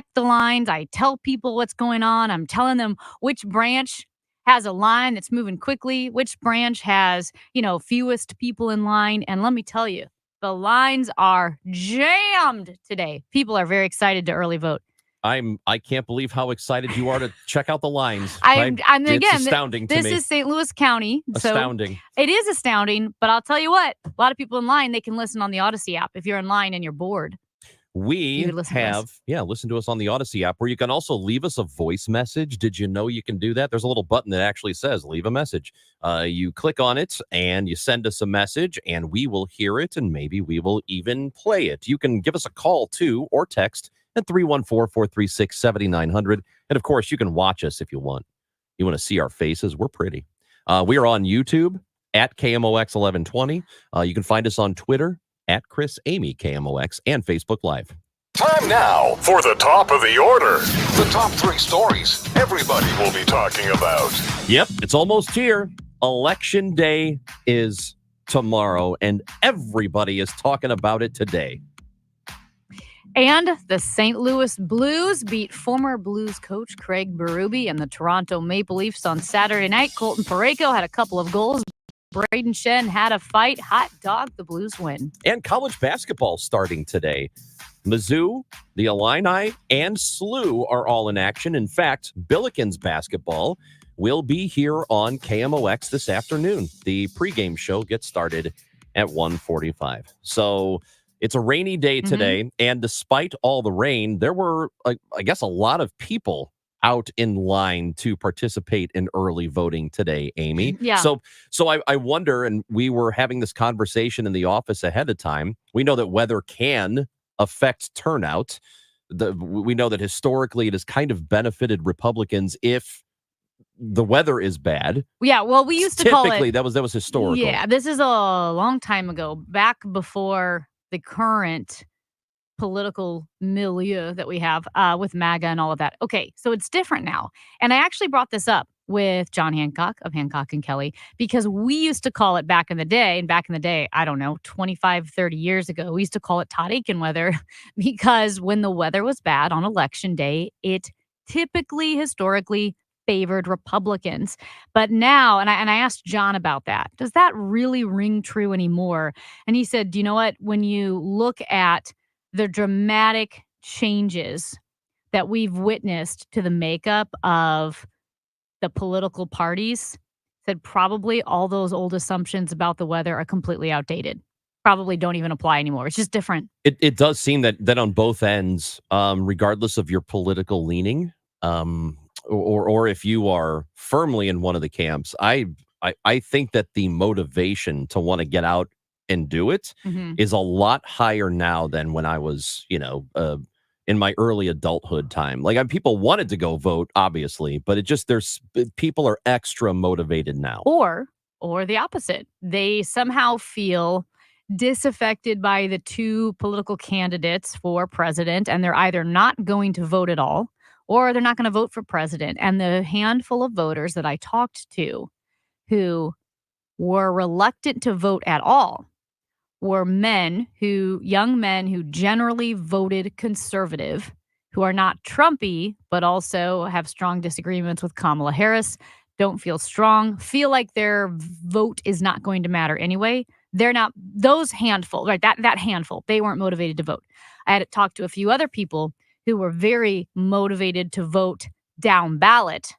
check the lines. I tell people what's going on. I'm telling them which branch has a line that's moving quickly, which branch has, fewest people in line. And let me tell you, the lines are jammed today. People are very excited to early vote. I can't believe how excited you are to check out the lines. It's astounding to me. This is St. Louis County. Astounding. So it is astounding, but I'll tell you what, a lot of people in line, they can listen on the Odyssey app if you're in line and you're bored. We listen to us on the Odyssey app, where you can also leave us a voice message. Did you know you can do that? There's a little button that actually says leave a message. You click on it and you send us a message, and we will hear it, and maybe we will even play it. You can give us a call too, or text at 314-436-7900. And of course, you can watch us if you want. You want to see our faces? We're pretty. We are on YouTube at KMOX 1120. You can find us on Twitter at Chris Amy KMOX, and Facebook Live. Time now for the top of the order. The top 3 stories everybody will be talking about. Yep, it's almost here. Election Day is tomorrow, and everybody is talking about it today. And the St. Louis Blues beat former Blues coach Craig Berube and the Toronto Maple Leafs on Saturday night. Colton Parayko had a couple of goals. Braden Shen had a fight. Hot dog, the Blues win. And college basketball starting today. Mizzou, the Illini, and SLU are all in action. In fact, Billikens basketball will be here on KMOX this afternoon. The pregame show gets started at 1:45. So it's a rainy day today, and despite all the rain, there were, I guess, a lot of people out in line to participate in early voting today, Amy. Yeah. So I wonder, and we were having this conversation in the office ahead of time. We know that weather can affect turnout. We know that historically it has kind of benefited Republicans if the weather is bad. Yeah, well, we used to call it... Typically, that was historical. Yeah, this is a long time ago, back before the current political milieu that we have with MAGA and all of that. Okay, so it's different now. And I actually brought this up with John Hancock of Hancock and Kelly, because we used to call it back in the day, I don't know, 25, 30 years ago, we used to call it Todd Akin weather, because when the weather was bad on election day, it typically, historically, favored Republicans. But now, and I asked John about that, does that really ring true anymore? And he said, you know what, when you look at the dramatic changes that we've witnessed to the makeup of the political parties, said probably all those old assumptions about the weather are completely outdated. Probably don't even apply anymore. It's just different. It does seem that on both ends, regardless of your political leaning, or if you are firmly in one of the camps, I think that the motivation to want to get out and do it is a lot higher now than when I was, in my early adulthood time. Like, people wanted to go vote, obviously, but people are extra motivated now. Or the opposite. They somehow feel disaffected by the two political candidates for president, and they're either not going to vote at all, or they're not going to vote for president. And the handful of voters that I talked to who were reluctant to vote at all were young men who generally voted conservative, who are not Trumpy, but also have strong disagreements with Kamala Harris, don't feel strong, feel like their vote is not going to matter anyway. They're not, those handful, right? That handful, they weren't motivated to vote. I had talked to a few other people who were very motivated to vote down ballot,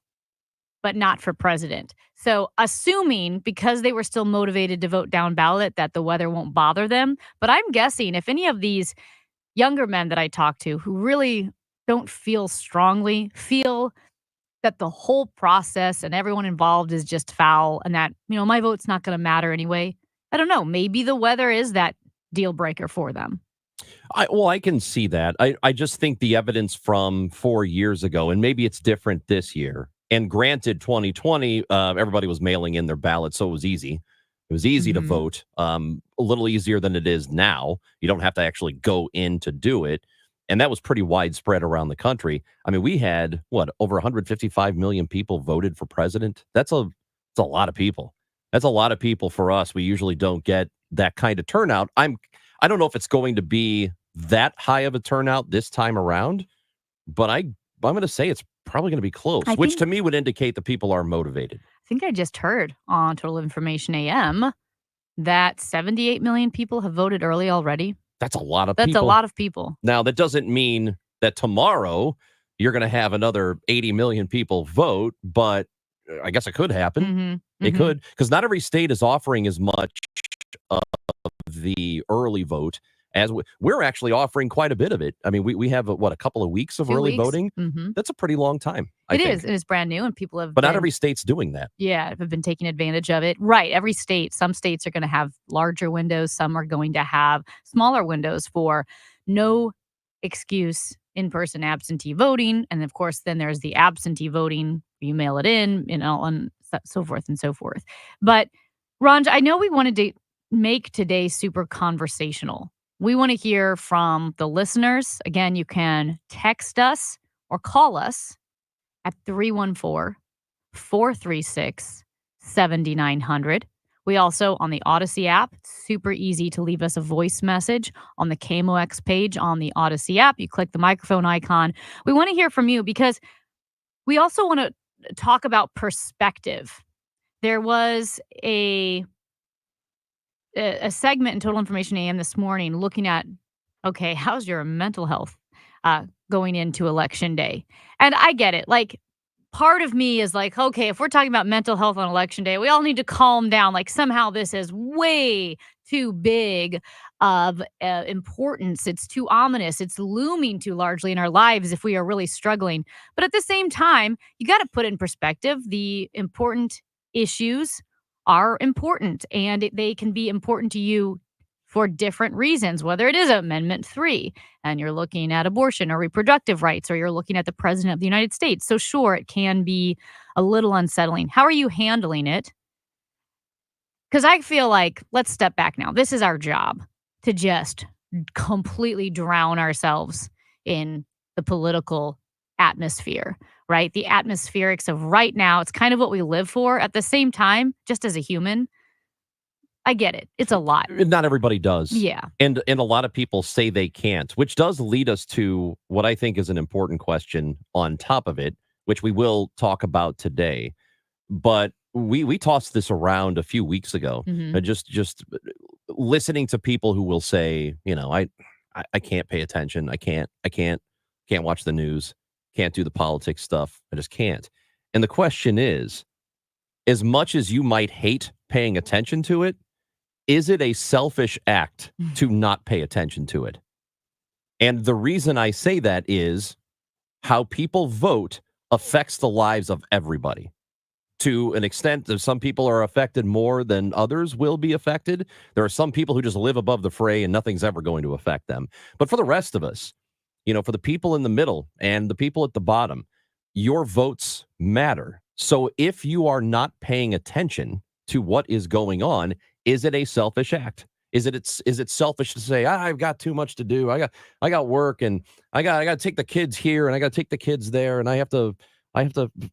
but not for president. So assuming, because they were still motivated to vote down ballot, that the weather won't bother them. But I'm guessing if any of these younger men that I talk to who really don't feel strongly, feel that the whole process and everyone involved is just foul, and that, my vote's not going to matter anyway, I don't know, maybe the weather is that deal breaker for them. I can see that. I just think the evidence from 4 years ago, and maybe it's different this year. And granted, 2020, everybody was mailing in their ballots, so it was easy. It was easy to vote, a little easier than it is now. You don't have to actually go in to do it. And that was pretty widespread around the country. I mean, we had, over 155 million people voted for president. That's a lot of people. That's a lot of people for us. We usually don't get that kind of turnout. I don't know if it's going to be that high of a turnout this time around, but I'm going to say it's probably going to be close, I which think to me would indicate that people are motivated. I think I just heard on Total Information AM that 78 million people have voted early already. That's a lot of That's a people. lot of people. Now, that doesn't mean that tomorrow you're going to have another 80 million people vote, but I guess it could happen. Mm-hmm. It could, because not every state is offering as much of the early vote as we're actually offering quite a bit of it. I mean, we have, a couple of weeks of 2 early weeks. voting? Mm-hmm. That's a pretty long time, I It think. is. It is brand new, and people have But not been, every state's doing that. have been taking advantage of it. Right. Every state, some states are going to have larger windows. Some are going to have smaller windows for no excuse in-person absentee voting. And of course, then there's the absentee voting. You mail it in, and so forth and so forth. But Ranj, I know we wanted to make today super conversational. We want to hear from the listeners. Again, you can text us or call us at 314-436-7900. We also, on the Odyssey app, it's super easy to leave us a voice message on the KMOX page on the Odyssey app. You click the microphone icon. We want to hear from you because we also want to talk about perspective. There was a segment in Total Information AM this morning looking at, okay, how's your mental health going into election day? And I get it. Like, part of me is like, okay, if we're talking about mental health on election day, we all need to calm down. Like, somehow this is way too big of importance. It's too ominous. It's looming too largely in our lives if we are really struggling. But at the same time, you got to put in perspective the important issues are important, and they can be important to you for different reasons, whether it is Amendment 3 and you're looking at abortion or reproductive rights, or you're looking at the president of the United States. So sure, it can be a little unsettling. How are you handling it? Because I feel like, let's step back now. This is our job, to just completely drown ourselves in the political atmosphere, right? The atmospherics of right now. It's kind of what we live for. At the same time, just as a human, I get it. It's a lot. Not everybody does. Yeah. And a lot of people say they can't, which does lead us to what I think is an important question on top of it, which we will talk about today. But we tossed this around a few weeks ago. Mhm. Just listening to people who will say, I can't pay attention. I can't watch the news. Can't do the politics stuff. I just can't. And the question is, as much as you might hate paying attention to it, is it a selfish act to not pay attention to it? And the reason I say that is how people vote affects the lives of everybody. To an extent, some people are affected more than others will be affected. There are some people who just live above the fray and nothing's ever going to affect them. But for the rest of us, for the people in the middle and the people at the bottom, your votes matter. So if you are not paying attention to what is going on, is it a selfish act? Is it selfish to say, I've got too much to do. I got work, and I got to take the kids here, and I got to take the kids there, and I have to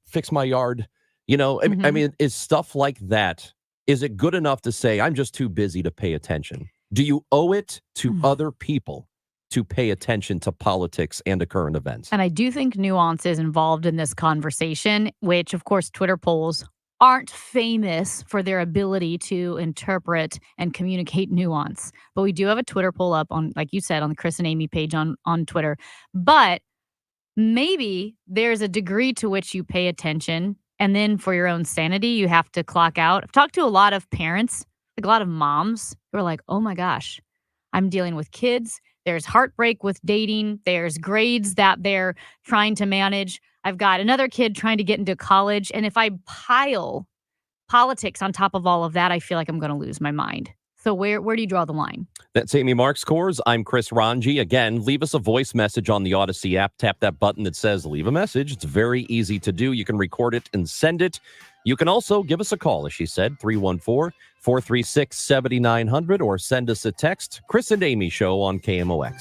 fix my yard. I mean, is stuff like that, is it good enough to say, I'm just too busy to pay attention? Do you owe it to other people to pay attention to politics and to current events? And I do think nuance is involved in this conversation, which, of course, Twitter polls aren't famous for their ability to interpret and communicate nuance. But we do have a Twitter poll up on, like you said, on the Chris and Amy page on Twitter. But maybe there's a degree to which you pay attention, and then for your own sanity, you have to clock out. I've talked to a lot of parents, like a lot of moms, who are like, oh my gosh, I'm dealing with kids. There's heartbreak with dating. There's grades that they're trying to manage. I've got another kid trying to get into college. And if I pile politics on top of all of that, I feel like I'm going to lose my mind. So where do you draw the line? That's Amy Marks Scores. I'm Chris Ranji. Again, leave us a voice message on the Odyssey app. Tap that button that says leave a message. It's very easy to do. You can record it and send it. You can also give us a call, as she said, 314-436-7900, or send us a text. Chris and Amy Show on KMOX.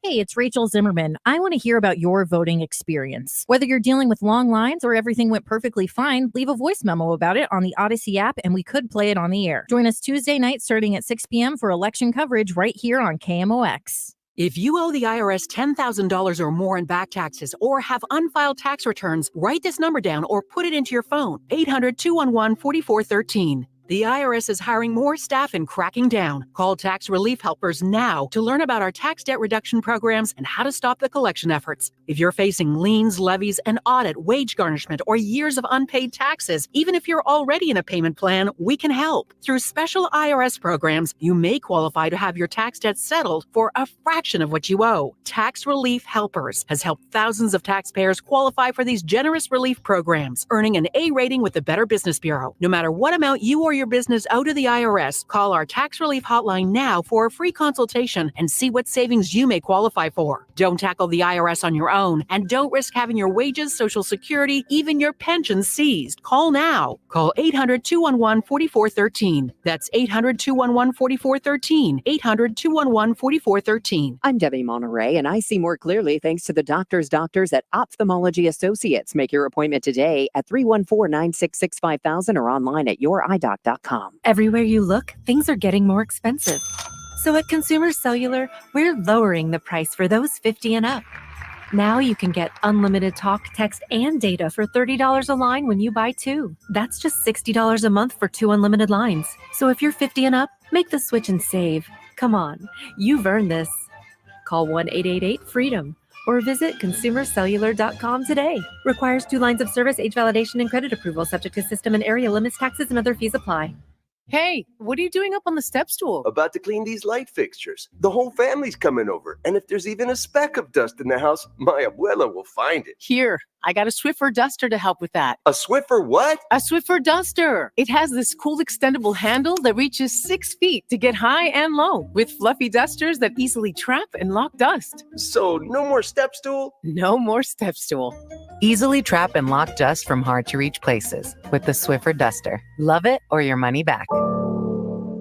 Hey, it's Rachel Zimmerman. I want to hear about your voting experience. Whether you're dealing with long lines or everything went perfectly fine, leave a voice memo about it on the Odyssey app and we could play it on the air. Join us Tuesday night starting at 6 p.m. for election coverage right here on KMOX. If you owe the IRS $10,000 or more in back taxes or have unfiled tax returns, write this number down or put it into your phone. 800-211-4413. The IRS is hiring more staff and cracking down. Call Tax Relief Helpers now to learn about our tax debt reduction programs and how to stop the collection efforts. If you're facing liens, levies, an audit, wage garnishment, or years of unpaid taxes, even if you're already in a payment plan, we can help. Through special IRS programs, you may qualify to have your tax debt settled for a fraction of what you owe. Tax Relief Helpers has helped thousands of taxpayers qualify for these generous relief programs, earning an A rating with the Better Business Bureau. No matter what amount you or your business owe to the IRS, call our tax relief hotline now for a free consultation and see what savings you may qualify for. Don't tackle the IRS on your own, and don't risk having your wages, Social Security, even your pension seized. Call now. Call 800-211-4413. That's 800-211-4413. 800-211-4413. I'm Debbie Monterey, and I see more clearly thanks to the doctors at Ophthalmology Associates. Make your appointment today at 314-966-5000 or online at youreyedoctor.com. Everywhere you look, things are getting more expensive. So at Consumer Cellular, we're lowering the price for those 50 and up. Now you can get unlimited talk, text, and data for $30 a line when you buy two. That's just $60 a month for 2 unlimited lines. So if you're 50 and up, make the switch and save. Come on, you've earned this. Call 1-888-FREEDOM or visit consumercellular.com today. Requires 2 lines of service, age validation, and credit approval, subject to system and area limits, taxes, and other fees apply. Hey, what are you doing up on the step stool? About to clean these light fixtures. The whole family's coming over, and if there's even a speck of dust in the house, my abuela will find it. Here, I got a Swiffer duster to help with that. A Swiffer what? A Swiffer duster. It has this cool extendable handle that reaches 6 feet to get high and low, with fluffy dusters that easily trap and lock dust. So no more step stool? No more step stool. Easily trap and lock dust from hard-to-reach places with the Swiffer duster. Love it or your money back.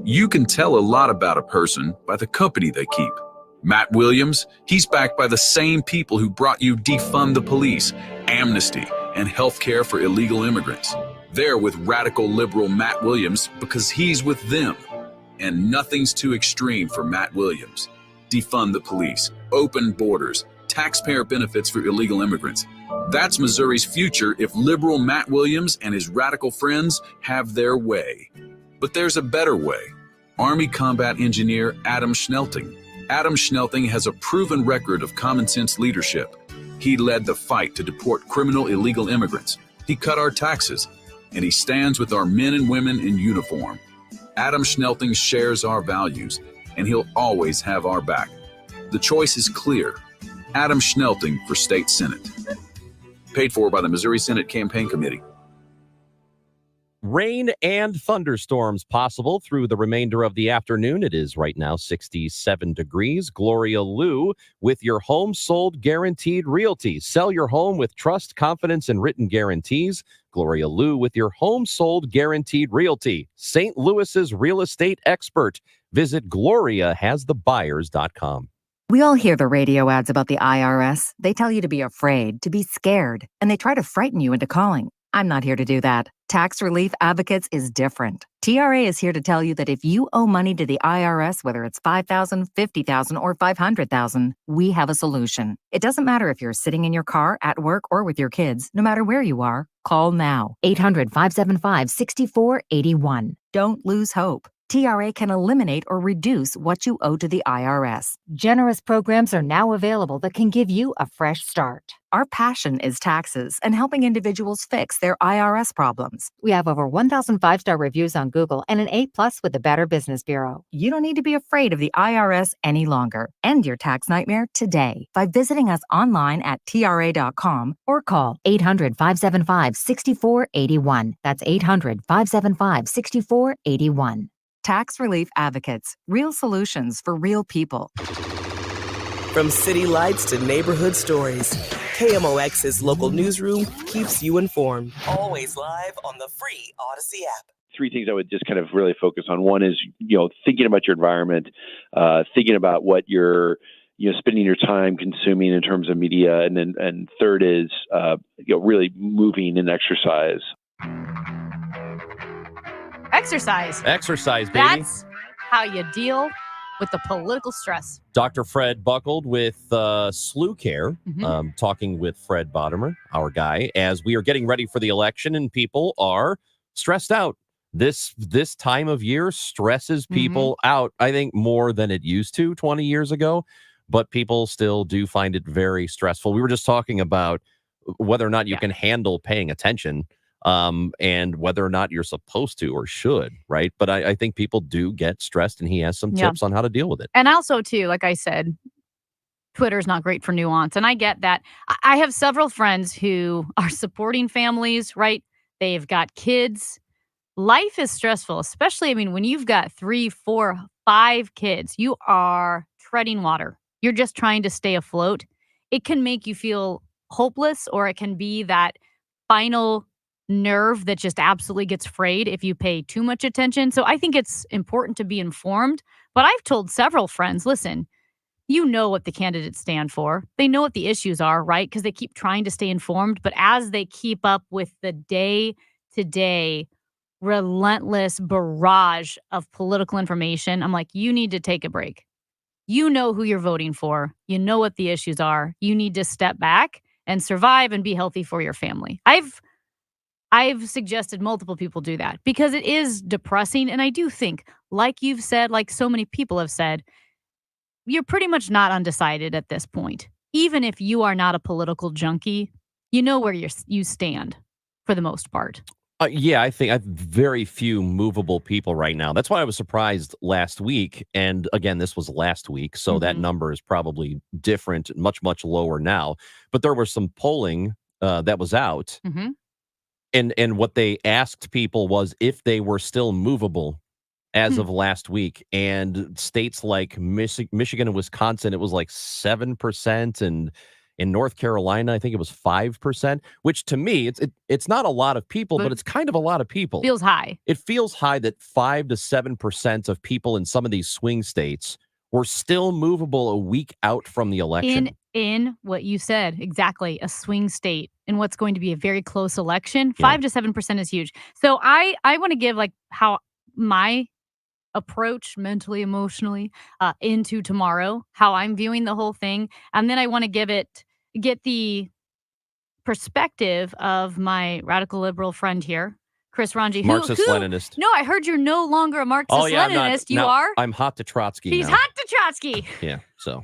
You can tell a lot about a person by the company they keep. Matt Williams, he's backed by the same people who brought you Defund the Police, Amnesty, and healthcare for illegal immigrants. They're with radical liberal Matt Williams because he's with them. And nothing's too extreme for Matt Williams. Defund the police, open borders, taxpayer benefits for illegal immigrants. That's Missouri's future if liberal Matt Williams and his radical friends have their way. But there's a better way. Army combat engineer Adam Schnelting. Adam Schnelting has a proven record of common sense leadership. He led the fight to deport criminal illegal immigrants. He cut our taxes, and he stands with our men and women in uniform. Adam Schnelting shares our values, and he'll always have our back. The choice is clear. Adam Schnelting for State Senate. Paid for by the Missouri Senate Campaign Committee. Rain and thunderstorms possible through the remainder of the afternoon. It is right now 67 degrees. Gloria Liu with your home sold guaranteed realty. Sell your home with trust, confidence, and written guarantees. Gloria Liu with your home sold guaranteed realty. St. Louis's real estate expert. Visit gloriahasthebuyers.com. We all hear the radio ads about the IRS. They tell you to be afraid, to be scared, and they try to frighten you into calling. I'm not here to do that. Tax Relief Advocates is different. TRA is here to tell you that if you owe money to the IRS, whether it's $5,000, $50,000, or $500,000, we have a solution. It doesn't matter if you're sitting in your car, at work, or with your kids. No matter where you are, call now. 800-575-6481. Don't lose hope. TRA can eliminate or reduce what you owe to the IRS. Generous programs are now available that can give you a fresh start. Our passion is taxes and helping individuals fix their IRS problems. We have over 1,000 5-star reviews on Google and an A+ with the Better Business Bureau. You don't need to be afraid of the IRS any longer. End your tax nightmare today by visiting us online at TRA.com or call 800-575-6481. That's 800-575-6481. Tax Relief Advocates. Real solutions for real people. From city lights to neighborhood stories, KMOX's local newsroom keeps you informed. Always live on the free Odyssey app. 3 things I would just kind of really focus on. One is, thinking about your environment, thinking about what you're, spending your time consuming in terms of media. And third is, really moving and exercise. Exercise. Exercise, baby. That's how you deal with the political stress. Dr. Fred Buckled with Slew Care, talking with Fred Bottomer, our guy, as we are getting ready for the election and people are stressed out. This time of year stresses people out, I think, more than it used to 20 years ago, but people still do find it very stressful. We were just talking about whether or not you can handle paying attention and whether or not you're supposed to or should, right? But I think people do get stressed, and he has some tips on how to deal with it. And also, too, like I said, Twitter's not great for nuance. And I get that. I have several friends who are supporting families, right? They've got kids. Life is stressful, especially, I mean, when you've got 3, 4, 5 kids, you are treading water. You're just trying to stay afloat. It can make you feel hopeless, or it can be that final nerve that just absolutely gets frayed if you pay too much attention. So I think it's important to be informed. But I've told several friends, listen, you know what the candidates stand for. They know what the issues are, right? Because they keep trying to stay informed. But as they keep up with the day-to-day relentless barrage of political information, I'm like, you need to take a break. You know who you're voting for. You know what the issues are. You need to step back and survive and be healthy for your family. I've suggested multiple people do that because it is depressing. And I do think, like you've said, like so many people have said, you're pretty much not undecided at this point. Even if you are not a political junkie, you know where you stand for the most part. Yeah, I think I have very few movable people right now. That's why I was surprised last week. And again, this was last week, so that number is probably different, much, much lower now. But there was some polling that was out. And what they asked people was if they were still movable as of last week. And states like Michigan and Wisconsin, it was like 7%. And in North Carolina, I think it was 5%, which to me, it's not a lot of people, but it's kind of a lot of people. Feels high. It feels high that 5 to 7% of people in some of these swing states were still movable a week out from the election. In what you said, exactly, a swing state in what's going to be a very close election, 5 to 7% is huge. So I want to give like how my approach mentally, emotionally into tomorrow, how I'm viewing the whole thing. And then I want to get the perspective of my radical liberal friend here, Chris Ranji. Marxist-Leninist. No, I heard you're no longer a Marxist-Leninist. You are? I'm hot to Trotsky He's now. hot to Trotsky. Yeah, so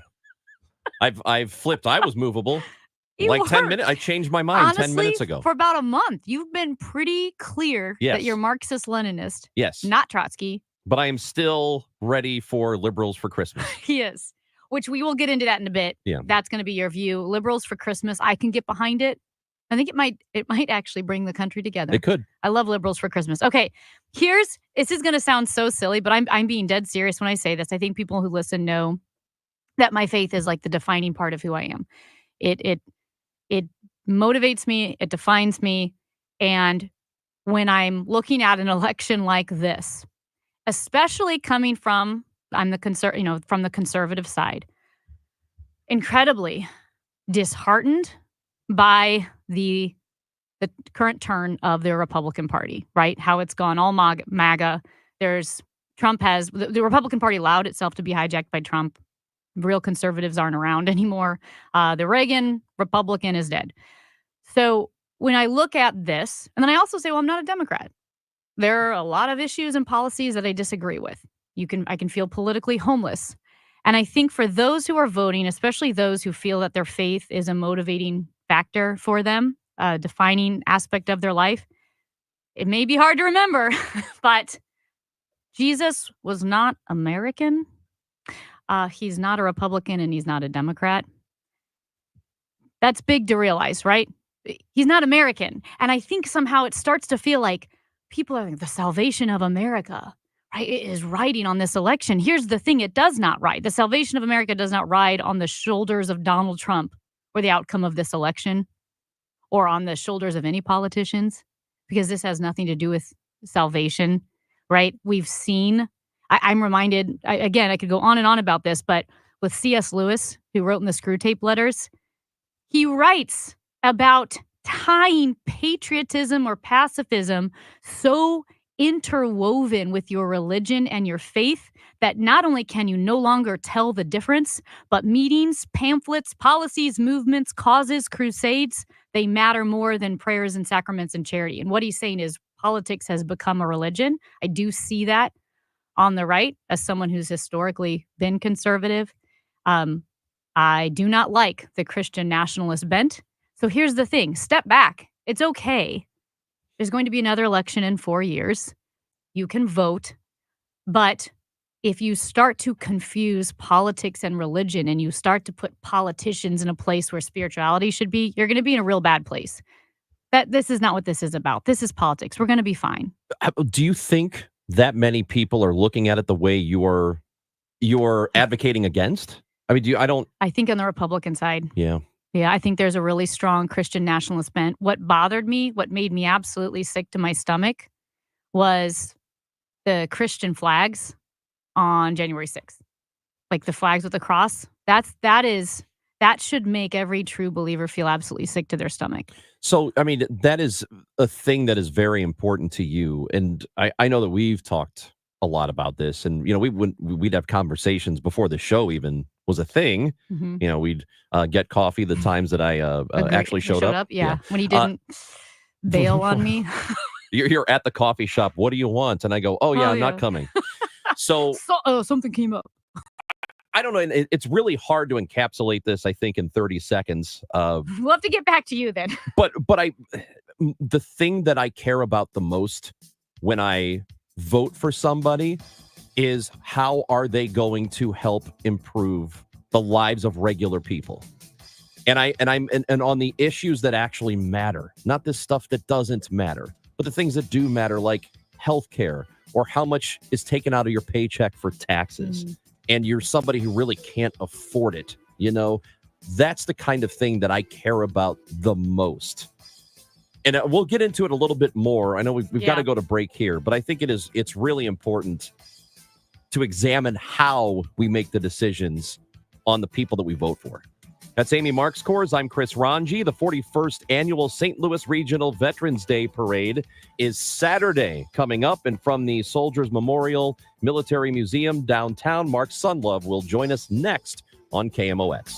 I've flipped. I was movable. You like were. 10 minutes. I changed my mind Honestly, 10 minutes ago. For about a month, you've been pretty clear that you're Marxist-Leninist. Yes. Not Trotsky. But I am still ready for liberals for Christmas. He is, which we will get into that in a bit. Yeah. That's going to be your view. Liberals for Christmas. I can get behind it. I think it might actually bring the country together. It could. I love liberals for Christmas. Okay, this is going to sound so silly, but I'm being dead serious when I say this. I think people who listen know that my faith is like the defining part of who I am. It motivates me. It defines me. And when I'm looking at an election like this, especially coming from from the conservative side, incredibly disheartened by the current turn of the Republican Party, right? How it's gone all MAGA. The Republican Party allowed itself to be hijacked by Trump. Real conservatives aren't around anymore. The Reagan Republican is dead. So when I look at this, and then I also say, well, I'm not a Democrat. There are a lot of issues and policies that I disagree with. I can feel politically homeless. And I think for those who are voting, especially those who feel that their faith is a motivating factor for them, a defining aspect of their life, it may be hard to remember, but Jesus was not American. He's not a Republican and he's not a Democrat. That's big to realize, right? He's not American. And I think somehow it starts to feel like people are like, the salvation of America, right? It is riding on this election. Here's the thing. It does not ride. The salvation of America does not ride on the shoulders of Donald Trump or the outcome of this election or on the shoulders of any politicians, because this has nothing to do with salvation, right? We've seen, I'm reminded, again, I could go on and on about this, but with C.S. Lewis, who wrote in the Screwtape Letters, he writes about tying patriotism or pacifism so interwoven with your religion and your faith that not only can you no longer tell the difference, but meetings, pamphlets, policies, movements, causes, crusades, they matter more than prayers and sacraments and charity. And what he's saying is politics has become a religion. I do see that on the right as someone who's historically been conservative. I do not like the Christian nationalist bent. So here's the thing. Step back. It's okay. There's going to be another election in 4 years. You can vote. But if you start to confuse politics and religion and you start to put politicians in a place where spirituality should be, you're going to be in a real bad place. This is not what this is about. This is politics. We're going to be fine. Do you think that many people are looking at it the way you're advocating against? I mean, I think on the Republican side. Yeah. Yeah, I think there's a really strong Christian nationalist bent. What bothered me, what made me absolutely sick to my stomach was the Christian flags on January 6th. Like the flags with the cross. That should make every true believer feel absolutely sick to their stomach. So, I mean, that is a thing that is very important to you. And I know that we've talked a lot about this, and, we'd have conversations before the show even was a thing. Mm-hmm. We'd get coffee the times that I actually showed up. Yeah. When he didn't bail on me. You're at the coffee shop. What do you want? And I go, I'm not coming. So something came up. I don't know. It's really hard to encapsulate this, I think, in 30 seconds. We'll have to get back to you then. But the thing that I care about the most when I vote for somebody is how are they going to help improve the lives of regular people. And I'm on the issues that actually matter, not this stuff that doesn't matter, but the things that do matter, like healthcare or how much is taken out of your paycheck for taxes. And you're somebody who really can't afford it. That's the kind of thing that I care about the most. And we'll get into it a little bit more. I know we've got to go to break here, but I think it's really important to examine how we make the decisions on the people that we vote for. That's Amy Marxkors. I'm Chris Ranji. The 41st Annual St. Louis Regional Veterans Day Parade is Saturday coming up. And from the Soldiers Memorial Military Museum downtown, Mark Sunlove will join us next on KMOX.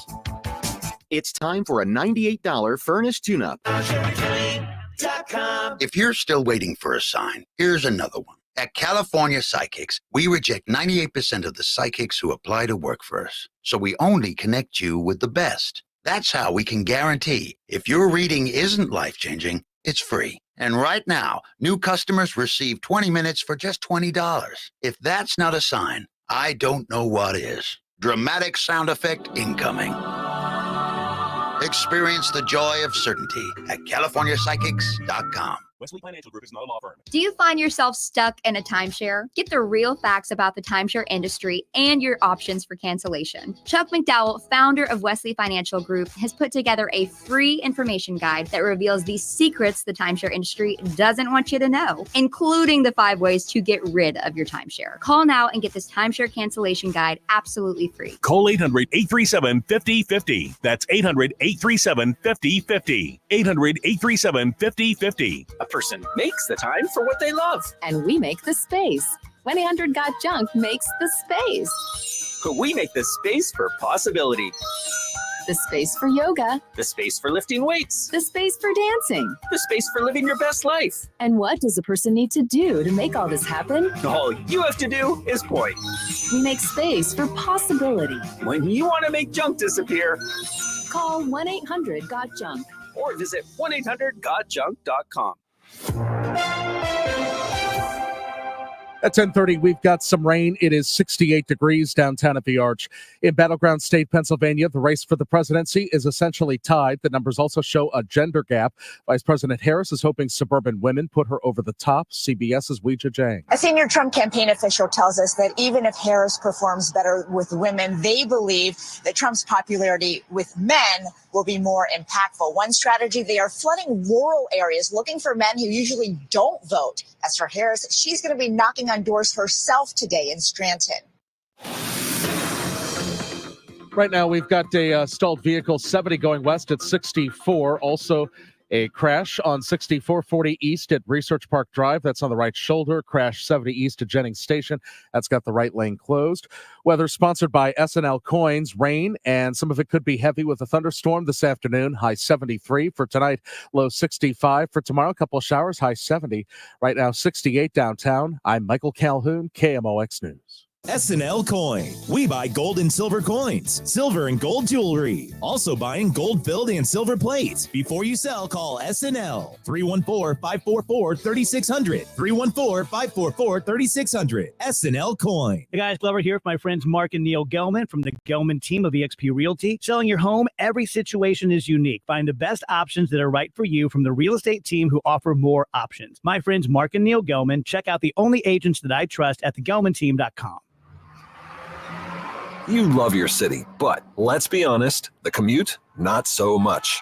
It's time for a $98 furnace tune-up. If you're still waiting for a sign, here's another one. At California Psychics, we reject 98% of the psychics who apply to work for us. So we only connect you with the best. That's how we can guarantee if your reading isn't life-changing, it's free. And right now, new customers receive 20 minutes for just $20. If that's not a sign, I don't know what is. Dramatic sound effect incoming. Experience the joy of certainty at CaliforniaPsychics.com. Wesley Financial Group is not a law firm. Do you find yourself stuck in a timeshare? Get the real facts about the timeshare industry and your options for cancellation. Chuck McDowell, founder of Wesley Financial Group, has put together a free information guide that reveals the secrets the timeshare industry doesn't want you to know, including the 5 ways to get rid of your timeshare. Call now and get this timeshare cancellation guide absolutely free. Call 800-837-5050. That's 800-837-5050. 800-837-5050. Person makes the time for what they love. And we make the space. 1-800-GOT-JUNK makes the space. We make the space for possibility. The space for yoga. The space for lifting weights. The space for dancing. The space for living your best life. And what does a person need to do to make all this happen? All you have to do is point. We make space for possibility. When you want to make junk disappear, call 1-800-GOT-JUNK. Or visit 1-800-GOT-JUNK.com. At 10:30, we've got some rain. It is 68 degrees downtown at the Arch. In Battleground State, Pennsylvania, the race for the presidency is essentially tied. The numbers also show a gender gap. Vice President Harris is hoping suburban women put her over the top. CBS's Weijia Jiang. A senior Trump campaign official tells us that even if Harris performs better with women, they believe that Trump's popularity with men will be more impactful. One strategy, they are flooding rural areas looking for men who usually don't vote. As for Harris, she's going to be knocking on doors herself today in Scranton. Right now, we've got a stalled vehicle, 70 going west at 64. Also A crash on 6440 East at Research Park Drive. That's on the right shoulder. Crash 70 East at Jennings Station. That's got the right lane closed. Weather sponsored by SNL Coins. Rain, and some of it could be heavy with a thunderstorm this afternoon. High 73 for tonight. Low 65 for tomorrow. A couple of showers. High 70. Right now 68 downtown. I'm Michael Calhoun, KMOX News. SNL Coin. We buy gold and silver coins, silver and gold jewelry. Also buying gold-filled and silver plates. Before you sell, call SNL. 314-544-3600. 314-544-3600. SNL Coin. Hey guys, Glover here with my friends Mark and Neil Gelman from the Gelman team of eXp Realty. Selling your home, every situation is unique. Find the best options that are right for you from the real estate team who offer more options. My friends Mark and Neil Gelman. Check out the only agents that I trust at thegelmanteam.com. You love your city, but let's be honest, the commute, not so much.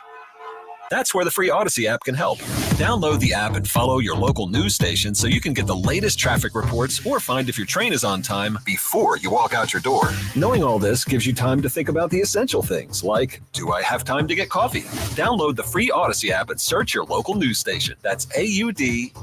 That's where the free Odyssey app can help. Download the app and follow your local news station so you can get the latest traffic reports or find if your train is on time before you walk out your door. Knowing all this gives you time to think about the essential things like, do I have time to get coffee? Download the free Odyssey app and search your local news station. That's AUDACY.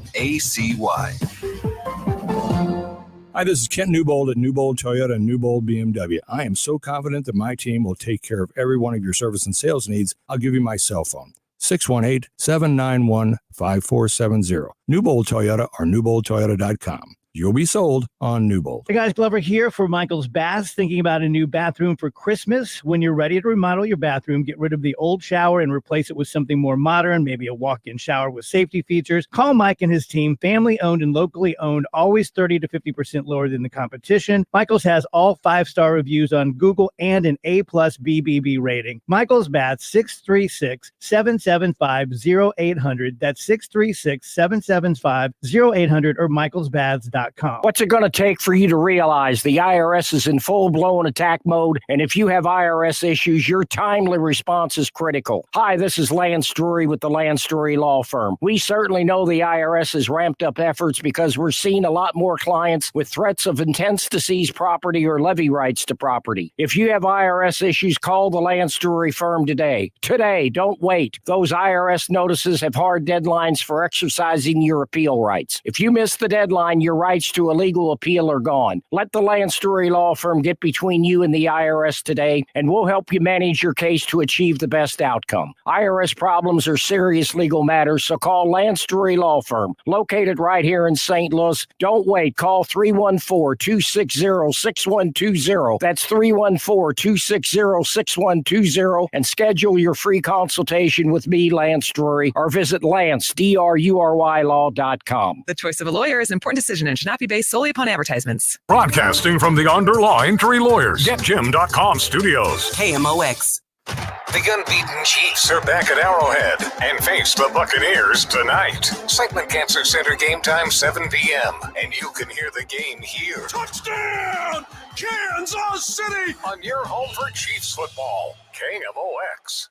Hi, this is Kent Newbold at Newbold Toyota and Newbold BMW. I am so confident that my team will take care of every one of your service and sales needs. I'll give you my cell phone, 618-791-5470. Newbold Toyota or newboldtoyota.com. You'll be sold on Newbold. Hey guys, Glover here for Michael's Baths. Thinking about a new bathroom for Christmas? When you're ready to remodel your bathroom, get rid of the old shower and replace it with something more modern, maybe a walk-in shower with safety features. Call Mike and his team, family owned and locally owned, always 30 to 50% lower than the competition. Michael's has all 5-star reviews on Google and an A+ BBB rating. Michael's Baths, 636-775-0800. That's 636-775-0800 or michaelsbaths.com. What's it going to take for you to realize the IRS is in full-blown attack mode? And if you have IRS issues, your timely response is critical. Hi, this is Lance Drury with the Lance Drury Law Firm. We certainly know the IRS has ramped up efforts because we're seeing a lot more clients with threats of intents to seize property or levy rights to property. If you have IRS issues, call the Lance Drury Firm today. Today, don't wait. Those IRS notices have hard deadlines for exercising your appeal rights. If you miss the deadline, your rights to a legal appeal are gone. Let the Lance Drury Law Firm get between you and the IRS today, and we'll help you manage your case to achieve the best outcome. IRS problems are serious legal matters, so call Lance Drury Law Firm, located right here in St. Louis. Don't wait. Call 314-260-6120. That's 314-260-6120, and schedule your free consultation with me, Lance Drury, or visit LanceDruryLaw.com. The choice of a lawyer is an important decision and should not be based solely upon advertisements. Broadcasting from the Underline Three Lawyers, GetJim.com studios. KMOX. The unbeaten Chiefs are back at Arrowhead and face the Buccaneers tonight. Siteman Cancer Center game time 7 p.m. And you can hear the game here. Touchdown! Kansas City! On your home for Chiefs football, KMOX.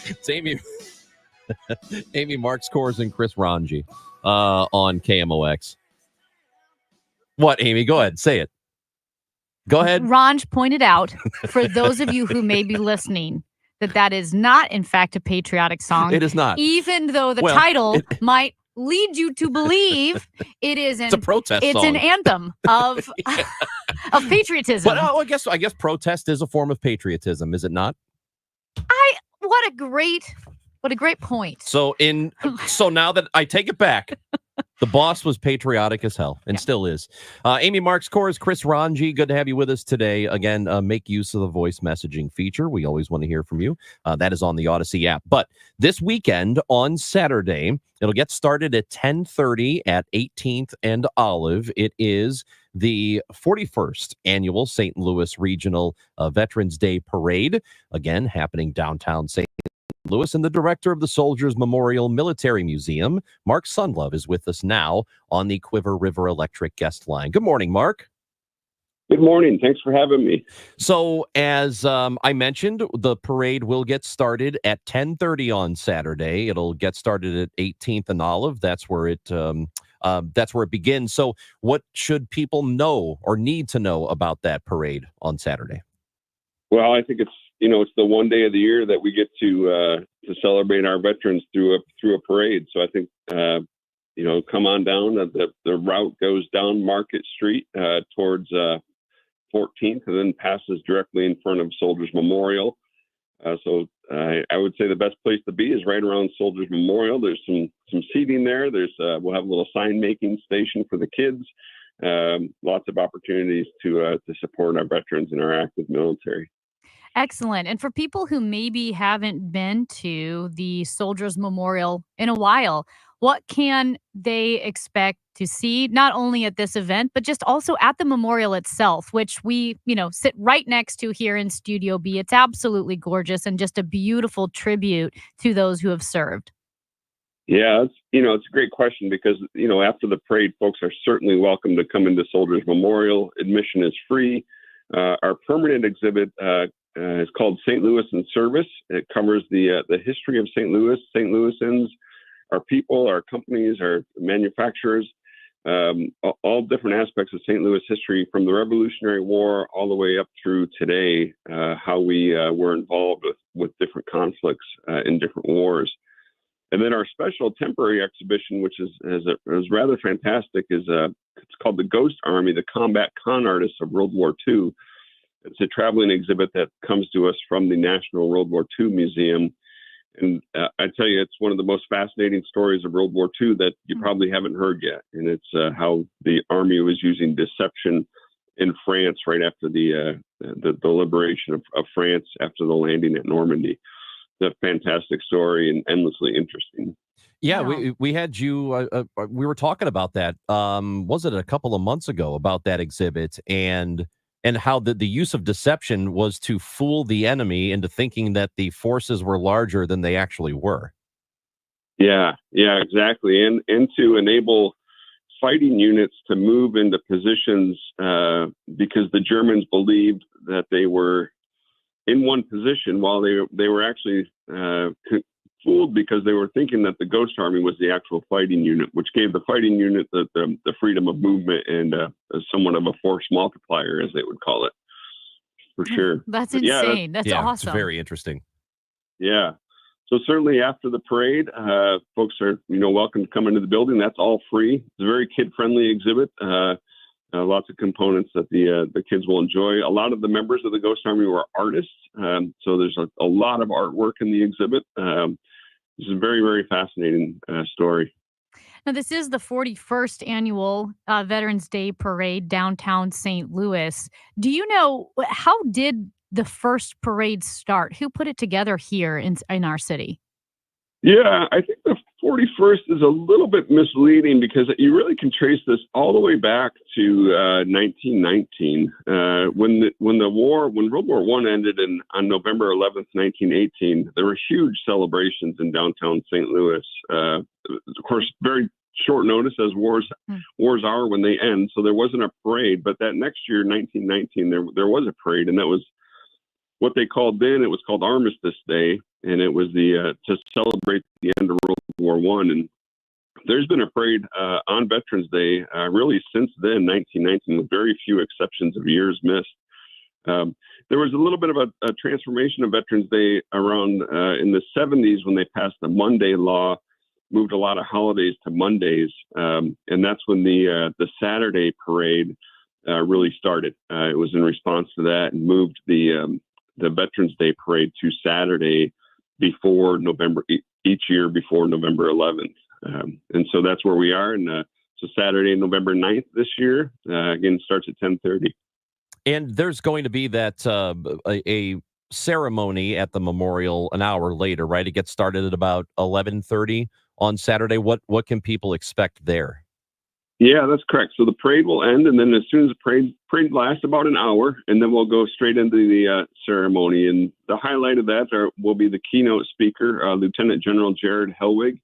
It's Amy Marks Kors and Chris Ranji on KMOX. What, Amy? Go ahead. Say it. Go ahead. Ranj pointed out, for those of you who may be listening, that is not, in fact, a patriotic song. It is not. Even though the title might lead you to believe it is it's a protest it's song. an anthem of of patriotism. But I guess protest is a form of patriotism, is it not? What a great point. So now that I take it back, the boss was patriotic as hell and still is. Amy Marks Kors, Chris Ranji, good to have you with us today. Again, make use of the voice messaging feature. We always want to hear from you. That is on the Odyssey app. But this weekend on Saturday, it'll get started at 10:30 at 18th and Olive. It is the 41st annual St. Louis Regional Veterans Day Parade, again, happening downtown St. Louis. And the director of the Soldiers Memorial Military Museum, Mark Sunlove, is with us now on the Quiver River Electric guest line. Good morning, Mark. Good morning. Thanks for having me. So, as I mentioned, the parade will get started at 10:30 on Saturday. It'll get started at 18th and Olive. That's where it begins. So, what should people know or need to know about that parade on Saturday? Well, I think it's the one day of the year that we get to celebrate our veterans through a parade. So I think come on down. The route goes down Market Street towards 14th, and then passes directly in front of Soldiers Memorial. So I would say the best place to be is right around Soldiers Memorial. There's some seating there. We'll have a little sign making station for the kids. Lots of opportunities to support our veterans and our active military. Excellent. And for people who maybe haven't been to the Soldiers Memorial in a while, what can they expect to see not only at this event, but just also at the memorial itself, which we, sit right next to here in Studio B. It's absolutely gorgeous and just a beautiful tribute to those who have served. Yeah, it's a great question because, after the parade, folks are certainly welcome to come into Soldiers Memorial. Admission is free. Our permanent exhibit is called St. Louis in Service. It covers the history of St. Louis, St. Louisans, our people, our companies, our manufacturers, all different aspects of St. Louis history from the Revolutionary War all the way up through today, how we were involved with different conflicts in different wars. And then our special temporary exhibition, which is rather fantastic, it's called The Ghost Army, the Combat Con Artists of World War II. It's a traveling exhibit that comes to us from the National World War II Museum. And I tell you, it's one of the most fascinating stories of World War II that you probably haven't heard yet. And it's how the Army was using deception in France right after the liberation of France after the landing at Normandy. It's a fantastic story and endlessly interesting. Yeah, we had you. We were talking about that. Was it a couple of months ago about that exhibit and how the use of deception was to fool the enemy into thinking that the forces were larger than they actually were. Yeah, exactly. And to enable fighting units to move into positions because the Germans believed that they were in one position while they were actually fooled because they were thinking that the Ghost Army was the actual fighting unit, which gave the fighting unit the freedom of movement and somewhat of a force multiplier, as they would call it, for sure. That's But insane. That's awesome. It's very interesting. Yeah. So certainly after the parade, folks are welcome to come into the building. That's all free. It's a very kid-friendly exhibit. Lots of components that the kids will enjoy. A lot of the members of the Ghost Army were artists, so there's a lot of artwork in the exhibit. This is a very, very fascinating story. Now, this is the 41st annual Veterans Day Parade downtown St. Louis. Do you know, how did the first parade start? Who put it together here in our city? Yeah, I think the 41st is a little bit misleading because you really can trace this all the way back to 1919, when World War I ended on November 11th, 1918. There were huge celebrations in downtown St. Louis. Of course, very short notice as wars are when they end, so there wasn't a parade. But that next year, 1919, there was a parade, and that was what they called then. It was called Armistice Day, and it was to celebrate the end of World War I. And there's been a parade on Veterans Day really since then, 1919, with very few exceptions of years missed. There was a little bit of a transformation of Veterans Day around in the 70s when they passed the Monday law, moved a lot of holidays to Mondays, and that's when the Saturday parade really started. It was in response to that and moved the Veterans Day parade to Saturday before each year before November 11th. And so that's where we are. And so Saturday, November 9th this year, again, starts at 10:30. And there's going to be that a ceremony at the memorial an hour later, right? It gets started at about 11:30 on Saturday. What can people expect there? Yeah, that's correct. So the parade will end, and then as soon as the parade lasts about an hour, and then we'll go straight into the ceremony. And the highlight of that will be the keynote speaker, Lieutenant General Jared Helwig.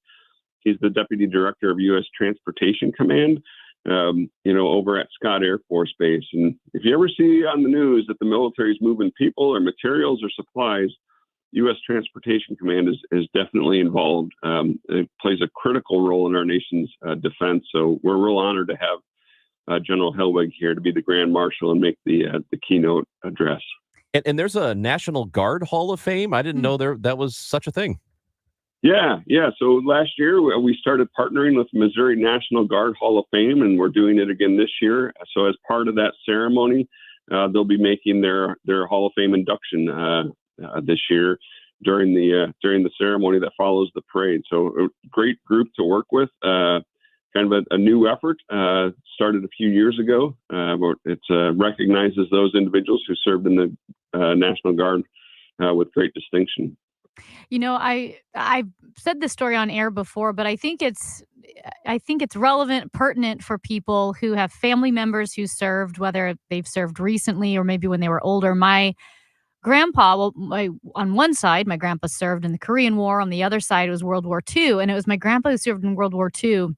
He's the Deputy Director of U.S. Transportation Command. over at Scott Air Force Base. And if you ever see on the news that the military is moving people or materials or supplies, U.S. Transportation Command is definitely involved. It plays a critical role in our nation's defense. So we're real honored to have General Helwig here to be the Grand Marshal and make the keynote address. And there's a National Guard Hall of Fame. I didn't know that was such a thing. Yeah. So last year we started partnering with Missouri National Guard Hall of Fame, and we're doing it again this year. So as part of that ceremony, they'll be making their Hall of Fame induction this year during the ceremony that follows the parade. So a great group to work with. Kind of a new effort, started a few years ago. It recognizes those individuals who served in the National Guard with great distinction. I've said this story on air before, but I think it's relevant, pertinent for people who have family members who served, whether they've served recently or maybe when they were older. My grandpa, on one side, my grandpa served in the Korean War. On the other side, it was World War II, and it was my grandpa who served in World War II.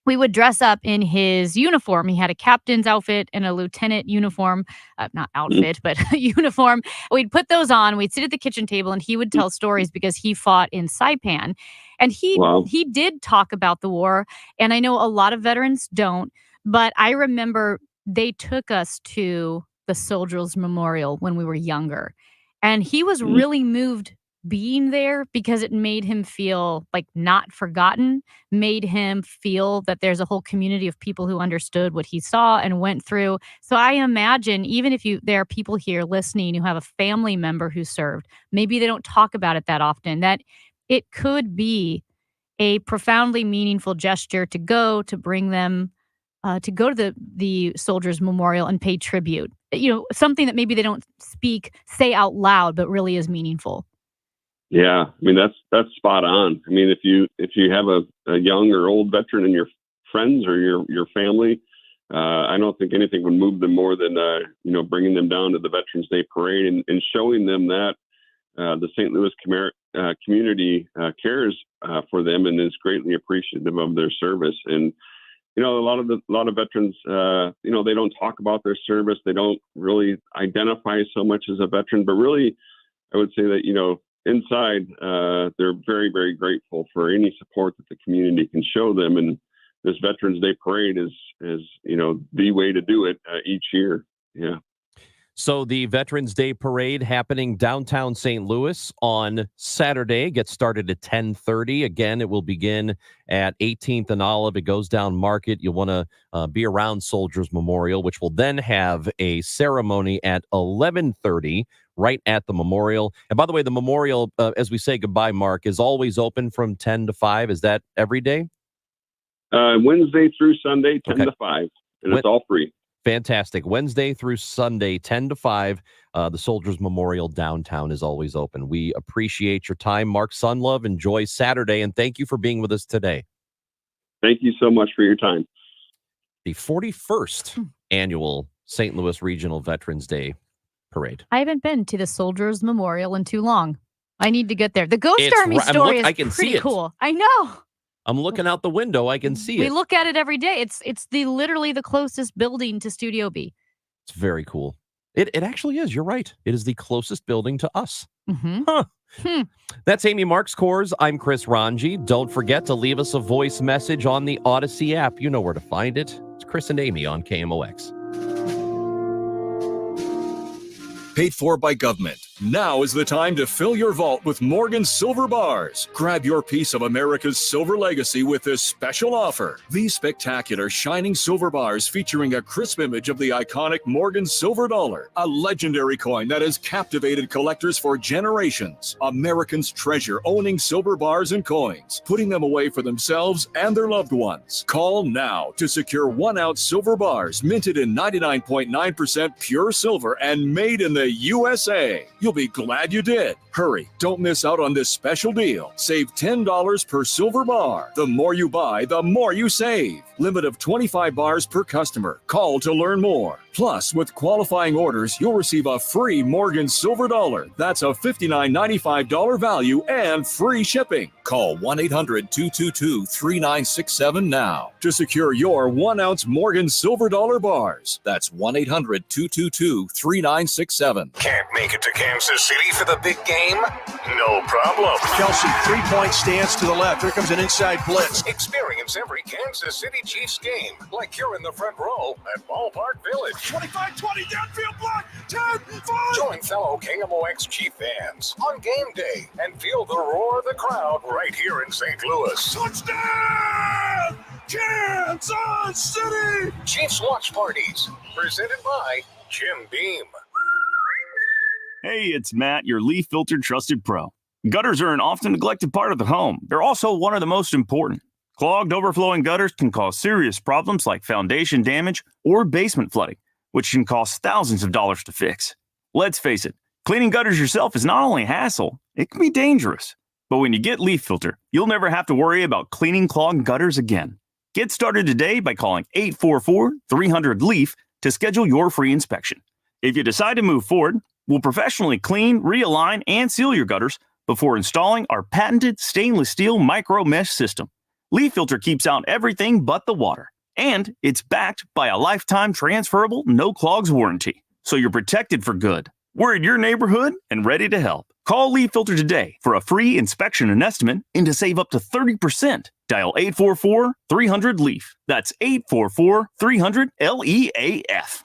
We would dress up in his uniform. He had a captain's outfit and a lieutenant uniform, not outfit, but uniform. We'd put those on. We'd sit at the kitchen table and he would tell stories because he fought in Saipan. And he did talk about the war. And I know a lot of veterans don't, but I remember they took us to the Soldiers Memorial when we were younger. And he was really moved being there because it made him feel like not forgotten, made him feel that there's a whole community of people who understood what he saw and went through. So I imagine even if there are people here listening who have a family member who served, maybe they don't talk about it that often, that it could be a profoundly meaningful gesture to bring them to go to the Soldiers Memorial and pay tribute. Something that maybe they don't say out loud, but really is meaningful. Yeah, I mean that's spot on. I mean, if you have a young or old veteran in your friends or your family, I don't think anything would move them more than bringing them down to the Veterans Day Parade and showing them that the St. Louis community cares for them and is greatly appreciative of their service. And a lot of veterans, they don't talk about their service. They don't really identify so much as a veteran, but really, I would say that inside, they're very, very grateful for any support that the community can show them. And this Veterans Day Parade is the way to do it each year. Yeah. So the Veterans Day Parade happening downtown St. Louis on Saturday gets started at 10:30. Again, it will begin at 18th and Olive. It goes down Market. You'll want to be around Soldiers Memorial, which will then have a ceremony at 11:30 right at the memorial. And by the way, the memorial, as we say goodbye, Mark, is always open from 10 to 5. Is that every day? Wednesday through Sunday, 10 to 5. And it's all free. Fantastic. Wednesday through Sunday, 10 to 5. The Soldiers Memorial downtown is always open. We appreciate your time, Mark Sunlove. Enjoy Saturday, and thank you for being with us today. Thank you so much for your time. The 41st annual St. Louis Regional Veterans Day Parade. I haven't been to the Soldiers Memorial in too long. I need to get there. The Ghost Army story is pretty cool. I know. I'm looking out the window. I can see it. We look at it every day. It's literally the closest building to Studio B. It's very cool. It actually is. You're right. It is the closest building to us. Mm-hmm. Huh. That's Amy Marks Coors. I'm Chris Ranji. Don't forget to leave us a voice message on the Odyssey app. You know where to find it. It's Chris and Amy on KMOX. Paid for by government. Now is the time to fill your vault with Morgan Silver Bars. Grab your piece of America's silver legacy with this special offer. These spectacular shining silver bars featuring a crisp image of the iconic Morgan silver dollar, a legendary coin that has captivated collectors for generations. Americans treasure owning silver bars and coins, putting them away for themselves and their loved ones. Call now to secure 1-ounce silver bars minted in 99.9% pure silver and made in the USA. You'll be glad you did. Hurry, don't miss out on this special deal. Save $10 per silver bar. The more you buy, the more you save. Limit of 25 bars per customer. Call to learn more. Plus, with qualifying orders, you'll receive a free Morgan Silver Dollar. That's a $59.95 value and free shipping. Call 1-800-222-3967 now to secure your 1-ounce Morgan Silver Dollar bars. That's 1-800-222-3967. Can't make it to Kansas City for the big game? No problem. Kelsey, 3-point stance to the left. Here comes an inside blitz. Experience every Kansas City Chiefs game like you're in the front row at Ballpark Village. 25-20, downfield block, 10-5. Join fellow KMOX Chief fans on game day and feel the roar of the crowd right here in St. Louis. Touchdown! Kansas City! Chiefs watch parties presented by Jim Beam. Hey, it's Matt, your leaf filter trusted pro. Gutters are an often neglected part of the home. They're also one of the most important. Clogged, overflowing gutters can cause serious problems like foundation damage or basement flooding, which can cost thousands of dollars to fix. Let's face it, cleaning gutters yourself is not only a hassle, it can be dangerous. But when you get Leaf Filter, you'll never have to worry about cleaning clogged gutters again. Get started today by calling 844-300-LEAF to schedule your free inspection. If you decide to move forward, we'll professionally clean, realign, and seal your gutters before installing our patented stainless steel micro mesh system. Leaf Filter keeps out everything but the water, and it's backed by a lifetime transferable no clogs warranty, so you're protected for good. We're in your neighborhood and ready to help. Call Leaf Filter today for a free inspection and estimate and to save up to 30%. Dial 844-300-LEAF. That's 844-300-LEAF.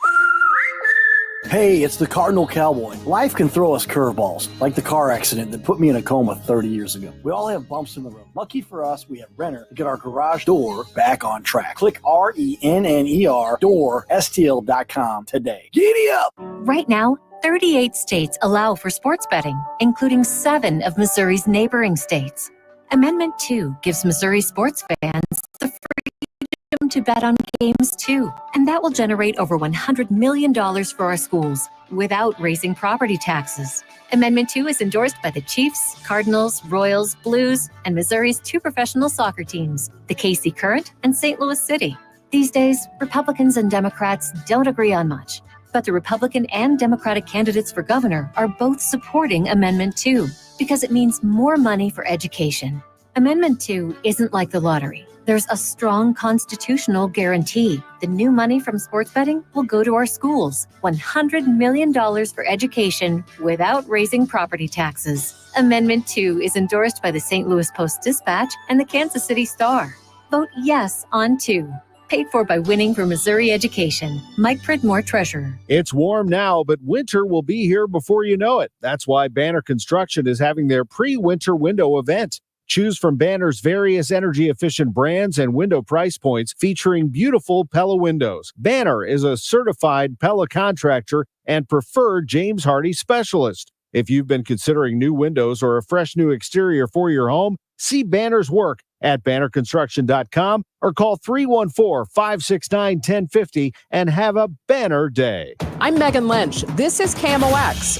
Hey, it's the Cardinal Cowboy. Life can throw us curveballs, like the car accident that put me in a coma 30 years ago. We all have bumps in the road. Lucky for us, we have Renner to get our garage door back on track. Click RENNER door STL.com today. Giddy up! Right now, 38 states allow for sports betting, including 7 of Missouri's neighboring states. Amendment 2 gives Missouri sports fans the freedom to bet on games too, and that will generate over $100 million for our schools without raising property taxes. Amendment 2 is endorsed by the Chiefs, Cardinals, Royals, Blues, and Missouri's 2 professional soccer teams, the KC Current and St. Louis City. These days, Republicans and Democrats don't agree on much, but the Republican and Democratic candidates for governor are both supporting Amendment 2 because it means more money for education. Amendment 2 isn't like the lottery. There's a strong constitutional guarantee. The new money from sports betting will go to our schools. $100 million for education without raising property taxes. Amendment 2 is endorsed by the St. Louis Post-Dispatch and the Kansas City Star. Vote yes on 2. Paid for by Winning for Missouri Education. Mike Pridmore, Treasurer. It's warm now, but winter will be here before you know it. That's why Banner Construction is having their pre-winter window event. Choose from Banner's various energy-efficient brands and window price points featuring beautiful Pella windows. Banner is a certified Pella contractor and preferred James Hardie specialist. If you've been considering new windows or a fresh new exterior for your home, see Banner's work at bannerconstruction.com or call 314-569-1050 and have a Banner day. I'm Megan Lynch. This is KMOX,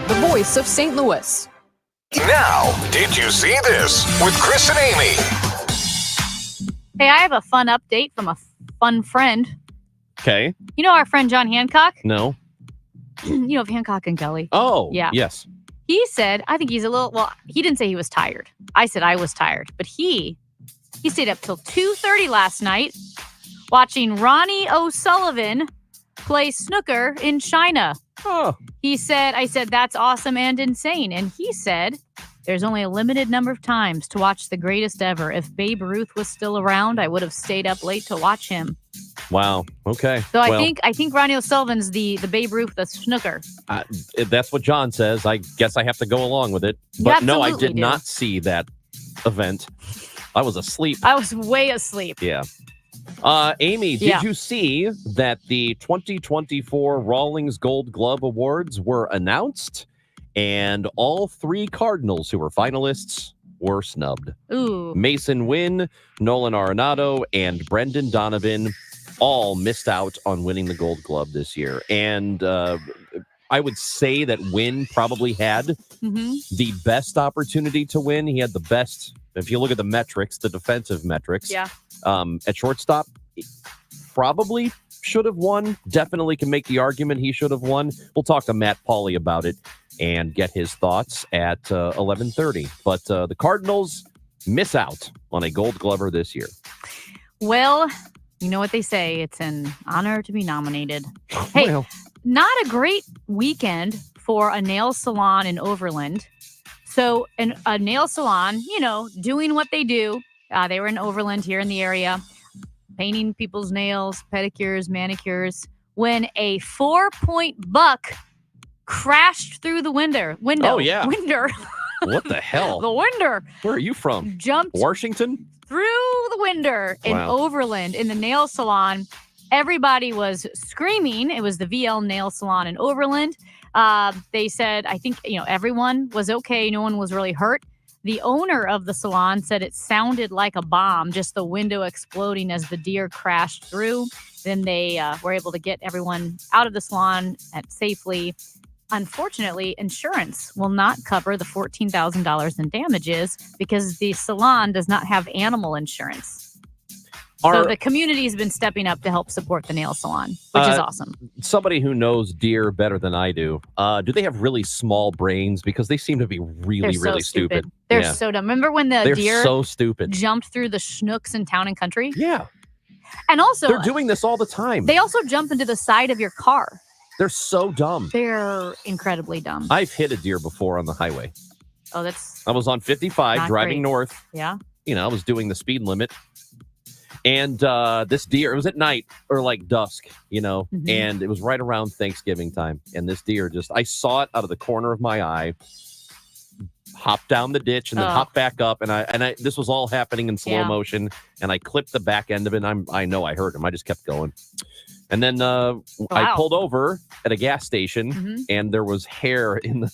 the voice of St. Louis. Now, did you see this with Chris and Amy? Hey, I have a fun update from a fun friend. Okay. You know our friend John Hancock? No. You know of Hancock and Kelly? Oh, yeah. Yes. He said, I think he's a little, well, he didn't say he was tired. I said I was tired. But he stayed up till 2:30 last night watching Ronnie O'Sullivan play snooker in China. Oh. He said, I said, that's awesome and insane. And he said, there's only a limited number of times to watch the greatest ever. If Babe Ruth was still around, I would have stayed up late to watch him. Wow. Okay. So I think Ronnie O'Sullivan's the Babe Ruth of snooker. That's what John says. I guess I have to go along with it. But no, I did not see that event. I was asleep. I was way asleep. Yeah. Amy, did you see that the 2024 Rawlings Gold Glove Awards were announced and all 3 Cardinals who were finalists were snubbed? Ooh. Mason Wynn, Nolan Arenado, and Brendan Donovan all missed out on winning the Gold Glove this year. And I would say that Wynn probably had the best opportunity to win. He had the best, if you look at the metrics, the defensive metrics. Yeah. At shortstop, probably should have won. Definitely can make the argument he should have won. We'll talk to Matt Pauley about it and get his thoughts at 11:30. But the Cardinals miss out on a Gold Glover this year. Well, you know what they say. It's an honor to be nominated. Hey, Well. not a great weekend for a nail salon in Overland. So a nail salon, doing what they do. They were in Overland here in the area, painting people's nails, pedicures, manicures, when a 4-point buck crashed through the window. Oh, yeah. Window. What the hell? The window. Where are you from? Jumped Washington? through the window in Wow. Overland in the nail salon. Everybody was screaming. It was the VL Nail Salon in Overland. They said, I think, everyone was okay. No one was really hurt. The owner of the salon said it sounded like a bomb, just the window exploding as the deer crashed through. Then they were able to get everyone out of the salon safely. Unfortunately, insurance will not cover the $14,000 in damages because the salon does not have animal insurance. So the community's been stepping up to help support the nail salon, which is awesome. Somebody who knows deer better than I do they have really small brains? Because they seem to be really, They're really so stupid. stupid. They're Yeah. so dumb. Remember when the They're deer so stupid. jumped through the schnooks in Town and Country? Yeah. And also, They're doing this all the time. they also jump into the side of your car. They're so dumb. They're incredibly dumb. I've hit a deer before on the highway. Oh, that's I was on 55 not driving great. north. Yeah. I was doing the speed limit. And this deer, it was at night or like dusk, and it was right around Thanksgiving time. And this deer I saw it out of the corner of my eye, hop down the ditch and then hop back up. And I this was all happening in slow motion. And I clipped the back end of it. And I know I hurt him. I just kept going. And then I pulled over at a gas station and there was hair in the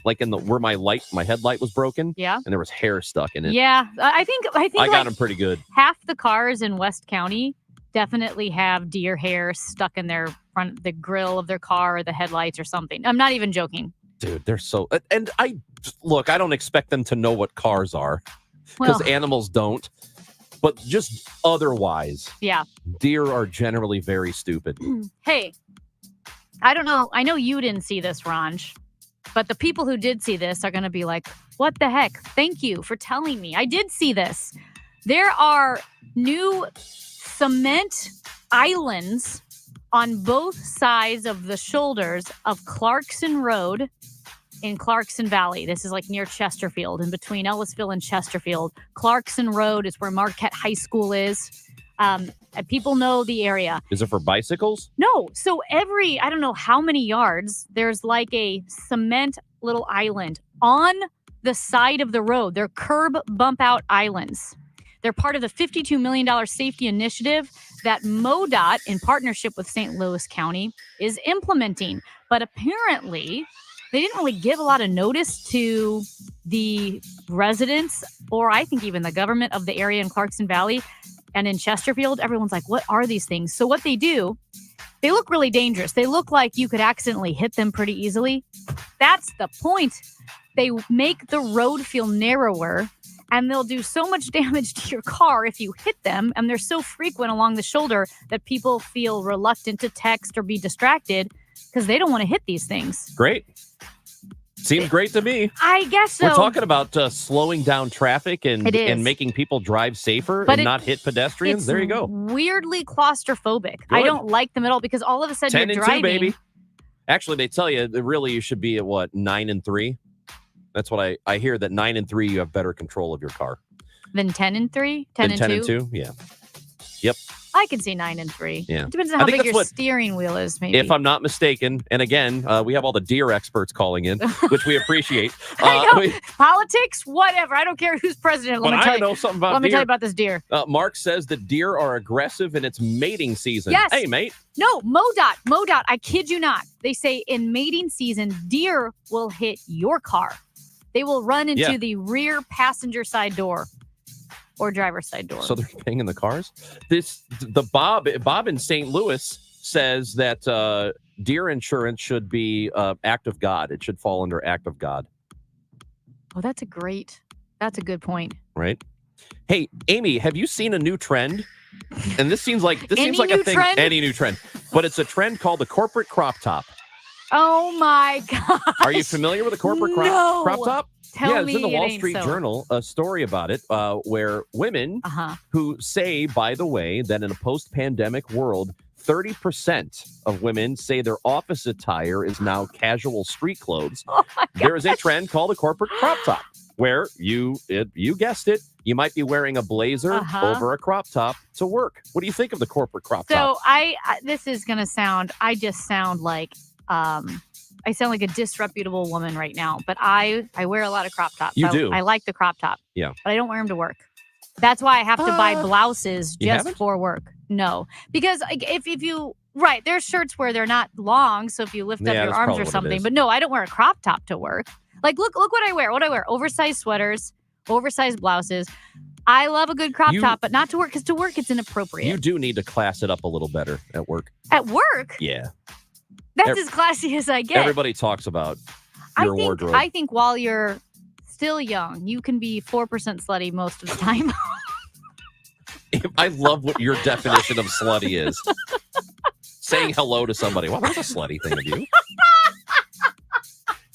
where my headlight was broken. Yeah. And there was hair stuck in it. Yeah. I think I got like him pretty good. half the cars in West County definitely have deer hair stuck in their the grill of their car or the headlights or something. I'm not even joking. Dude, they're so... And I don't expect them to know what cars are because Well- animals don't. But just otherwise, Yeah. deer are generally very stupid. Hey, I don't know. I know you didn't see this, Ranj, but the people who did see this are going to be like, what the heck? Thank you for telling me. I did see this. There are new cement islands on both sides of the shoulders of Clarkson Road in Clarkson Valley. This is like near Chesterfield, in between Ellisville and Chesterfield. Clarkson Road is where Marquette High School is. And people know the area. Is it for bicycles? No. So I don't know how many yards, there's like a cement little island on the side of the road. They're curb bump out islands. They're part of the $52 million safety initiative that MoDOT, in partnership with St. Louis County, is implementing. But apparently, they didn't really give a lot of notice to the residents, or I think even the government of the area in Clarkson Valley and in Chesterfield. Everyone's like, what are these things? So what they do, they look really dangerous. They look like you could accidentally hit them pretty easily. That's the point. They make the road feel narrower, and they'll do so much damage to your car if you hit them. And they're so frequent along the shoulder that people feel reluctant to text or be distracted because they don't want to hit these things. Great. Seems great to me. I guess so. We're talking about slowing down traffic and It is. making people drive safer But and it- not hit pedestrians. It's There you go. weirdly claustrophobic. I Good. don't like them at all because all of a sudden 10 you're and driving. 2, baby. Actually, they tell you that really you should be at 9 and 3. That's what I hear, that 9 and 3 you have better control of your car. Then 10 and 3, 10 Than and 10 2. and 2, yeah. Yep. I can see 9 and 3. Yeah. Depends on I how think big that's your what- steering wheel is, maybe. If I'm not mistaken, and again, we have all the deer experts calling in, which we appreciate. I know. Politics, whatever. I don't care who's president. But Let me I tell you. know something about Let me tell deer. you about this deer. Mark says that deer are aggressive in its mating season. Yes. Hey, mate. No, MoDOT, I kid you not. They say in mating season, deer will hit your car. They will run into Yeah. the rear passenger side door or driver's side door. So they're banging the cars. The Bob in St. Louis says that deer insurance should be act of God. It should fall under act of God. Oh, that's a good point. Right? Hey, Amy, have you seen a new trend? And this seems like a thing. Trend? Any new trend, but it's a trend called the corporate crop top. Oh my God! Are you familiar with the corporate crop top? Tell me it's in the it Wall ain't Street so. Journal, a story about it, where women who say, by the way, that in a post-pandemic world, 30% of women say their office attire is now casual street clothes. Oh my God. There is a trend called the corporate crop top, where you guessed it, you might be wearing a blazer over a crop top to work. What do you think of the corporate crop top? So I this is gonna sound. I just sound like I sound like a disreputable woman right now. But I wear a lot of crop tops. You do. I like the crop top. Yeah. But I don't wear them to work. That's why I have to buy blouses You just haven't? for work. No, because like, if you right, there's shirts where they're not long, so if you lift up Yeah, your that's arms probably or what it something. is. But no, I don't wear a crop top to work. Like look what I wear. What do I wear? Oversized sweaters, oversized blouses. I love a good crop top, but not to work, because to work it's inappropriate. You do need to class it up a little better at work. At work? Yeah. That's as classy as I get. Everybody talks about your wardrobe. I think while you're still young, you can be 4% slutty most of the time. I love what your definition of slutty is. Saying hello to somebody. Well, that's a slutty thing of you.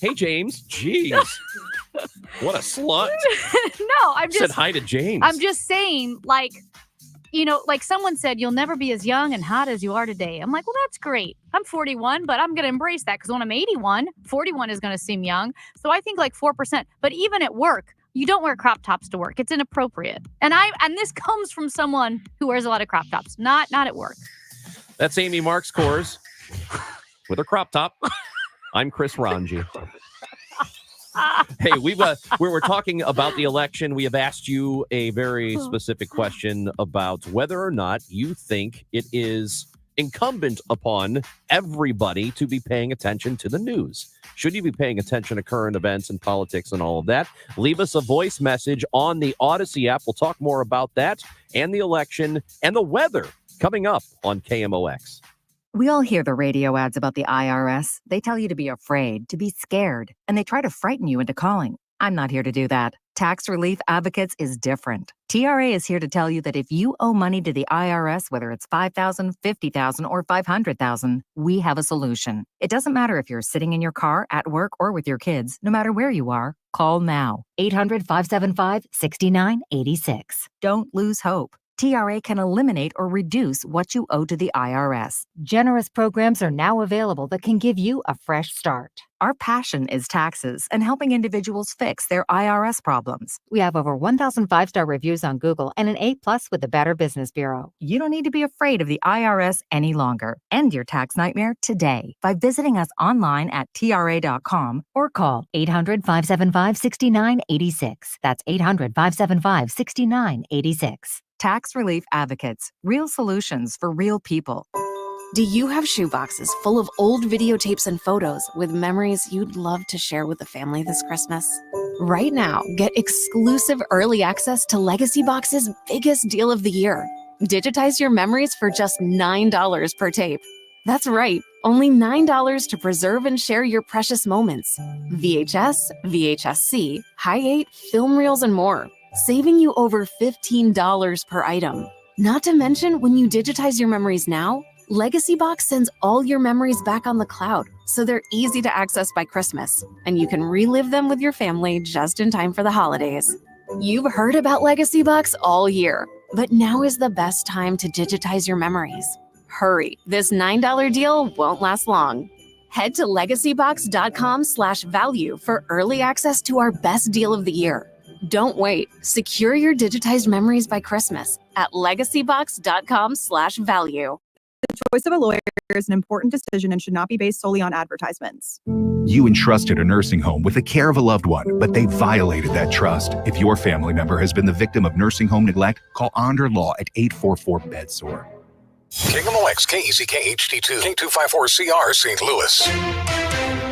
Hey, James. Jeez. What a slut. No, I'm just said hi to James. I'm just saying, like, you know, like someone said, you'll never be as young and hot as you are today. I'm like, well, that's great. I'm 41, but I'm going to embrace that, because when I'm 81, 41 is going to seem young. So I think like 4%. But even at work, you don't wear crop tops to work. It's inappropriate. And this comes from someone who wears a lot of crop tops, not at work. That's Amy Marks Kors with her crop top. I'm Chris Ranji. Hey, we're talking about the election. We have asked you a very specific question about whether or not you think it is incumbent upon everybody to be paying attention to the news. Should you be paying attention to current events and politics and all of that? Leave us a voice message on the Odyssey app. We'll talk more about that and the election and the weather coming up on KMOX. We all hear the radio ads about the IRS. They tell you to be afraid, to be scared, and they try to frighten you into calling. I'm not here to do that. Tax Relief Advocates is different. TRA is here to tell you that if you owe money to the IRS, whether it's $5,000, $50,000, or $500,000, we have a solution. It doesn't matter if you're sitting in your car, at work, or with your kids. No matter where you are, call now. 800-575-6986. Don't lose hope. TRA can eliminate or reduce what you owe to the IRS. Generous programs are now available that can give you a fresh start. Our passion is taxes and helping individuals fix their IRS problems. We have over 1,000 5-star reviews on Google and an A+ with the Better Business Bureau. You don't need to be afraid of the IRS any longer. End your tax nightmare today by visiting us online at TRA.com or call 800-575-6986. That's 800-575-6986. Tax Relief Advocates. Real solutions for real people. Do you have shoeboxes full of old videotapes and photos with memories you'd love to share with the family this Christmas? Right now, get exclusive early access to Legacy Box's biggest deal of the year. Digitize your memories for just $9 per tape. That's right, only $9 to preserve and share your precious moments. VHS, VHS-C, Hi8, film reels, and more, saving you over $15 per item. Not to mention, when you digitize your memories now, Legacy Box sends all your memories back on the cloud, so they're easy to access by Christmas, and you can relive them with your family just in time for the holidays. You've heard about Legacy Box all year, but now is the best time to digitize your memories. Hurry, this $9 deal won't last long. Head to legacybox.com/value for early access to our best deal of the year. Don't wait. Secure your digitized memories by Christmas at legacybox.com/value. The choice of a lawyer is an important decision and should not be based solely on advertisements. You entrusted a nursing home with the care of a loved one, but they violated that trust. If your family member has been the victim of nursing home neglect, call Onder Law at 844-BED-SORE. KMOX, KEZK HD2, K254CR, St. Louis.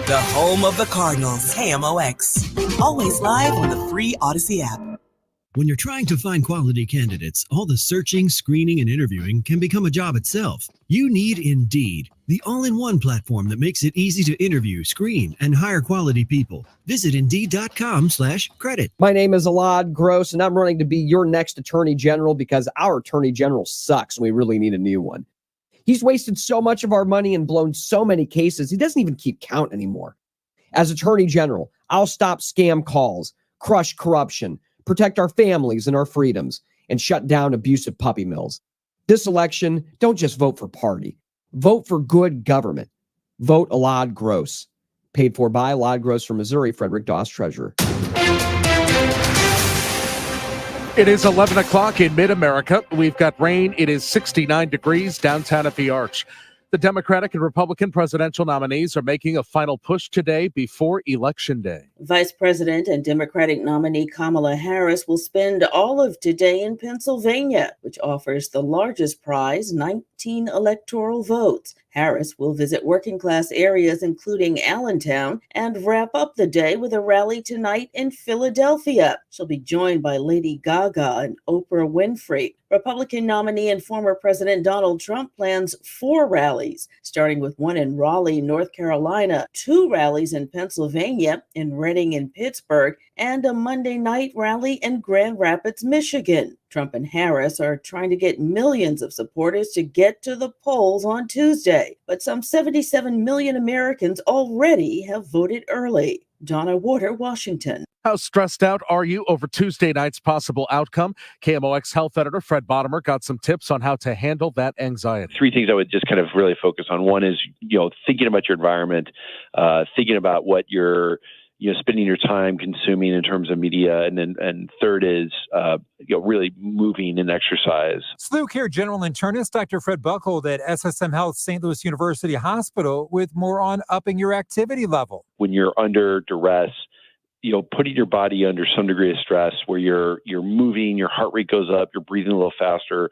The home of the Cardinals, KMOX. Always live on the free Odyssey app. When you're trying to find quality candidates, all the searching, screening, and interviewing can become a job itself. You need Indeed, the all-in-one platform that makes it easy to interview, screen, and hire quality people. Visit Indeed.com/credit. My name is Alad Gross, and I'm running to be your next Attorney General because our Attorney General sucks and we really need a new one. He's wasted so much of our money and blown so many cases, he doesn't even keep count anymore. As Attorney General, I'll stop scam calls, crush corruption, protect our families and our freedoms, and shut down abusive puppy mills. This election, don't just vote for party. Vote for good government. Vote Alad Gross. Paid for by Alad Gross from Missouri, Frederick Doss, Treasurer. It is 11 o'clock in mid-America. We've got rain. It is 69 degrees downtown at the Arch. The Democratic and Republican presidential nominees are making a final push today before Election Day. Vice President and Democratic nominee Kamala Harris will spend all of today in Pennsylvania, which offers the largest prize, 19 electoral votes. Harris will visit working-class areas, including Allentown, and wrap up the day with a rally tonight in Philadelphia. She'll be joined by Lady Gaga and Oprah Winfrey. Republican nominee and former President Donald Trump plans 4 rallies, starting with one in Raleigh, North Carolina, 2 rallies in Pennsylvania, in Reading and Pittsburgh, and a Monday night rally in Grand Rapids, Michigan. Trump and Harris are trying to get millions of supporters to get to the polls on Tuesday, but some 77 million Americans already have voted early. Donna Warder, Washington. How stressed out are you over Tuesday night's possible outcome? KMOX health editor Fred Bottomer got some tips on how to handle that anxiety. 3 things I would just kind of really focus on. One is, thinking about your environment, thinking about what you're spending your time consuming in terms of media, and third is really moving and exercise. SLU Care General Internist Dr. Fred Buckhold at SSM Health St. Louis University Hospital with more on upping your activity level. When you're under duress, putting your body under some degree of stress where you're moving, your heart rate goes up, you're breathing a little faster.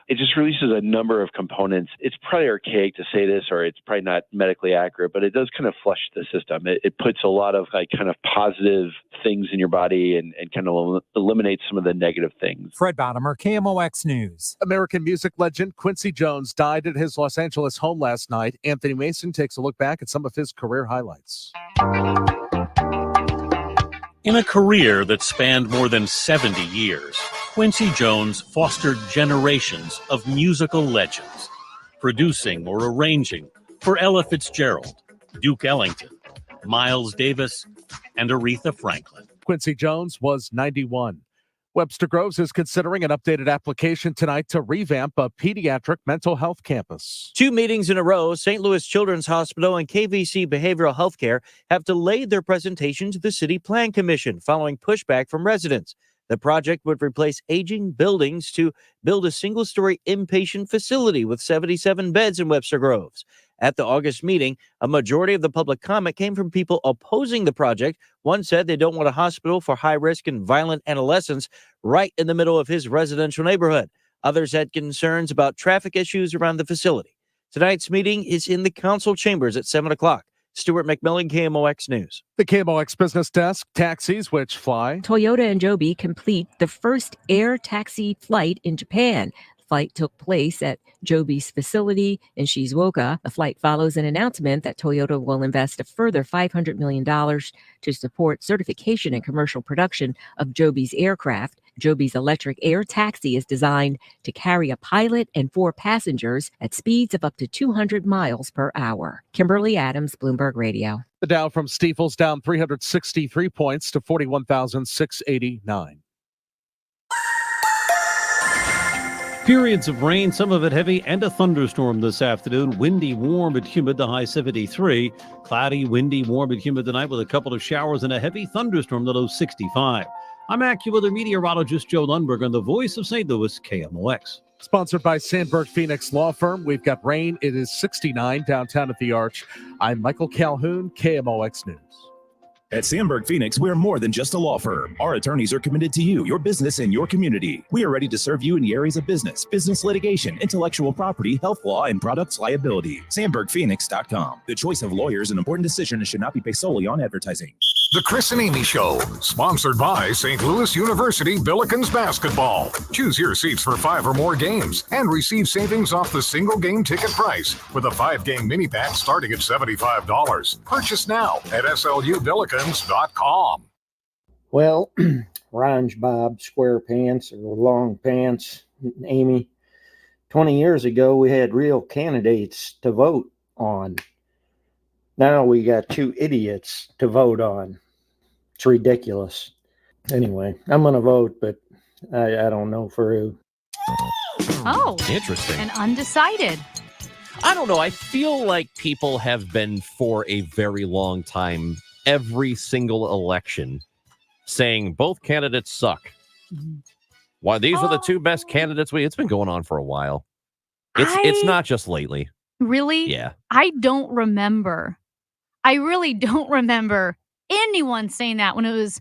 It just releases a number of components. It's probably archaic to say this, or it's probably not medically accurate, but it does kind of flush the system. It puts a lot of kind of positive things in your body and kind of eliminates some of the negative things. Fred Bottomer, KMOX News. American music legend Quincy Jones died at his Los Angeles home last night. Anthony Mason takes a look back at some of his career highlights. In a career that spanned more than 70 years, Quincy Jones fostered generations of musical legends, producing or arranging for Ella Fitzgerald, Duke Ellington, Miles Davis, and Aretha Franklin. Quincy Jones was 91. Webster Groves is considering an updated application tonight to revamp a pediatric mental health campus. 2 meetings in a row, St. Louis Children's Hospital and KVC Behavioral Healthcare have delayed their presentation to the City Plan Commission following pushback from residents. The project would replace aging buildings to build a single-story inpatient facility with 77 beds in Webster Groves. At the August meeting, a majority of the public comment came from people opposing the project. One said they don't want a hospital for high-risk and violent adolescents right in the middle of his residential neighborhood. Others had concerns about traffic issues around the facility. Tonight's meeting is in the council chambers at 7 o'clock. Stuart McMillan, KMOX News. The KMOX Business Desk, taxis which fly. Toyota and Joby complete the first air taxi flight in Japan. The flight took place at Joby's facility in Shizuoka. The flight follows an announcement that Toyota will invest a further $500 million to support certification and commercial production of Joby's aircraft. Joby's electric air taxi is designed to carry a pilot and 4 passengers at speeds of up to 200 miles per hour. Kimberly Adams, Bloomberg Radio. The Dow from Stifels down 363 points to 41,689. Periods of rain, some of it heavy, and a thunderstorm this afternoon. Windy, warm, and humid, the high 73. Cloudy, windy, warm, and humid tonight with a couple of showers and a heavy thunderstorm, the low 65. I'm AccuWeather meteorologist Joe Lundberg on the Voice of St. Louis, KMOX. Sponsored by Sandberg Phoenix Law Firm. We've got rain. It is 69 downtown at the Arch. I'm Michael Calhoun, KMOX News. At Sandberg Phoenix, we're more than just a law firm. Our attorneys are committed to you, your business, and your community. We are ready to serve you in the areas of business litigation, intellectual property, health law, and products liability. SandbergPhoenix.com. The choice of lawyers is an important decision and should not be based solely on advertising. The Chris and Amy Show, sponsored by St. Louis University Billikens Basketball. Choose your seats for 5 or more games and receive savings off the single game ticket price with a 5-game mini pack starting at $75. Purchase now at slubillikens.com. Well, Ryan's Bob, square pants or long pants, Amy. 20 years ago, we had real candidates to vote on. Now we got 2 idiots to vote on. It's ridiculous. Anyway, I'm going to vote, but I don't know for who. Oh, Interesting. and undecided. I don't know. I feel like people have been for a very long time, every single election, saying both candidates suck. Why these are the 2 best candidates? It's been going on for a while. It's not just lately. Really? Yeah. I don't remember. I really don't remember anyone saying that when it was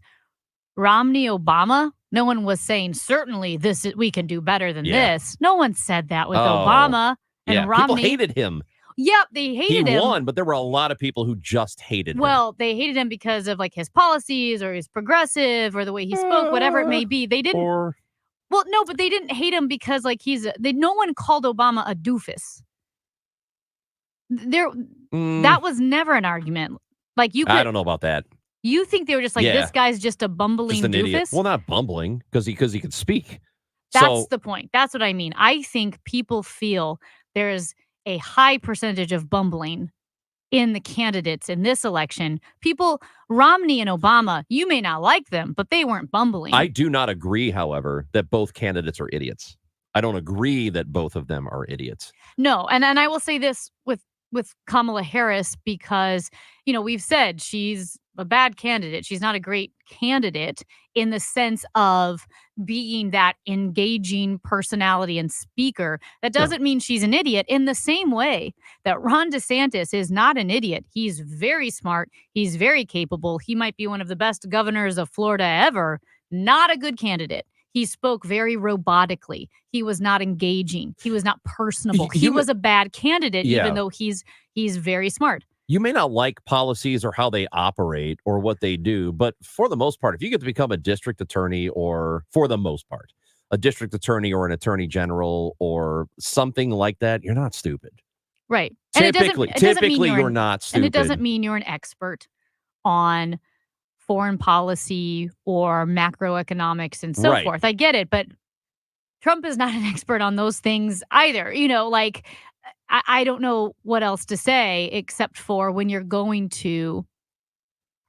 Romney Obama. No one was saying, certainly we can do better than this. No one said that with Obama and Romney. People hated him. Yep, they hated him. He won, but there were a lot of people who just hated him. Well, they hated him because of like his policies or he's progressive or the way he spoke, whatever it may be. They didn't. Well, no, but they didn't hate him because like no one called Obama a doofus. That was never an argument. Like I don't know about that. You think they were just like, this guy's just a bumbling Just an doofus? idiot. Well, not bumbling because he could speak. That's the point. That's what I mean. I think people feel there's a high percentage of bumbling in the candidates in this election. Romney and Obama, you may not like them, but they weren't bumbling. I do not agree, however, that both candidates are idiots. I don't agree that both of them are idiots. No, and I will say this with Kamala Harris because, we've said she's a bad candidate. She's not a great candidate in the sense of being that engaging personality and speaker. That doesn't mean she's an idiot in the same way that Ron DeSantis is not an idiot. He's very smart. He's very capable. He might be one of the best governors of Florida ever. Not a good candidate. He spoke very robotically. He was not engaging. He was not personable. He was a bad candidate, even though he's very smart. You may not like policies or how they operate or what they do, but for the most part, if you get to become a district attorney or for the most part, a district attorney or an attorney general or something like that, you're not stupid. Right. Typically, you're not stupid. And it doesn't mean you're an expert on foreign policy or macroeconomics and so forth. I get it, but Trump is not an expert on those things either. I don't know what else to say except for when you're going to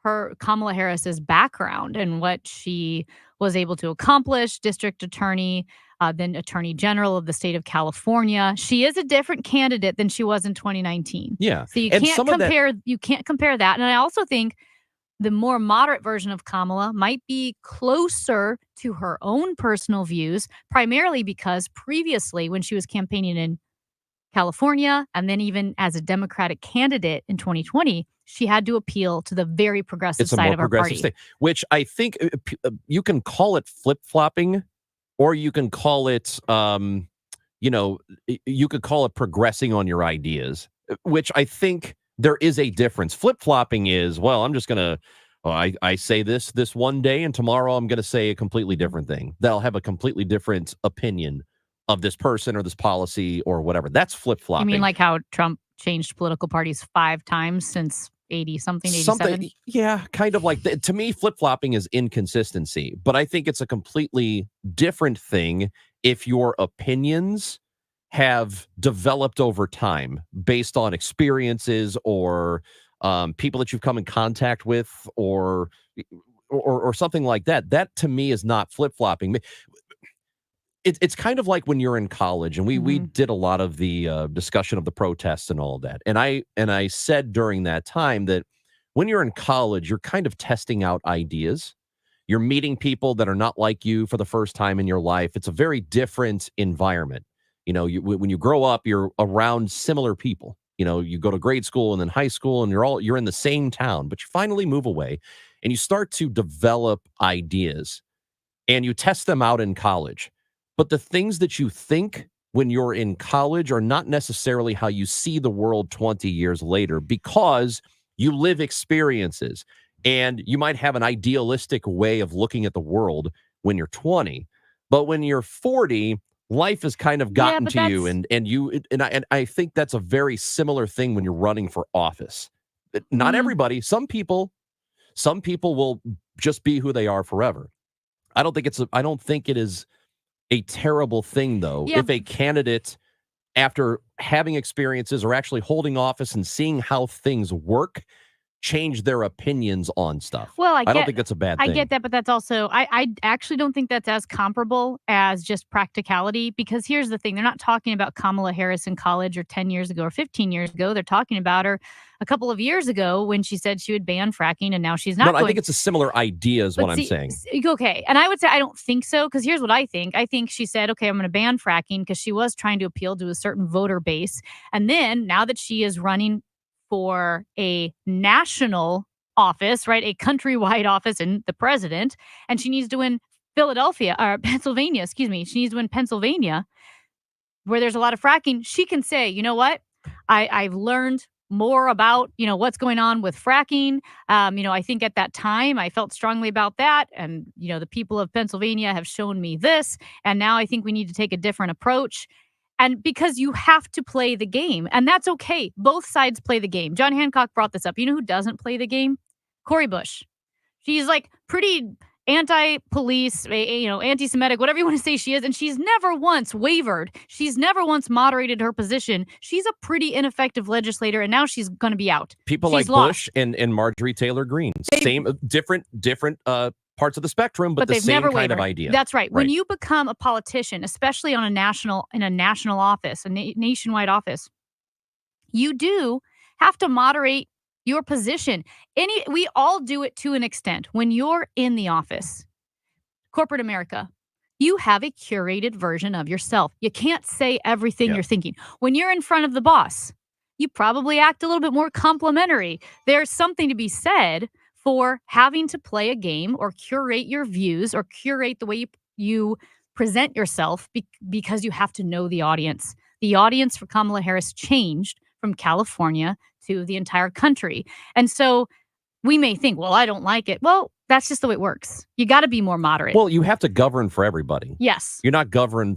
Kamala Harris's background and what she was able to accomplish, district attorney, then attorney general of the state of California. She is a different candidate than she was in 2019. Yeah. So you can't compare that. And I also think the more moderate version of Kamala might be closer to her own personal views, primarily because previously when she was campaigning in California, and then even as a Democratic candidate in 2020, she had to appeal to the very progressive side of her party. State, which I think you can call it flip-flopping, or you can call it, you could call it progressing on your ideas, which I think there is a difference. Flip-flopping is, well, I'm just going to, I say this one day, and tomorrow I'm going to say a completely different thing. They'll have a completely different opinion of this person or this policy or whatever. That's flip-flopping. You mean like how Trump changed political parties 5 times since 80-something, 87? Yeah, kind of like that. To me, flip-flopping is inconsistency, but I think it's a completely different thing if your opinions have developed over time based on experiences or people that you've come in contact with or something like that. That to me is not flip-flopping. It's kind of like when you're in college, and we did a lot of the discussion of the protests and all of that. And I said during that time that when you're in college, you're kind of testing out ideas. You're meeting people that are not like you for the first time in your life. It's a very different environment. When you grow up, you're around similar people. You go to grade school and then high school, and you're in the same town, but you finally move away and you start to develop ideas and you test them out in college. But the things that you think when you're in college are not necessarily how you see the world 20 years later, because you live experiences. And you might have an idealistic way of looking at the world when you're 20, but when you're 40, life has kind of gotten to you, and I think that's a very similar thing when you're running for office. Not everybody, some people will just be who they are forever. I don't think it is a terrible thing, though, if a candidate, after having experiences or actually holding office and seeing how things work, change their opinions on stuff. Well, I don't think that's a bad thing. I get that, but that's also, I actually don't think that's as comparable as just practicality, because here's the thing. They're not talking about Kamala Harris in college or 10 years ago or 15 years ago. They're talking about her a couple of years ago when she said she would ban fracking, and now she's not. No, I think it's a similar idea is what I'm saying. Okay. And I would say I don't think so, because here's what I think. I think she said, okay, I'm going to ban fracking because she was trying to appeal to a certain voter base. And then now that she is running for a national office, right, a countrywide office and the president, and she needs to win Pennsylvania, she needs to win Pennsylvania, where there's a lot of fracking. She can say, you know what, I've learned more about, what's going on with fracking. I think at that time I felt strongly about that. And, the people of Pennsylvania have shown me this. And now I think we need to take a different approach. And because you have to play the game, and that's okay. Both sides play the game. John Hancock brought this up. You know who doesn't play the game? Cori Bush. She's like pretty anti-police, anti-Semitic, whatever you want to say she is. And she's never once wavered. She's never once moderated her position. She's a pretty ineffective legislator, and now she's going to be out. People She's like Bush and Marjorie Taylor Greene. Same, different parts of the spectrum, but the they've same never kind of wavered. idea. That's right. When you become a politician, especially in a national office, a nationwide office, you do have to moderate your position. We all do it to an extent. When you're in the office, corporate America, you have a curated version of yourself. You can't say everything you're thinking. When you're in front of the boss, you probably act a little bit more complimentary. There's something to be said for having to play a game or curate your views or curate the way you present yourself because you have to know the audience. The audience for Kamala Harris changed from California to the entire country. And so we may think, well, I don't like it. Well, that's just the way it works. You got to be more moderate. Well, you have to govern for everybody. Yes. You're not governing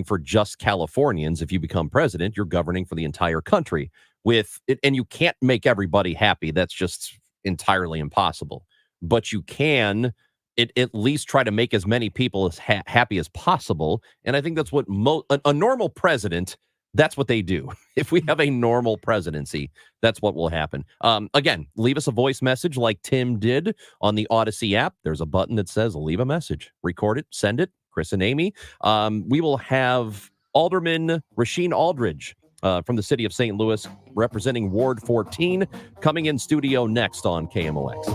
for just Californians. If you become president, you're governing for the entire country with it, and you can't make everybody happy. That's just entirely impossible. But you can at least try to make as many people as happy as possible. And I think that's what a normal president, that's what they do. If we have a normal presidency, that's what will happen. Again, leave us a voice message like Tim did on the Odyssey app. There's a button that says leave a message. Record it, send it. Chris and Amy. We will have Alderman Rasheen Aldridge from the city of St. Louis, representing Ward 14, coming in studio next on KMOX.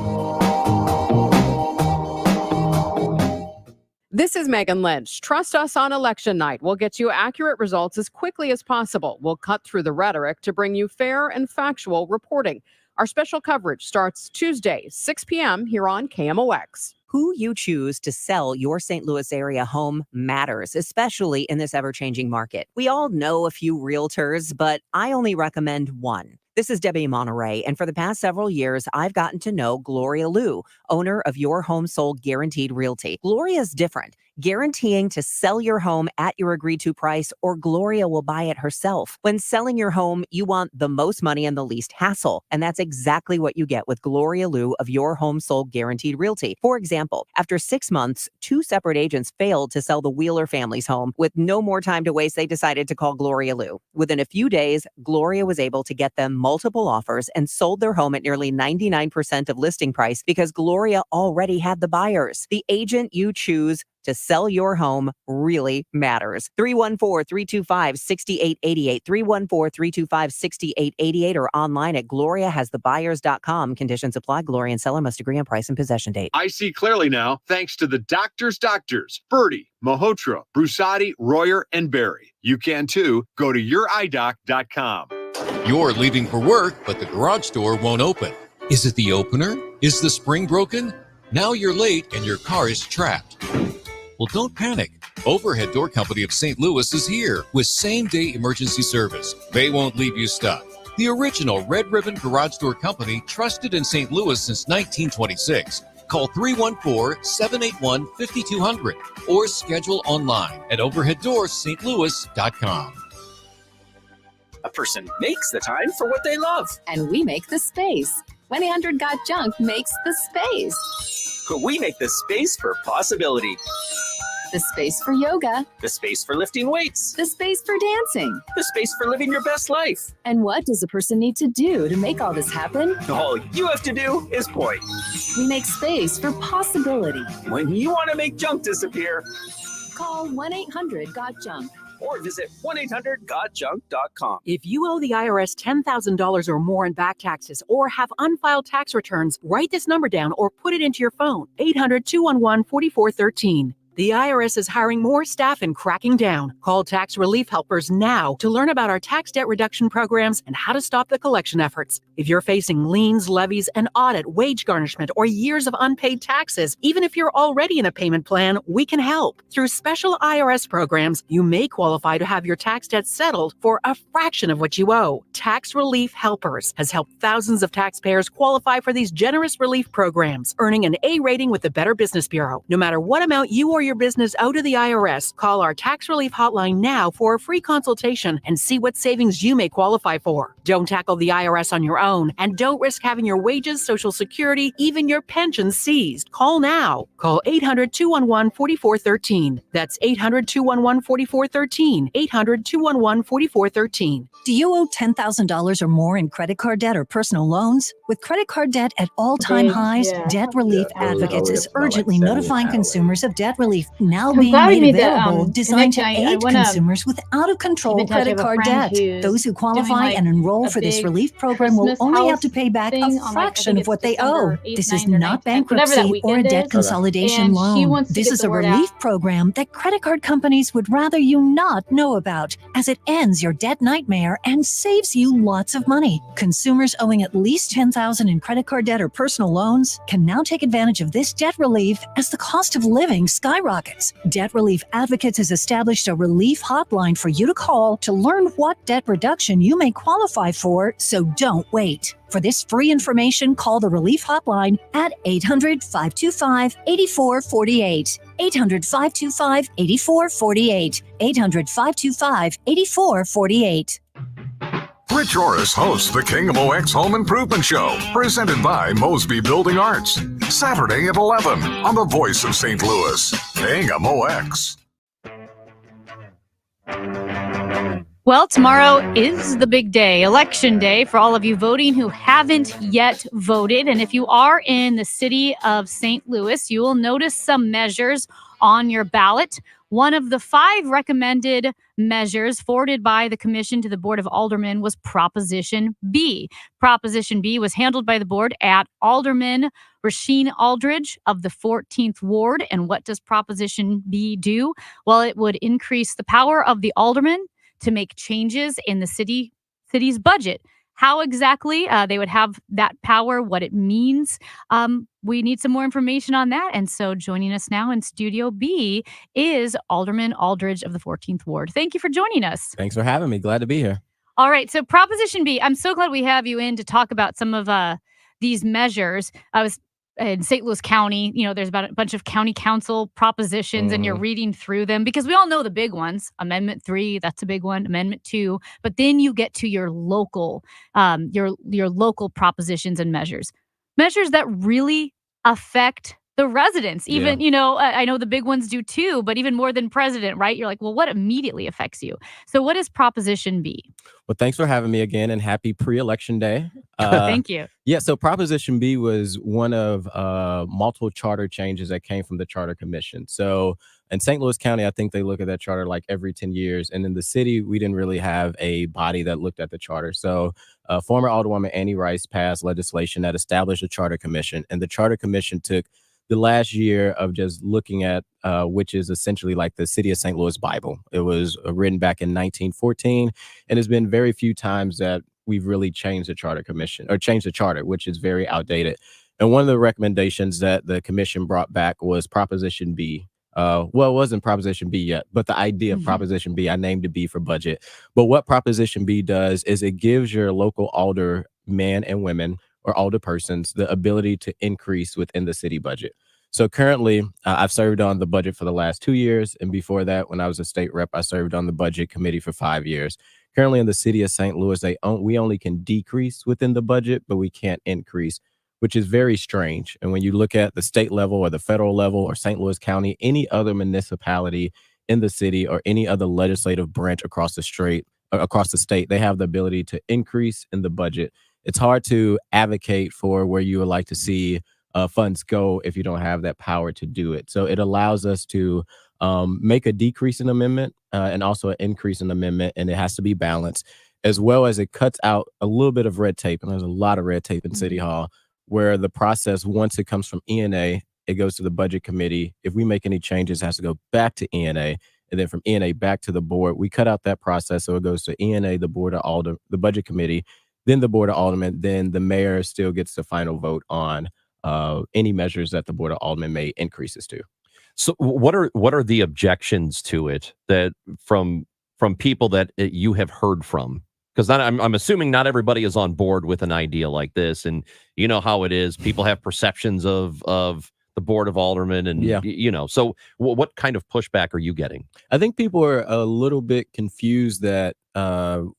This is Megan Lynch. Trust us on election night. We'll get you accurate results as quickly as possible. We'll cut through the rhetoric to bring you fair and factual reporting. Our special coverage starts Tuesday, 6 p.m. here on KMOX. Who you choose to sell your St. Louis area home matters, especially in this ever-changing market. We all know a few realtors, but I only recommend one. This is Debbie Monterey, and for the past several years, I've gotten to know Gloria Liu, owner of Your Home Sold Guaranteed Realty. Gloria's different, guaranteeing to sell your home at your agreed-to price, or Gloria will buy it herself. When selling your home, you want the most money and the least hassle, and that's exactly what you get with Gloria Liu of Your Home Sold Guaranteed Realty. For example, after 6 months, 2 separate agents failed to sell the Wheeler family's home. With no more time to waste, they decided to call Gloria Liu. Within a few days, Gloria was able to get them multiple offers and sold their home at nearly 99% of listing price because Gloria already had the buyers. The agent you choose to sell your home really matters. 314-325-6888, 314-325-6888, or online at gloriahasthebuyers.com. Conditions apply. Gloria and seller must agree on price and possession date. I see clearly now, thanks to the doctors, Birdie, Malhotra, Brusati, Royer, and Barry. You can too. Go to youridoc.com. You're leaving for work, but the garage door won't open. Is it the opener? Is the spring broken? Now you're late and your car is trapped. Well, don't panic. Overhead Door Company of St. Louis is here with same-day emergency service. They won't leave you stuck. The original Red Ribbon Garage Door Company, trusted in St. Louis since 1926. Call 314-781-5200 or schedule online at overheaddoorsstlouis.com. A person makes the time for what they love. And we make the space. 1-800-GOT-JUNK makes the space. We make the space for possibility. The space for yoga. The space for lifting weights. The space for dancing. The space for living your best life. And what does a person need to do to make all this happen? All you have to do is point. We make space for possibility. When you want to make junk disappear, call 1-800-GOT-JUNK. or visit 1-800-GOT-JUNK.com. If you owe the IRS $10,000 or more in back taxes or have unfiled tax returns, write this number down or put it into your phone. 800-211-4413. The IRS is hiring more staff and cracking down. Call Tax Relief Helpers now to learn about our tax debt reduction programs and how to stop the collection efforts. If you're facing liens, levies, an audit, wage garnishment, or years of unpaid taxes, even if you're already in a payment plan, we can help. Through special IRS programs, you may qualify to have your tax debt settled for a fraction of what you owe. Tax Relief Helpers has helped thousands of taxpayers qualify for these generous relief programs, earning an A rating with the Better Business Bureau. No matter what amount you or your business owe to the IRS, call our tax relief hotline now for a free consultation and see what savings you may qualify for. Don't tackle the IRS on your own, and don't risk having your wages, Social Security, even your pension seized. Call now. Call 800-211-4413. That's 800-211-4413. 800-211-4413. Do you owe $10,000 or more in credit card debt or personal loans? With credit card debt at all-time highs, Debt Relief Advocates is urgently notifying consumers of debt relief now being made available, designed to aid consumers with out-of-control credit card debt. Those who qualify and enroll for this relief program will only have to pay back a fraction of what they owe. This is not bankruptcy or a debt consolidation loan. This is a relief program that credit card companies would rather you not know about, as it ends your debt nightmare and saves you lots of money. Consumers owing at least $10,000 in credit card debt or personal loans can now take advantage of this debt relief as the cost of living skyrockets. Debt Relief Advocates has established a relief hotline for you to call to learn what debt reduction you may qualify for, so don't wait. For this free information, call the Relief Hotline at 800-525-8448. 800-525-8448. 800-525-8448. Rich Orris hosts the King of OX Home Improvement Show, presented by Mosby Building Arts. Saturday at 11 on the Voice of St. Louis, King of OX. Well, tomorrow is the big day, Election Day, for all of you voting who haven't yet voted. And if you are in the city of St. Louis, you will notice some measures on your ballot. One of the 5 recommended measures forwarded by the commission to the Board of Aldermen was Proposition B. Proposition B was handled by the board at Alderman Rasheen Aldridge of the 14th Ward. And what does Proposition B do? Well, it would increase the power of the alderman to make changes in the city's budget. How exactly they would have that power, what it means, we need some more information on that. And so joining us now in Studio B is Alderman Aldridge of the 14th Ward. Thank you for joining us. Thanks for having me. Glad to be here. All right. So Proposition B, I'm so glad we have you in to talk about some of these measures. I was in St. Louis County, there's about a bunch of county council propositions and you're reading through them because we all know the big ones. Amendment 3, that's a big one. Amendment 2, but then you get to your local propositions and measures that really affect the residents. Even, I know the big ones do too, but even more than president, right? You're like, well, what immediately affects you? So what is Proposition B? Well, thanks for having me again and happy pre-election day. Thank you. Yeah, so Proposition B was one of multiple charter changes that came from the Charter Commission. So in St. Louis County, I think they look at that charter like every 10 years. And in the city, we didn't really have a body that looked at the charter. So former Alderwoman Annie Rice passed legislation that established a Charter Commission. And the Charter Commission took the last year of just looking at, which is essentially like the City of St. Louis Bible. It was written back in 1914, and it's been very few times that we've really changed the Charter Commission or changed the charter, which is very outdated. And one of the recommendations that the commission brought back was Proposition B, Well, it wasn't Proposition B yet, but the idea of Proposition B, I named it B for budget. But what Proposition B does is it gives your local alder men and women or alder persons the ability to increase within the city budget. So currently, I've served on the budget for the last 2 years. And before that, when I was a state rep, I served on the budget committee for 5 years. Currently in the city of St. Louis, we only can decrease within the budget, but we can't increase, which is very strange. And when you look at the state level or the federal level or St. Louis County, any other municipality in the city or any other legislative branch across the state, they have the ability to increase in the budget. It's hard to advocate for where you would like to see funds go if you don't have that power to do it. So it allows us to make a decrease in amendment and also an increase in amendment, and it has to be balanced, as well as it cuts out a little bit of red tape. And there's a lot of red tape in City Hall, where the process, once it comes from ENA, it goes to the budget committee. If we make any changes, it has to go back to ENA, and then from ENA back to the board. We cut out that process, so it goes to ENA, the the budget committee, then the board of aldermen, then the mayor still gets the final vote on any measures that the board of aldermen may increases to. So what are the objections to it that from people that you have heard from? Because I'm assuming not everybody is on board with an idea like this, and you know how it is. People have perceptions of the board of aldermen, and So what kind of pushback are you getting? I think people are a little bit confused that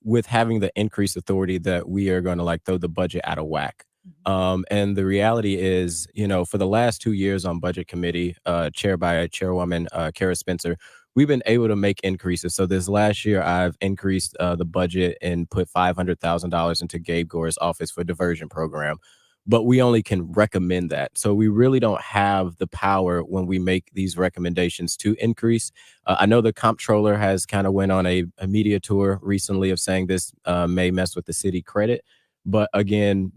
with having the increased authority that we are going to throw the budget out of whack. And the reality is, for the last 2 years on budget committee, chaired by Chairwoman Kara Spencer, we've been able to make increases. So this last year, I've increased the budget and put $500,000 into Gabe Gore's office for diversion program. But we only can recommend that. So we really don't have the power when we make these recommendations to increase. I know the comptroller has kind of went on a media tour recently of saying this may mess with the city credit. But again,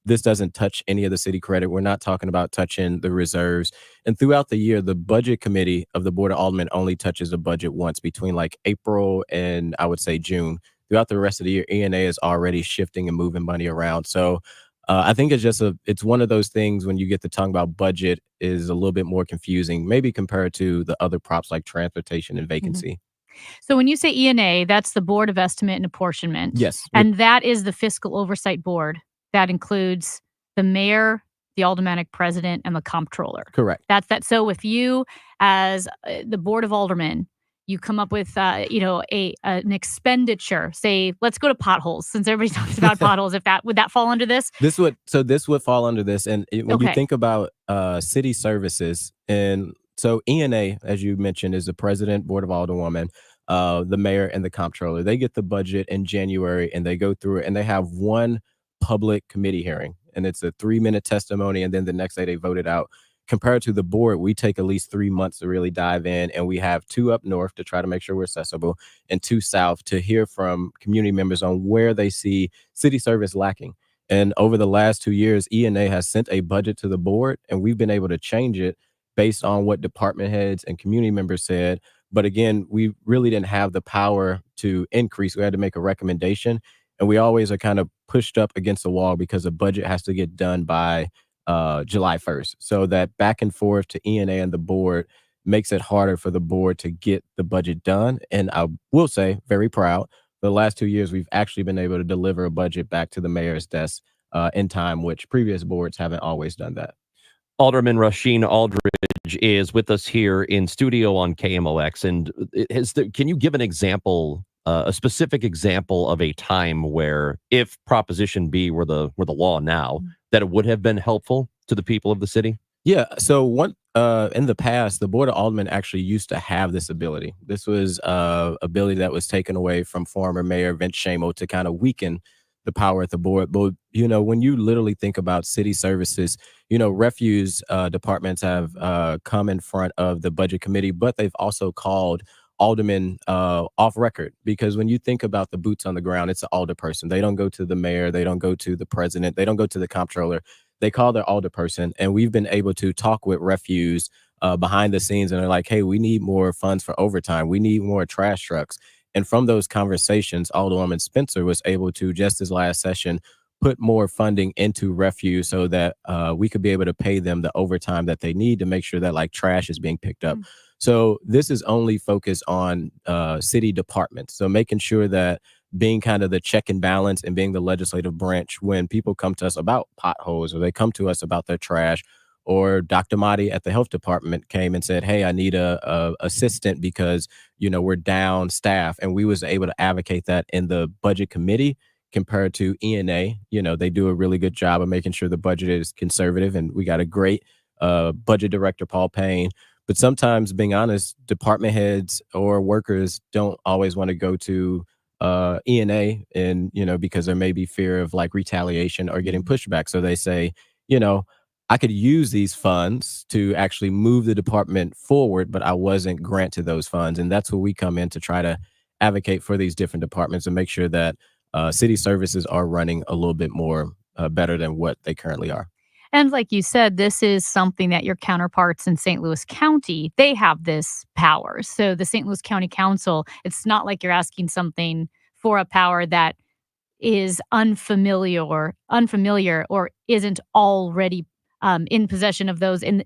this doesn't touch any of the city credit. We're not talking about touching the reserves. And throughout the year, the budget committee of the Board of Aldermen only touches the budget once between April and I would say June. Throughout the rest of the year, ENA is already shifting and moving money around. So I think it's one of those things when you get to talk about budget is a little bit more confusing, maybe compared to the other props like transportation and vacancy. So when you say ENA, that's the Board of Estimate and Apportionment. Yes. And that is the Fiscal Oversight Board. That includes the mayor, the aldermanic president, and the comptroller. Correct. That's that. So if you, as the Board of Aldermen, you come up with, an expenditure, say, let's go to potholes, since everybody talks about potholes, would that fall under this? This would fall under this. And when you think about city services, and so ENA, as you mentioned, is the president, Board of Alderwomen, the mayor, and the comptroller. They get the budget in January, and they go through it, and they have one public committee hearing, and it's a 3-minute testimony, and then the next day they vote it out. Compared to the board, we take at least 3 months to really dive in, and we have 2 up north to try to make sure we're accessible, and 2 south to hear from community members on where they see city service lacking. And over the last 2 years, ENA has sent a budget to the board, and we've been able to change it based on what department heads and community members said. But again, we really didn't have the power to increase. We had to make a recommendation, and we always are kind of pushed up against the wall because the budget has to get done by July 1st. So that back and forth to ENA and the board makes it harder for the board to get the budget done. And I will say, very proud, the last 2 years, we've actually been able to deliver a budget back to the mayor's desk in time, which previous boards haven't always done that. Alderman Rasheen Aldridge is with us here in studio on KMOX. And can you give an example, a specific example of a time where, if Proposition B were the law now, that it would have been helpful to the people of the city? Yeah. So in the past, the Board of Aldermen actually used to have this ability. This was ability that was taken away from former Mayor Vince Shamo to kind of weaken the power at the board. But, when you literally think about city services, refuse departments have come in front of the budget committee, but they've also called aldermen off record, because when you think about the boots on the ground, it's an alder person. They don't go to the mayor. They don't go to the president. They don't go to the comptroller. They call their alder person. And we've been able to talk with refuse behind the scenes, and they're like, hey, we need more funds for overtime. We need more trash trucks. And from those conversations, Alderwoman Spencer was able to, just this last session, put more funding into refuse so that we could be able to pay them the overtime that they need to make sure that like trash is being picked up. So this is only focused on city departments. So making sure that being kind of the check and balance and being the legislative branch when people come to us about potholes or they come to us about their trash, or Dr. Mahdi at the health department came and said, hey, I need a assistant because, you know, we're down staff. And we was able to advocate that in the budget committee compared to ENA. You know, they do a really good job of making sure the budget is conservative. And we got a great budget director, Paul Payne. But sometimes, being honest, department heads or workers don't always want to go to ENA, and, you know, because there may be fear of like retaliation or getting pushback. So they say, you know, I could use these funds to actually move the department forward, but I wasn't granted those funds. And that's where we come in to try to advocate for these different departments and make sure that city services are running a little bit more better than what they currently are. And like you said, this is something that your counterparts in St. Louis County, they have this power. So the St. Louis County Council, it's not like you're asking something for a power that is unfamiliar or isn't already in possession of those in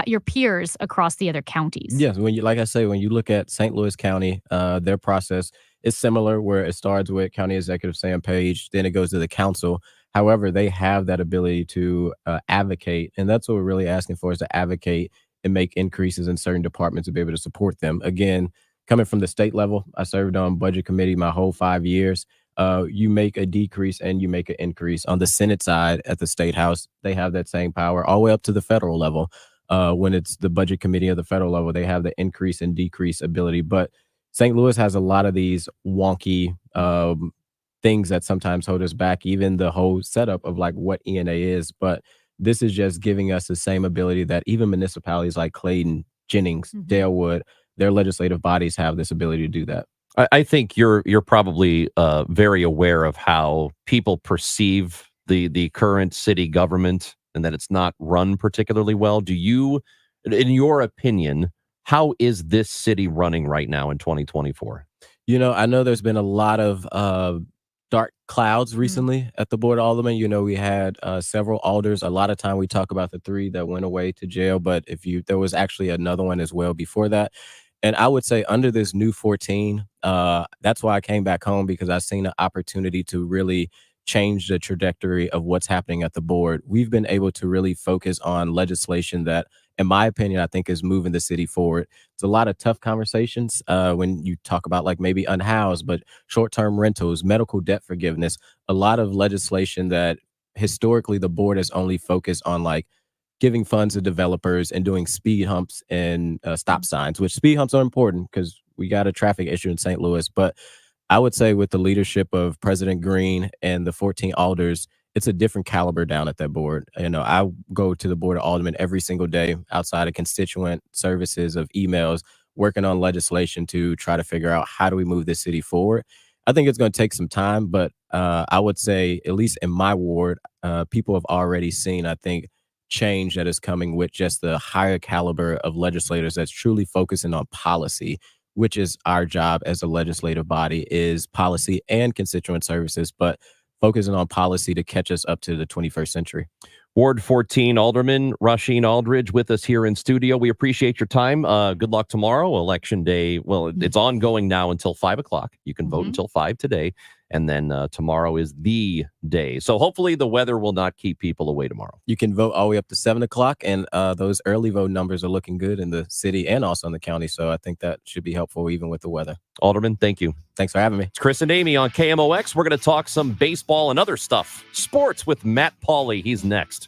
your peers across the other counties. Yes, when you, like I say, when you look at St. Louis County, their process is similar, where it starts with County Executive Sam Page, then it goes to the council. However, they have that ability to advocate, and that's what we're really asking for, is to advocate and make increases in certain departments to be able to support them. Again, coming from the state level, I served on budget committee my whole 5 years. You make a decrease and you make an increase. On the Senate side at the State House, they have that same power all the way up to the federal level. When it's the budget committee of the federal level, they have the increase and decrease ability. But St. Louis has a lot of these wonky things that sometimes hold us back, even the whole setup of like what ENA is. But this is just giving us the same ability that even municipalities like Clayton, Jennings, Dalewood, their legislative bodies have this ability to do that. I think you're probably very aware of how people perceive the current city government and that it's not run particularly well. Do you, in your opinion, how is this city running right now in 2024? You know, I know there's been a lot of dark clouds recently at the Board of Aldermen. You know, we had several alders. A lot of time we talk about the 3 that went away to jail, but there was actually another one as well before that. And I would say under this new 14, that's why I came back home, because I've seen an opportunity to really change the trajectory of what's happening at the board. We've been able to really focus on legislation that, in my opinion, I think is moving the city forward. It's a lot of tough conversations when you talk about like maybe unhoused, but short-term rentals, medical debt forgiveness, a lot of legislation that historically the board has only focused on like giving funds to developers and doing speed humps and stop signs, which speed humps are important because we got a traffic issue in St. Louis. But I would say with the leadership of President Green and the 14 alders, it's a different caliber down at that board. You know, I go to the Board of Aldermen every single day outside of constituent services of emails, working on legislation to try to figure out how do we move this city forward. I think it's going to take some time, but I would say, at least in my ward, people have already seen, I think, change that is coming with just the higher caliber of legislators that's truly focusing on policy, which is our job as a legislative body, is policy and constituent services, but focusing on policy to catch us up to the 21st century. Ward 14 Alderman Rasheen Aldridge with us here in studio. We appreciate your time. Good luck tomorrow. Election day. Well, it's ongoing now until 5 o'clock. You can vote until 5 today. And then tomorrow is the day. So hopefully the weather will not keep people away tomorrow. You can vote all the way up to 7 o'clock. And those early vote numbers are looking good in the city and also in the county. So I think that should be helpful even with the weather. Alderman, thank you. Thanks for having me. It's Chris and Amy on KMOX. We're going to talk some baseball and other stuff. Sports with Matt Pauley. He's next.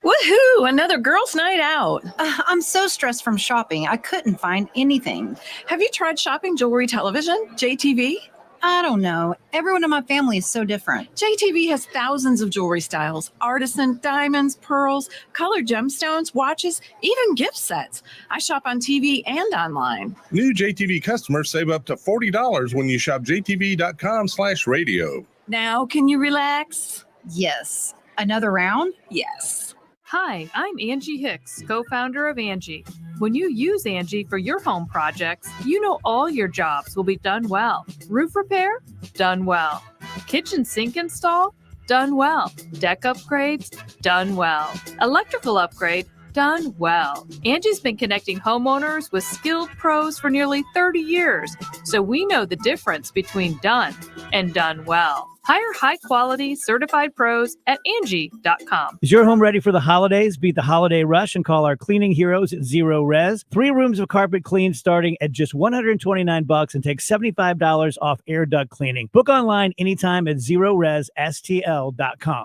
Woohoo! Another girls' night out. I'm so stressed from shopping. I couldn't find anything. Have you tried shopping jewelry television, JTV? I don't know. Everyone in my family is so different. JTV has thousands of jewelry styles, artisan, diamonds, pearls, colored gemstones, watches, even gift sets. I shop on TV and online. New JTV customers save up to $40 when you shop jtv.com/radio. Now, can you relax? Yes. Another round? Yes. Hi, I'm Angie Hicks, co-founder of Angie. When you use Angie for your home projects, you know all your jobs will be done well. Roof repair? Done well. Kitchen sink install? Done well. Deck upgrades? Done well. Electrical upgrade? Done well. Angie's been connecting homeowners with skilled pros for nearly 30 years, so we know the difference between done and done well. Hire high-quality, certified pros at Angie.com. Is your home ready for the holidays? Beat the holiday rush and call our cleaning heroes at Zero Res. 3 rooms of carpet clean starting at just $129 and take $75 off air duct cleaning. Book online anytime at ZeroResSTL.com.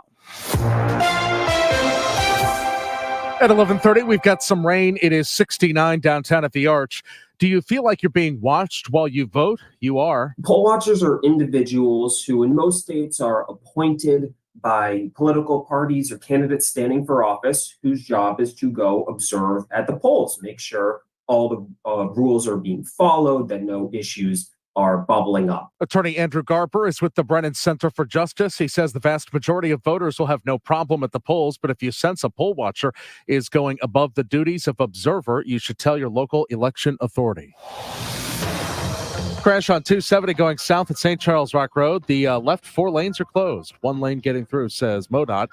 At 11:30, we've got some rain. It is 69 downtown at the Arch. Do you feel like you're being watched while you vote? You are. Poll watchers are individuals who in most states are appointed by political parties or candidates standing for office whose job is to go observe at the polls, make sure all the rules are being followed, that no issues are bubbling up. Attorney Andrew Garber is with the Brennan Center for Justice. He says the vast majority of voters will have no problem at the polls, but if you sense a poll watcher is going above the duties of observer, you should tell your local election authority. Crash on 270 going south at St. Charles Rock Road. The left 4 lanes are closed. 1 lane getting through, says MoDOT.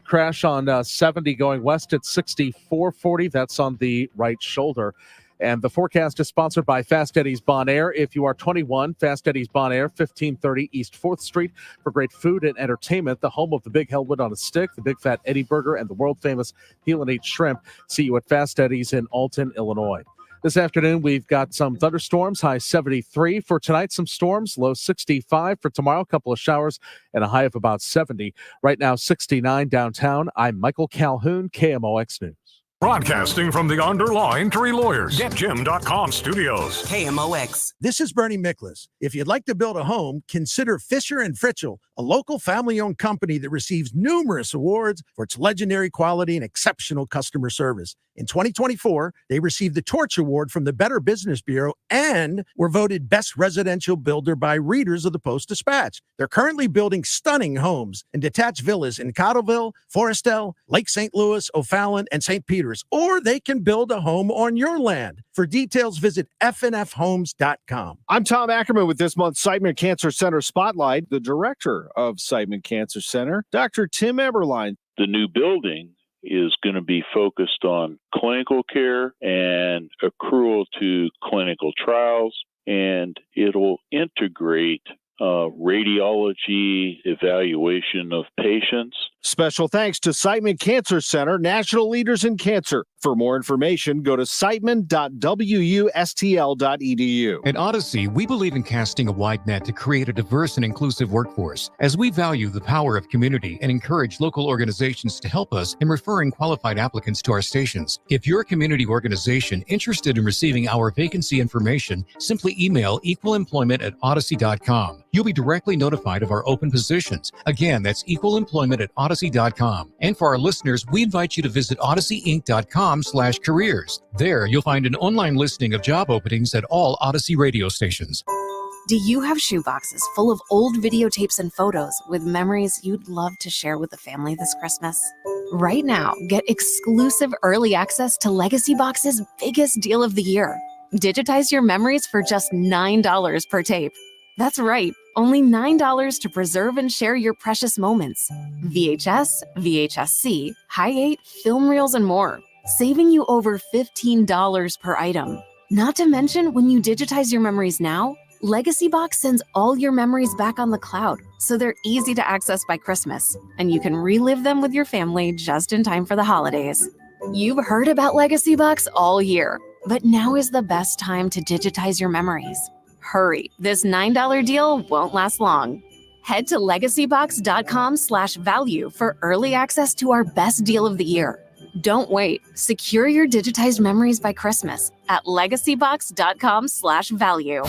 Crash on 70 going west at 6440. That's on the right shoulder. And the forecast is sponsored by Fast Eddie's Bon Air. If you are 21, Fast Eddie's Bon Air, 1530 East 4th Street for great food and entertainment. The home of the Big Hellwood on a Stick, the Big Fat Eddie Burger, and the world-famous Peel and Eat Shrimp. See you at Fast Eddie's in Alton, Illinois. This afternoon, we've got some thunderstorms, high 73 for tonight, some storms, low 65 for tomorrow, a couple of showers, and a high of about 70. Right now, 69 downtown. I'm Michael Calhoun, KMOX News. Broadcasting from the Underline Three Lawyers. GetJim.com studios. KMOX. This is Bernie Miklas. If you'd like to build a home, consider Fisher & Fritchel, a local family-owned company that receives numerous awards for its legendary quality and exceptional customer service. In 2024, they received the Torch Award from the Better Business Bureau and were voted Best Residential Builder by readers of the Post-Dispatch. They're currently building stunning homes and detached villas in Cottleville, Forestell, Lake St. Louis, O'Fallon, and St. Peters, or they can build a home on your land. For details, visit fnfhomes.com. I'm Tom Ackerman with this month's Siteman Cancer Center Spotlight. The director of Siteman Cancer Center, Dr. Tim Eberlein. The new building is going to be focused on clinical care and accrual to clinical trials, and it'll integrate radiology evaluation of patients. Special thanks to Siteman Cancer Center, national leaders in cancer. For more information, go to siteman.wustl.edu. At Odyssey, we believe in casting a wide net to create a diverse and inclusive workforce, as we value the power of community and encourage local organizations to help us in referring qualified applicants to our stations. If you're a community organization interested in receiving our vacancy information, simply email equalemployment@odyssey.com. You'll be directly notified of our open positions. Again, that's equalemployment@odyssey.com. And for our listeners, we invite you to visit odysseyinc.com/careers. There, you'll find an online listing of job openings at all Odyssey radio stations. Do you have shoeboxes full of old videotapes and photos with memories you'd love to share with the family this Christmas? Right now, get exclusive early access to Legacy Box's biggest deal of the year. Digitize your memories for just $9 per tape. That's right, only $9 to preserve and share your precious moments. VHS, VHS-C, Hi8, film reels, and more, saving you over $15 per item. Not to mention, when you digitize your memories now, Legacy Box sends all your memories back on the cloud, so they're easy to access by Christmas, and you can relive them with your family just in time for the holidays. You've heard about Legacy Box all year, but now is the best time to digitize your memories. Hurry, this $9 deal won't last long. Head to legacybox.com/value for early access to our best deal of the year. Don't wait. Secure your digitized memories by Christmas at legacybox.com/value.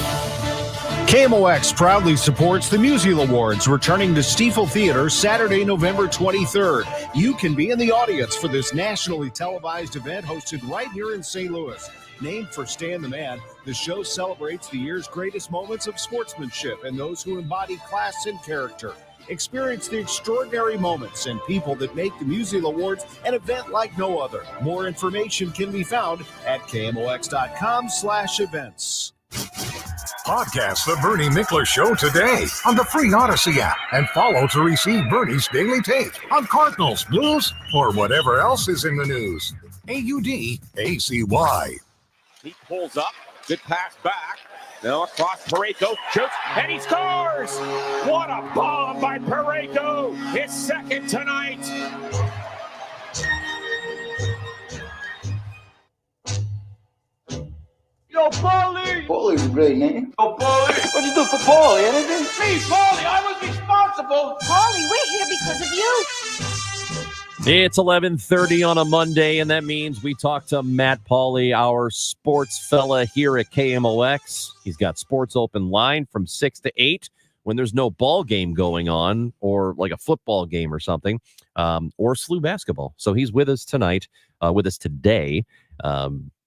KMOX proudly supports the Musial Awards, returning to Stiefel Theater Saturday, November 23rd. You can be in the audience for this nationally televised event hosted right here in St. Louis. Named for Stan the Man, the show celebrates the year's greatest moments of sportsmanship and those who embody class and character. Experience the extraordinary moments and people that make the Musial Awards an event like no other. More information can be found at KMOX.com/events. Podcast The Bernie Mickler Show today on the free Odyssey app and follow to receive Bernie's daily take on Cardinals, Blues, or whatever else is in the news. AUDACY. He pulls up, good pass back. Now across Parayko, shoots, and he scores! What a bomb by Parayko! His second tonight! Yo, Paulie! Paulie's a great name. Yo, Paulie! What'd you do for Paulie? Anything? Me, Paulie! I was responsible! Paulie, we're here because of you! It's 11:30 on a Monday, and that means we talk to Matt Pauly, our sports fella here at KMOX. He's got Sports Open Line from 6 to 8 when there's no ball game going on, or like a football game or something, or SLU basketball. So he's with us tonight, with us today.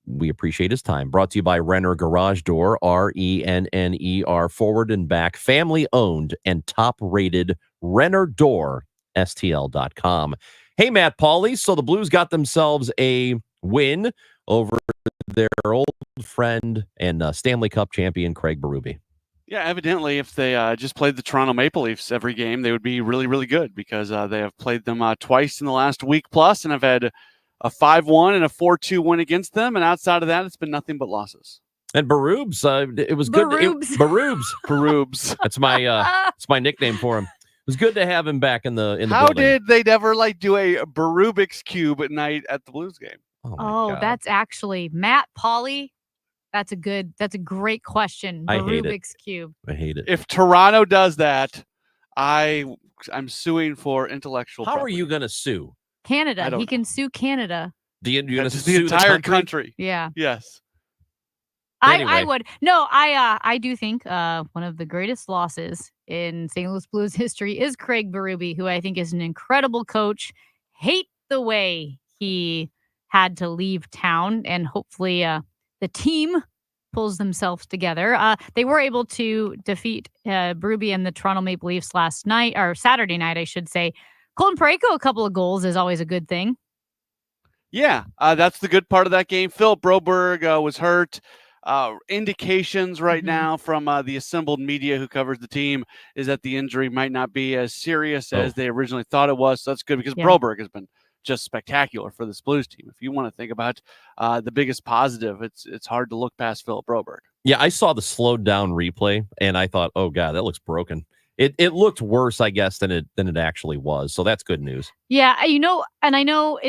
We appreciate his time. Brought to you by Renner Garage Door, RENNER, forward and back, family-owned and top-rated Renner Door, STL.com. Hey, Matt Pauly. So the Blues got themselves a win over their old friend and Stanley Cup champion, Craig Berube. Yeah, evidently, if they just played the Toronto Maple Leafs every game, they would be really, really good because they have played them twice in the last week plus and have had a 5-1 and a 4-2 win against them. And outside of that, it's been nothing but losses. And Berubes, it was good. Berubes. That's my nickname for him. It was good to have him back in the How building. did they never do a Berubik's Cube at night at the Blues game? Oh, that's actually Matt Pauly. That's a great question. I hate it. Rubik's Cube. I hate it. If Toronto does that, I'm suing for intellectual How property. are you going to sue? Canada. He can sue Canada. You're going to the sue entire country? Yeah. Yes. Anyway. I would. No, I do think one of the greatest losses in St. Louis Blues history is Craig Berube, who I think is an incredible coach. Hate the way he had to leave town, and hopefully the team pulls themselves together. They were able to defeat Berube and the Toronto Maple Leafs Saturday night, I should say. Colton Parayko, a couple of goals is always a good thing. Yeah, that's the good part of that game. Philip Broberg was hurt. Indications right now from the assembled media who covers the team is that the injury might not be as serious as they originally thought it was. So that's good because Broberg has been just spectacular for this Blues team. If you want to think about the biggest positive, it's hard to look past Philip Broberg. Yeah, I saw the slowed down replay, and I thought, oh, God, that looks broken. It looked worse, I guess, than it actually was. So that's good news. Yeah, and I know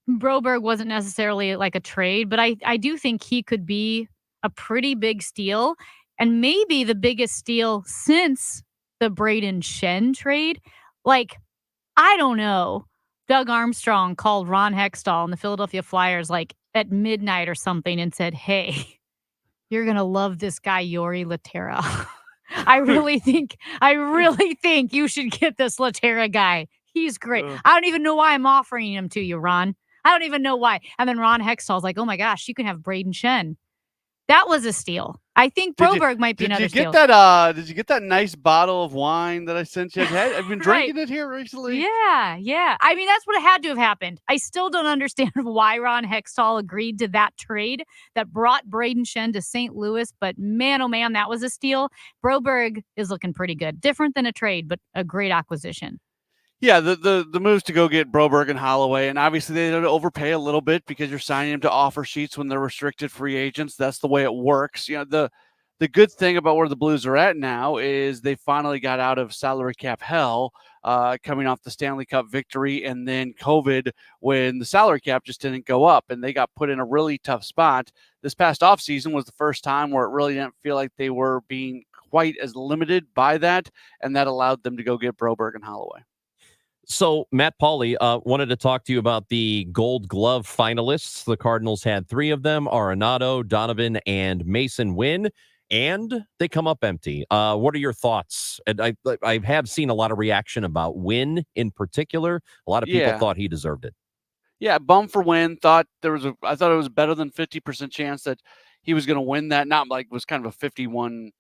Broberg wasn't necessarily like a trade, but I do think he could be a pretty big steal, and maybe the biggest steal since the Braden Shen trade. Like, I don't know. Doug Armstrong called Ron Hextall and the Philadelphia Flyers like at midnight or something and said, "Hey, you're going to love this guy, Yori Laterra." I really think you should get this Laterra guy. He's great. I don't even know why I'm offering him to you, Ron. I don't even know why. And then Ron Hextall's like, "Oh my gosh, you can have Braden Shen." That was a steal. I think Broberg might be another steal. Did you get that nice bottle of wine that I sent you? I've been drinking it here recently. Yeah. I mean, that's what had to have happened. I still don't understand why Ron Hextall agreed to that trade that brought Braden Shen to St. Louis, but man, oh man, that was a steal. Broberg is looking pretty good. Different than a trade, but a great acquisition. Yeah, the moves to go get Broberg and Holloway, and obviously they had to overpay a little bit because you're signing them to offer sheets when they're restricted free agents. That's the way it works. You know, the good thing about where the Blues are at now is they finally got out of salary cap hell, coming off the Stanley Cup victory and then COVID when the salary cap just didn't go up and they got put in a really tough spot. This past offseason was the first time where it really didn't feel like they were being quite as limited by that, and that allowed them to go get Broberg and Holloway. So, Matt Pauly, wanted to talk to you about the Gold Glove finalists. The Cardinals had 3 of them, Arenado, Donovan, and Mason Wynn, and they come up empty. What are your thoughts? And I have seen a lot of reaction about Wynn in particular. A lot of people thought he deserved it. Yeah, bum for Wynn. I thought it was better than 50% chance that he was going to win that. Not like it was kind of a 51.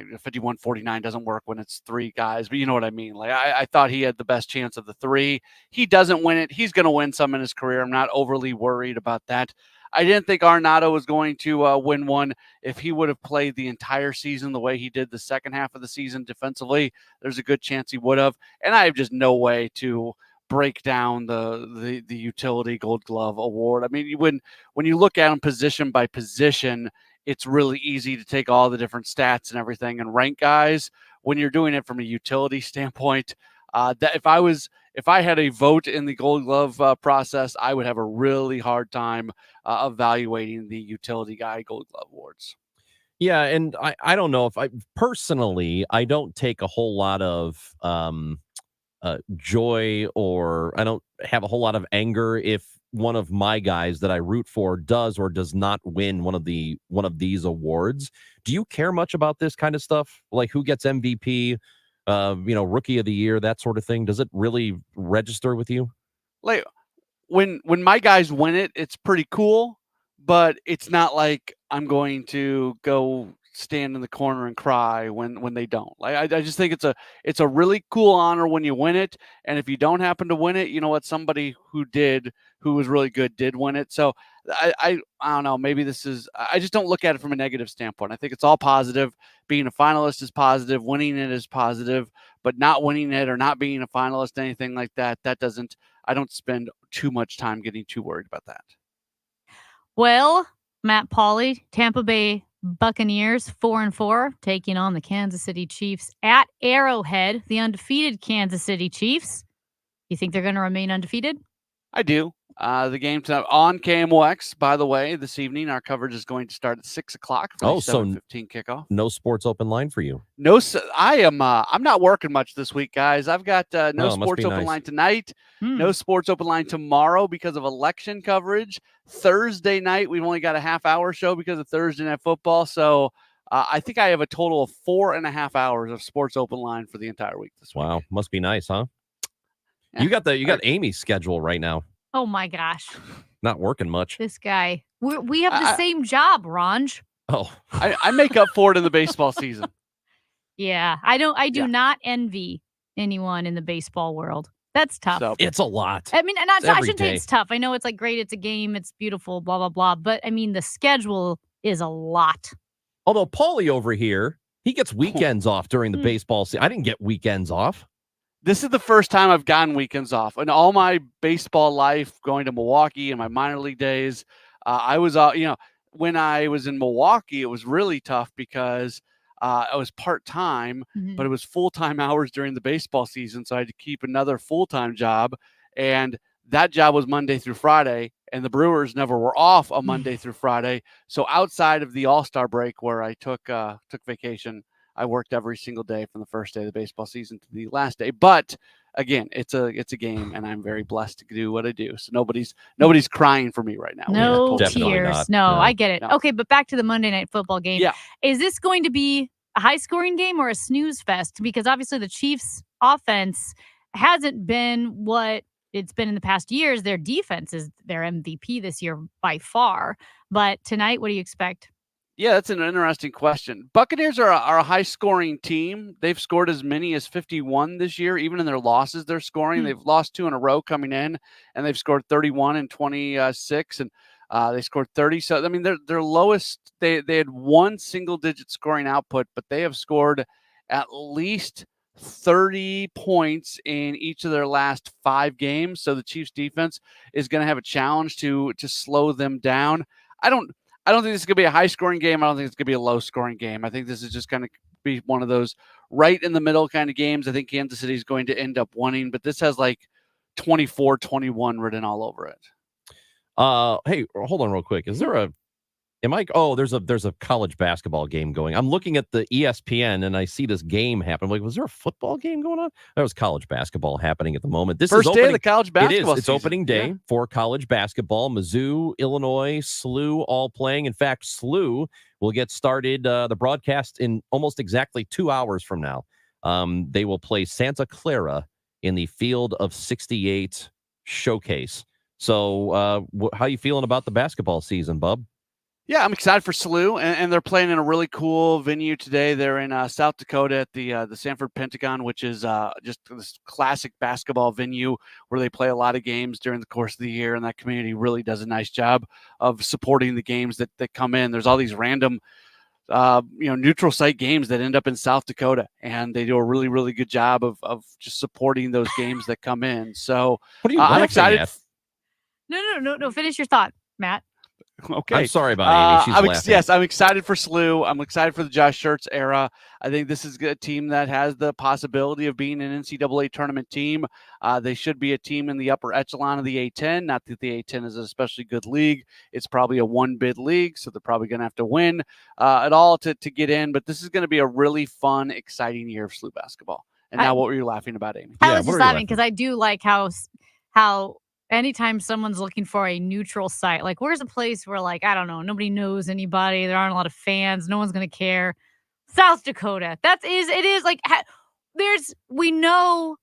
51-49 doesn't work when it's 3 guys, but you know what I mean. Like I thought he had the best chance of the 3. He doesn't win it. He's going to win some in his career. I'm not overly worried about that. I didn't think Arenado was going to win one. If he would have played the entire season the way he did the second half of the season defensively, there's a good chance he would have. And I have just no way to break down the utility Gold Glove award. I mean, when you look at them position by position, it's really easy to take all the different stats and everything and rank guys. When you're doing it from a utility standpoint, that if I had a vote in the Gold Glove process, I would have a really hard time evaluating the utility guy Gold Glove awards. Yeah, and I don't know if I don't take a whole lot of joy, or I don't have a whole lot of anger if one of my guys that I root for does or does not win one of these awards. Do you care much about this kind of stuff? Like who gets MVP, rookie of the year, that sort of thing? Does it really register with you? Like when my guys win it, it's pretty cool, but it's not like I'm going to go stand in the corner and cry when they don't. Like I just think it's a really cool honor when you win it. And if you don't happen to win it, you know what? Somebody who was really good did win it. So I don't know. Maybe I just don't look at it from a negative standpoint. I think it's all positive. Being a finalist is positive. Winning it is positive, but not winning it or not being a finalist, anything like that, I don't spend too much time getting too worried about that. Well, Matt Pauley, Tampa Bay Buccaneers 4-4 taking on the Kansas City Chiefs at Arrowhead, the undefeated Kansas City Chiefs. You think they're going to remain undefeated? I do. The game tonight on KMOX, by the way, this evening, our coverage is going to start at 6 o'clock for the 7:15 kickoff. No sports open line for you. No, I'm not working much this week, guys. I've got no sports open line tonight, no sports open line tomorrow because of election coverage. Thursday night, we've only got a half-hour show because of Thursday Night Football. So I think I have a total of 4.5 hours of sports open line for the entire week this week. Wow, must be nice, huh? Yeah. You got Amy's schedule right now. Oh my gosh. Not working much. This guy. We have the same job, Ranj. Oh. I make up for it in the baseball season. Yeah. I do not envy anyone in the baseball world. That's tough. So, it's a lot. I mean, and I shouldn't say it's tough. I know it's like great, it's a game, it's beautiful, blah, blah, blah. But I mean, the schedule is a lot. Although Paulie over here, he gets weekends off during the baseball season. I didn't get weekends off. This is the first time I've gotten weekends off. In all my baseball life, going to Milwaukee in my minor league days, I was, when I was in Milwaukee, it was really tough because I was part-time, but it was full-time hours during the baseball season. So I had to keep another full-time job. And that job was Monday through Friday. And the Brewers never were off on Monday through Friday. So outside of the All-Star break where I took vacation, I worked every single day from the first day of the baseball season to the last day. But again, it's a game, and I'm very blessed to do what I do. So nobody's crying for me right now. No tears. No, I get it. No. Okay, but back to the Monday Night Football game. Yeah. Is this going to be a high-scoring game or a snooze fest? Because obviously the Chiefs' offense hasn't been what it's been in the past years. Their defense is their MVP this year by far. But tonight, what do you expect? Yeah, that's an interesting question. Buccaneers are a high-scoring team. They've scored as many as 51 this year. Even in their losses, they're scoring. They've lost 2 in a row coming in, and they've scored 31 and 26, and they scored 30. So, I mean, their lowest, they had one single-digit scoring output, but they have scored at least 30 points in each of their last 5 games. So the Chiefs defense is going to have a challenge to slow them down. I don't think this is going to be a high-scoring game. I don't think it's going to be a low-scoring game. I think this is just going to be one of those right-in-the-middle kind of games. I think Kansas City is going to end up winning, but this has like 24-21 written all over it. Hey, hold on real quick. Is there there's a college basketball game going. I'm looking at the ESPN and I see this game happen. I'm like, was there a football game going on? There was college basketball happening at the moment. This First is day of the college basketball It's season. opening day for college basketball. Mizzou, Illinois, SLU all playing. In fact, SLU will get started the broadcast in almost exactly 2 hours from now. They will play Santa Clara in the Field of 68 showcase. So how you feeling about the basketball season, Bub? Yeah, I'm excited for SLU, and they're playing in a really cool venue today. They're in South Dakota at the Sanford Pentagon, which is just this classic basketball venue where they play a lot of games during the course of the year, and that community really does a nice job of supporting the games that come in. There's all these random neutral site games that end up in South Dakota, and they do a really, really good job of just supporting those games that come in. So what are you I'm excited. At? No. Finish your thought, Matt. Okay. I'm sorry about Amy. She's laughing. Yes, I'm excited for SLU. I'm excited for the Josh Schertz era. I think this is a team that has the possibility of being an NCAA tournament team. They should be a team in the upper echelon of the A10. Not that the A10 is an especially good league. It's probably a one-bid league, so they're probably going to have to win it all to get in. But this is going to be a really fun, exciting year of SLU basketball. And now what were you laughing about, Amy? I was just laughing because I do like how anytime someone's looking for a neutral site, like where's a place where, like, I don't know, nobody knows anybody, there aren't a lot of fans, no one's gonna care. South Dakota. It is like we know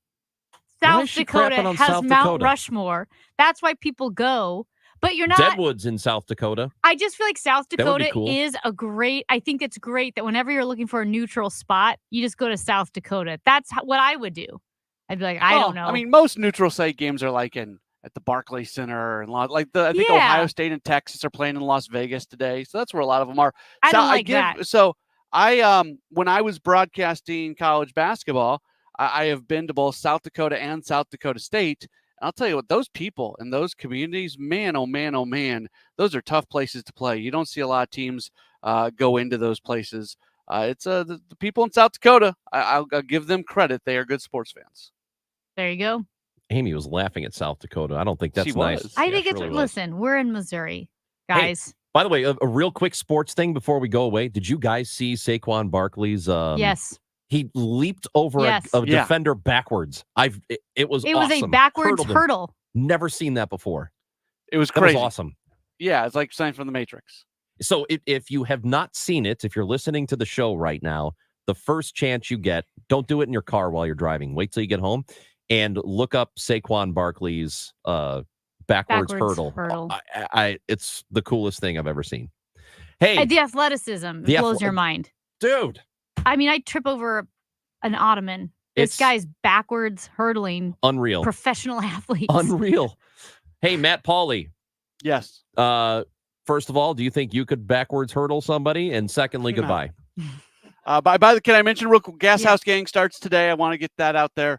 South Dakota has Mount Rushmore. That's why people go. But you're not Deadwood's in South Dakota. I just feel like South Dakota cool. is I think it's great that whenever you're looking for a neutral spot, you just go to South Dakota. That's what I would do. I'd be like, I don't know. I mean, most neutral site games are like at the Barclays Center and I think Ohio State and Texas are playing in Las Vegas today, so that's where a lot of them are. I don't like that. So when I was broadcasting college basketball, I have been to both South Dakota and South Dakota State. And I'll tell you what, those people in those communities, man, oh man, those are tough places to play. You don't see a lot of teams go into those places. It's the people in South Dakota. I'll give them credit; they are good sports fans. There you go. Amy was laughing at South Dakota. I don't think that's She nice. was. I think it's really listen, we're in Missouri, guys. Hey, by the way, a real quick sports thing before we go away. Did you guys see Saquon Barkley's yes. He leaped over a defender backwards. It was awesome. A backwards hurdle. Never seen that before. It was crazy. That was awesome. Yeah, it's like something from the Matrix. So if you have not seen it, if you're listening to the show right now, the first chance you get, don't do it in your car while you're driving. Wait till you get home and look up Saquon Barkley's backwards hurdle. It's the coolest thing I've ever seen. Hey, the athleticism blows your mind. Dude. I mean, I trip over an ottoman. This guy's backwards hurdling. Unreal. Professional athletes. Unreal. Hey, Matt Pauley. Yes. First of all, do you think you could backwards hurdle somebody? And secondly, goodbye. Can I mention real quick? Gas House Gang starts today. I want to get that out there.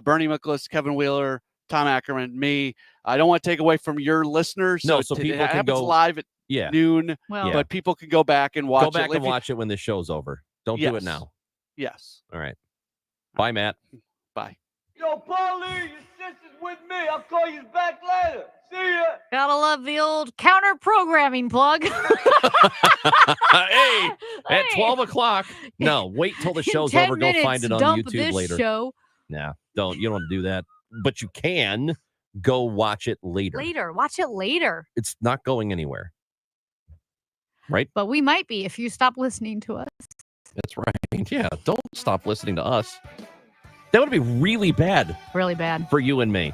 Bernie Miklasz, Kevin Wheeler, Tom Ackerman, me. I don't want to take away from your listeners. No, so people can go live at noon. Well, but people can go back and watch it. Go back and watch it when the show's over. Don't do it now. Yes. All right. Bye, Matt. Bye. Yo, Paulie, your sister's with me. I'll call you back later. See ya. Gotta love the old counter programming plug. Hey, at 12 o'clock. No, wait till the show's over. Go find it on YouTube later. Show. Nah, don't. You don't want to do that. But you can go watch it later. Watch it later. It's not going anywhere. Right? But we might be if you stop listening to us. That's right. Yeah, don't stop listening to us. That would be really bad. Really bad. For you and me.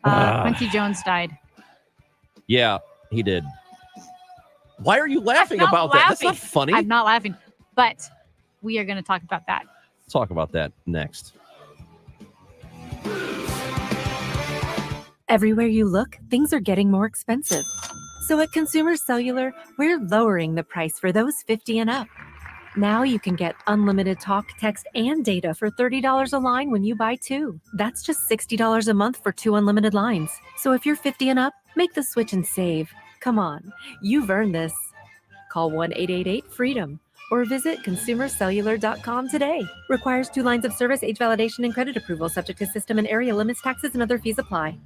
Quincy Jones died. Yeah, he did. Why are you laughing about that? That's not funny. I'm not laughing. But we are going to talk about that. Talk about that next. Everywhere you look, things are getting more expensive. So at Consumer Cellular, we're lowering the price for those 50 and up. Now you can get unlimited talk, text, and data for $30 a line when you buy two. That's just $60 a month for 2 unlimited lines. So if you're 50 and up, make the switch and save. Come on, you've earned this. Call 1-888-FREEDOM or visit consumercellular.com today. Requires 2 lines of service, age validation, and credit approval, subject to system and area limits, taxes, and other fees apply.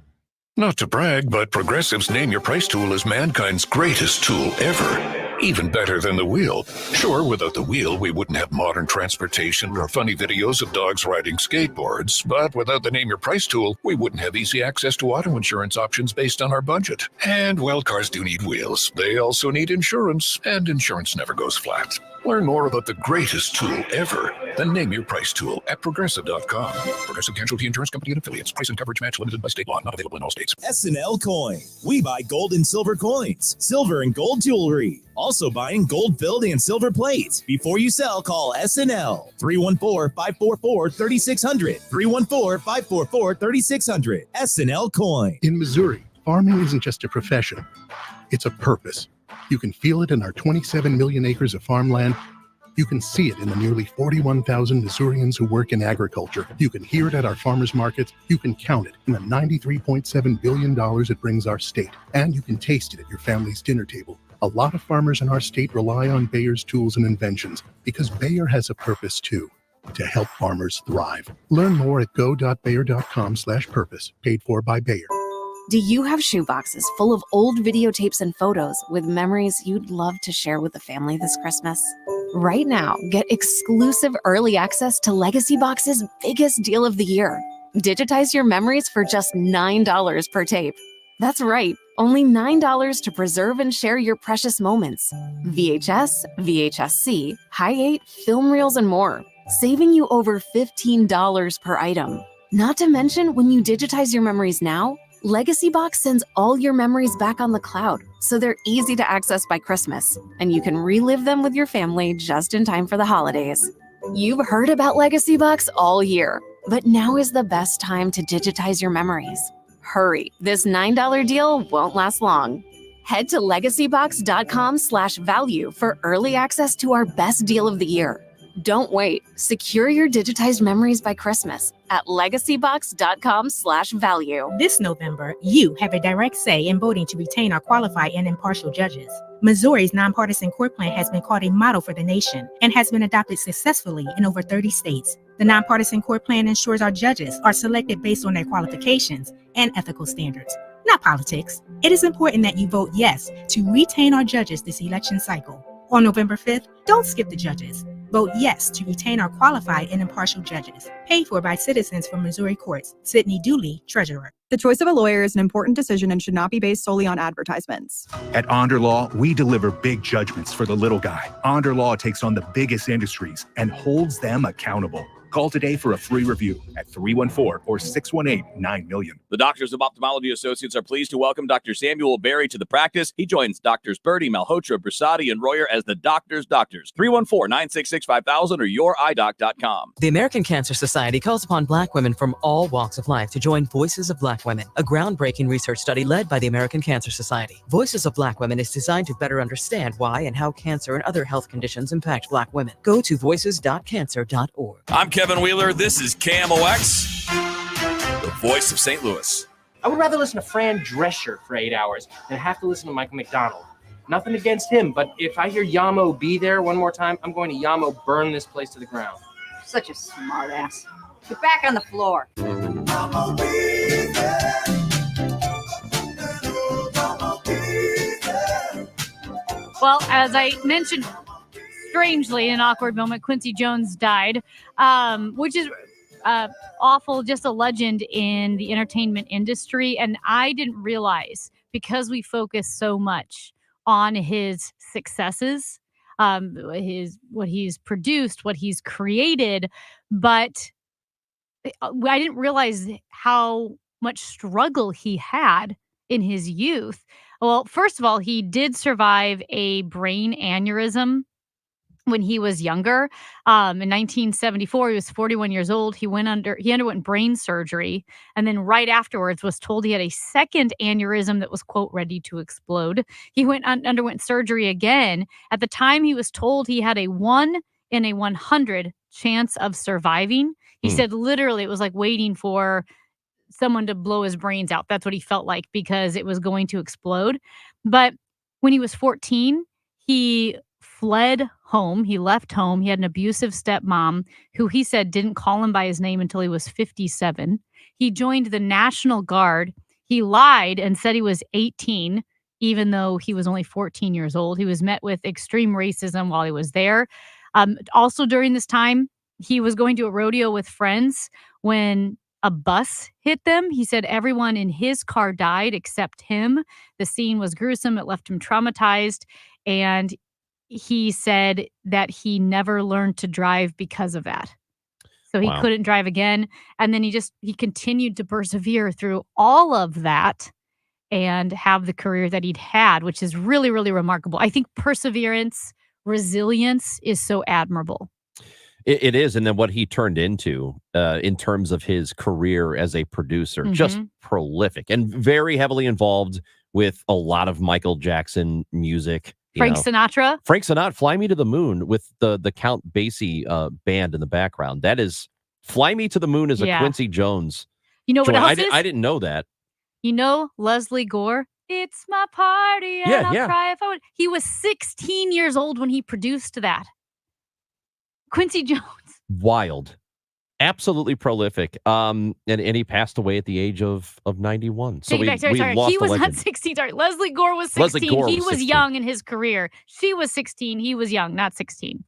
Not to brag, but Progressive's Name Your Price tool is mankind's greatest tool ever. Even better than the wheel. Sure, without the wheel, we wouldn't have modern transportation or funny videos of dogs riding skateboards. But without the Name Your Price tool, we wouldn't have easy access to auto insurance options based on our budget. And, well, cars do need wheels. They also need insurance, and insurance never goes flat. Learn more about the greatest tool ever. Then name your price tool at Progressive.com. Progressive Casualty Insurance Company and Affiliates. Price and coverage match limited by state law. Not available in all states. SNL Coin. We buy gold and silver coins, silver and gold jewelry. Also buying gold-filled and silver plates. Before you sell, call SNL. 314-544-3600. 314-544-3600. SNL Coin. In Missouri, farming isn't just a profession. It's a purpose. You can feel it in our 27 million acres of farmland. You can see it in the nearly 41,000 Missourians who work in agriculture. You can hear it at our farmers markets. You can count it in the $93.7 billion it brings our state. And you can taste it at your family's dinner table. A lot of farmers in our state rely on Bayer's tools and inventions because Bayer has a purpose too, to help farmers thrive. Learn more at go.bayer.com/purpose, paid for by Bayer. Do you have shoeboxes full of old videotapes and photos with memories you'd love to share with the family this Christmas? Right now, get exclusive early access to Legacy Box's biggest deal of the year. Digitize your memories for just $9 per tape. That's right, only $9 to preserve and share your precious moments. VHS, VHS-C, Hi8, film reels, and more, saving you over $15 per item. Not to mention, when you digitize your memories now, Legacy Box sends all your memories back on the cloud, so they're easy to access by Christmas, and you can relive them with your family just in time for the holidays. You've heard about Legacy Box all year, but now is the best time to digitize your memories. Hurry, this $9 deal won't last long. Head to legacybox.com/value for early access to our best deal of the year. Don't wait. Secure your digitized memories by Christmas at legacybox.com/value. This November, you have a direct say in voting to retain or qualify and impartial judges. Missouri's nonpartisan court plan has been called a model for the nation and has been adopted successfully in over 30 states. The nonpartisan court plan ensures our judges are selected based on their qualifications and ethical standards, not politics. It is important that you vote yes to retain our judges this election cycle. On November 5th, don't skip the judges. Vote yes to retain our qualified and impartial judges. Paid for by citizens from Missouri courts. Sidney Dooley, Treasurer. The choice of a lawyer is an important decision and should not be based solely on advertisements. At Onder Law, we deliver big judgments for the little guy. Onder Law takes on the biggest industries and holds them accountable. Call today for a free review at 314 or 618-9000000. The Doctors of Ophthalmology Associates are pleased to welcome Dr. Samuel Berry to the practice. He joins Doctors Birdie, Malhotra, Brasati, and Royer as the Doctors' Doctors. 314-966-5000 or youridoc.com. The American Cancer Society calls upon Black women from all walks of life to join Voices of Black Women, a groundbreaking research study led by the American Cancer Society. Voices of Black Women is designed to better understand why and how cancer and other health conditions impact Black women. Go to voices.cancer.org. I'm Kevin Wheeler. This is KMOX, the voice of St. Louis. I would rather listen to Fran Drescher for 8 hours than have to listen to Michael McDonald. Nothing against him, but if I hear Yamo Be There one more time, I'm going to Yamo burn this place to the ground. Such a smart ass. Get back on the floor. Well, as I mentioned, strangely, in an awkward moment, Quincy Jones died, which is awful, just a legend in the entertainment industry. And I didn't realize, because we focus so much on his successes, what he's produced, what he's created, but I didn't realize how much struggle he had in his youth. Well, first of all, he did survive a brain aneurysm when he was younger. In 1974, he was 41 years old. He underwent brain surgery, and then right afterwards was told he had a second aneurysm that was, quote, ready to explode. He underwent surgery again. At the time, he was told he had a 1 in a 100 chance of surviving. He said literally it was like waiting for someone to blow his brains out. That's what he felt like, because it was going to explode. But when he was 14, he fled home. He left home. He had an abusive stepmom who he said didn't call him by his name until he was 57. He joined the National Guard. He lied and said he was 18, even though he was only 14 years old. He was met with extreme racism while he was there. Also during this time, he was going to a rodeo with friends when a bus hit them. He said everyone in his car died except him. The scene was gruesome. It left him traumatized. And he said that he never learned to drive because of that. So he Wow. couldn't drive again. And then he continued to persevere through all of that and have the career that he'd had, which is really, really remarkable. I think perseverance, resilience is so admirable. It is. And then what he turned into in terms of his career as a producer, just prolific and very heavily involved with a lot of Michael Jackson music. Frank Sinatra. Frank Sinatra, Fly Me to the Moon with the Count Basie band in the background. That is, Fly Me to the Moon is a Yeah. Quincy Jones. You know what joint. else is? I didn't know that. You know Leslie Gore? It's my party and Yeah, I'll yeah. cry if I would. He was 16 years old when he produced that. Quincy Jones. Wild. Absolutely prolific. And he passed away at the age of 91. So Take it back. Sorry. lost He a was not legend. 16. Sorry. Leslie Gore was 16. Leslie Gore he was was 16. young in his career. She was 16. He was young, not 16.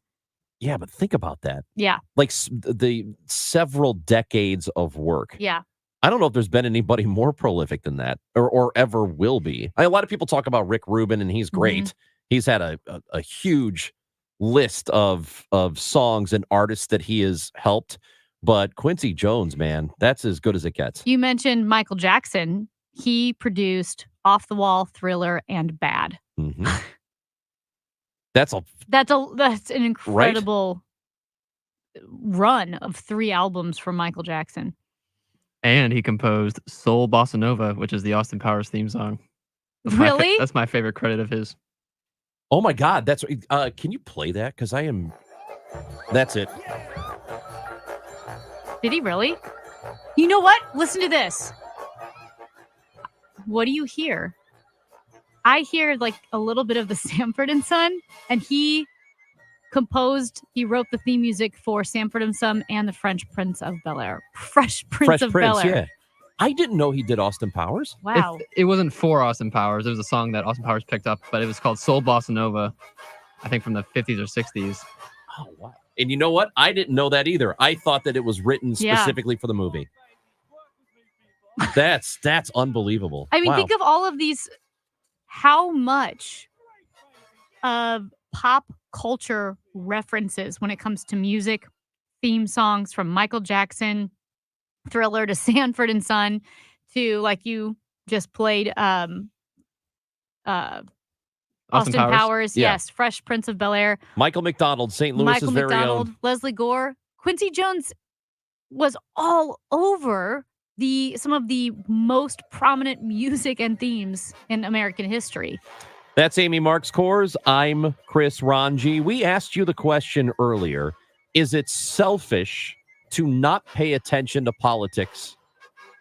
Yeah, but think about that. Yeah. Like the several decades of work. Yeah. I don't know if there's been anybody more prolific than that or ever will be. A lot of people talk about Rick Rubin, and he's great. He's had a huge list of songs and artists that he has helped. But Quincy Jones, man, that's as good as it gets. You mentioned Michael Jackson. He produced Off the Wall, Thriller, and Bad. That's an incredible run of 3 albums from Michael Jackson. And he composed Soul Bossa Nova, which is the Austin Powers theme song. Really? That's my favorite credit of his. Oh my God, that's can you play that? Because that's it. Did he really? You know what? Listen to this. What do you hear? I hear like a little bit of the Sanford and Son, and he wrote the theme music for Sanford and Son and the Fresh Prince of Bel-Air. Fresh Prince of Bel-Air. Yeah. I didn't know he did Austin Powers. Wow. It wasn't for Austin Powers. It was a song that Austin Powers picked up, but it was called Soul Bossa Nova, I think from the 50s or 60s. Oh, wow. And you know what? I didn't know that either. I thought that it was written specifically for the movie. That's unbelievable. I mean, Wow. think of all of these, how much of pop culture references when it comes to music, theme songs from Michael Jackson, Thriller to Sanford and Son to, like you just played, Austin Powers. Yeah. Yes, Fresh Prince of Bel-Air. Michael McDonald, St. Louis's Michael very McDonald, own. Leslie Gore. Quincy Jones was all over some of the most prominent music and themes in American history. That's Amy Marks Kors. I'm Chris Ranji. We asked you the question earlier. Is it selfish to not pay attention to politics,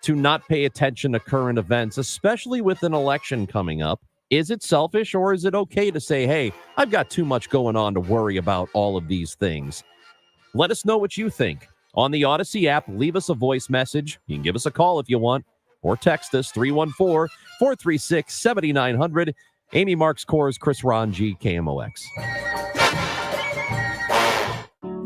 to not pay attention to current events, especially with an election coming up? Is it selfish, or is it okay to say, hey, I've got too much going on to worry about all of these things? Let us know what you think. On the Odyssey app, leave us a voice message. You can give us a call if you want, or text us 314-436-7900. Amy Marks Kors, Chris Ranji, KMOX.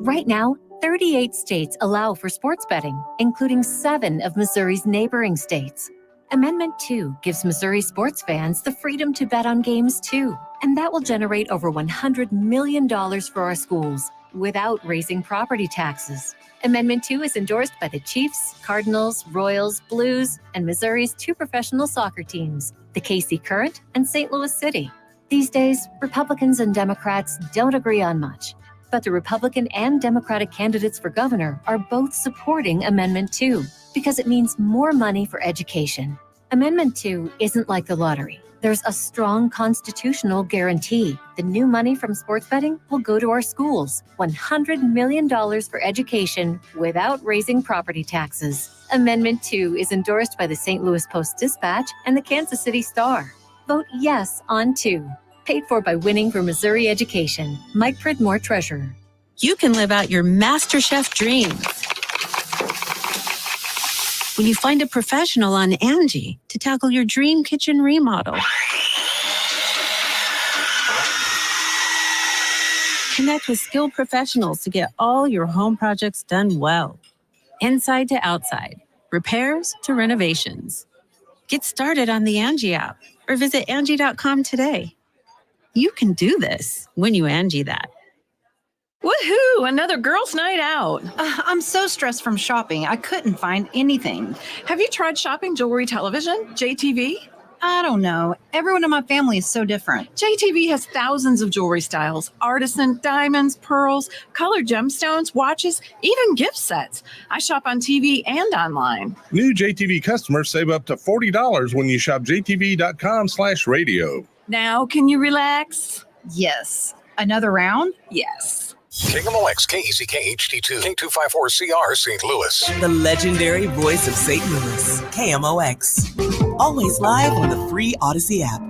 Right now, 38 states allow for sports betting, including 7 of Missouri's neighboring states. Amendment 2 gives Missouri sports fans the freedom to bet on games too, and that will generate over $100 million for our schools without raising property taxes. Amendment 2 is endorsed by the Chiefs, Cardinals, Royals, Blues, and Missouri's 2 professional soccer teams, the KC Current and St. Louis City. These days, Republicans and Democrats don't agree on much, but the Republican and Democratic candidates for governor are both supporting Amendment 2 because it means more money for education. Amendment 2 isn't like the lottery. There's a strong constitutional guarantee. The new money from sports betting will go to our schools. $100 million for education without raising property taxes. Amendment 2 is endorsed by the St. Louis Post-Dispatch and the Kansas City Star. Vote yes on 2. Paid for by Winning for Missouri Education. Mike Pridmore, Treasurer. You can live out your MasterChef dreams when you find a professional on Angie to tackle your dream kitchen remodel. Connect with skilled professionals to get all your home projects done well. Inside to outside, repairs to renovations. Get started on the Angie app or visit Angie.com today. You can do this when you Angie that. Woohoo! Another girls' night out. I'm so stressed from shopping. I couldn't find anything. Have you tried shopping jewelry television, JTV? I don't know. Everyone in my family is so different. JTV has thousands of jewelry styles, artisan, diamonds, pearls, colored gemstones, watches, even gift sets. I shop on TV and online. New JTV customers save up to $40 when you shop jtv.com/radio. Now, can you relax? Yes. Another round? Yes. KMOX, KECK HD2, K254CR, St. Louis. The legendary voice of St. Louis, KMOX. Always live on the free Odyssey app.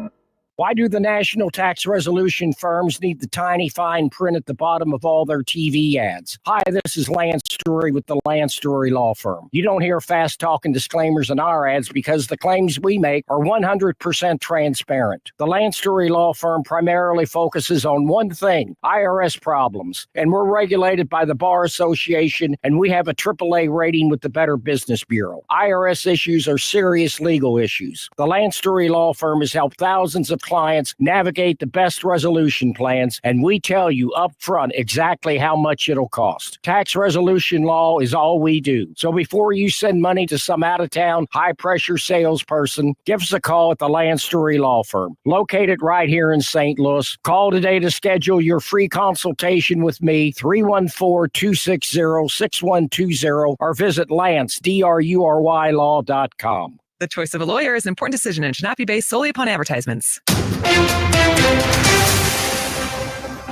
Why do the national tax resolution firms need the tiny fine print at the bottom of all their TV ads? Hi, this is Lance Story with the Lance Story Law Firm. You don't hear fast-talking disclaimers in our ads because the claims we make are 100% transparent. The Lance Story Law Firm primarily focuses on one thing, IRS problems, and we're regulated by the Bar Association, and we have a AAA rating with the Better Business Bureau. IRS issues are serious legal issues. The Lance Story Law Firm has helped thousands of clients navigate the best resolution plans, and we tell you up front exactly how much it'll cost. Tax resolution law is all we do. So before you send money to some out-of-town, high-pressure salesperson, give us a call at the Lance Story Law Firm, located right here in St. Louis. Call today to schedule your free consultation with me, 314-260-6120, or visit lance.drurylaw.com. The choice of a lawyer is an important decision and should not be based solely upon advertisements.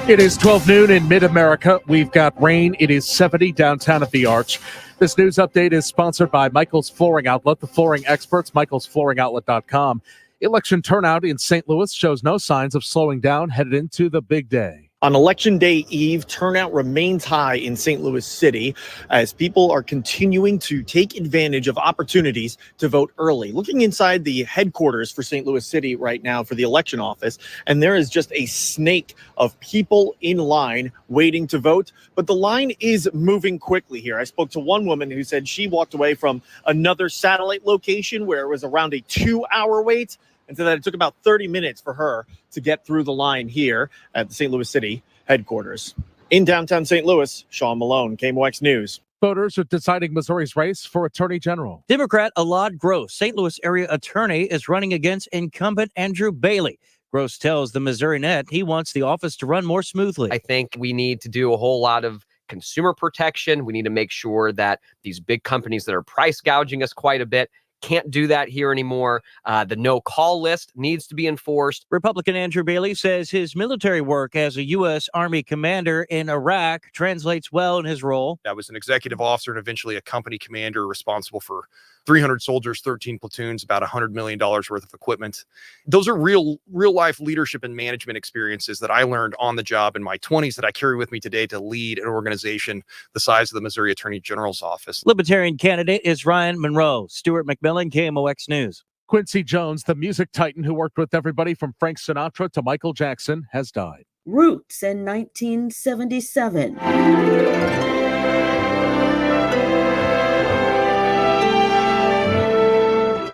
It is 12 noon in mid-America. We've got rain. It is 70 downtown at the Arch. This news update is sponsored by Michael's Flooring Outlet, the flooring experts, michaelsflooringoutlet.com. Election turnout in St. Louis shows no signs of slowing down headed into the big day. On Election Day Eve, turnout remains high in St. Louis City as people are continuing to take advantage of opportunities to vote early. Looking inside the headquarters for St. Louis City right now for the election office, and there is just a snake of people in line waiting to vote, but the line is moving quickly here. I spoke to one woman who said she walked away from another satellite location where it was around a 2-hour wait, and so that it took about 30 minutes for her to get through the line here at the St. Louis City headquarters. In downtown St. Louis, Sean Malone, KMOX News. Voters are deciding Missouri's race for Attorney General. Democrat Alad Gross, St. Louis area attorney, is running against incumbent Andrew Bailey. Gross tells the Missouri Net he wants the office to run more smoothly. I think we need to do a whole lot of consumer protection. We need to make sure that these big companies that are price gouging us quite a bit can't do that here anymore. The no-call list needs to be enforced. Republican Andrew Bailey says his military work as a U.S. Army commander in Iraq translates well in his role. I was an executive officer and eventually a company commander responsible for 300 soldiers, 13 platoons, about $100 million worth of equipment. Those are real life leadership and management experiences that I learned on the job in my 20s that I carry with me today to lead an organization the size of the Missouri Attorney General's office. Libertarian candidate is Ryan Monroe. Stuart McMillan, KMOX News. Quincy Jones, the music titan who worked with everybody from Frank Sinatra to Michael Jackson, has died. Roots in 1977.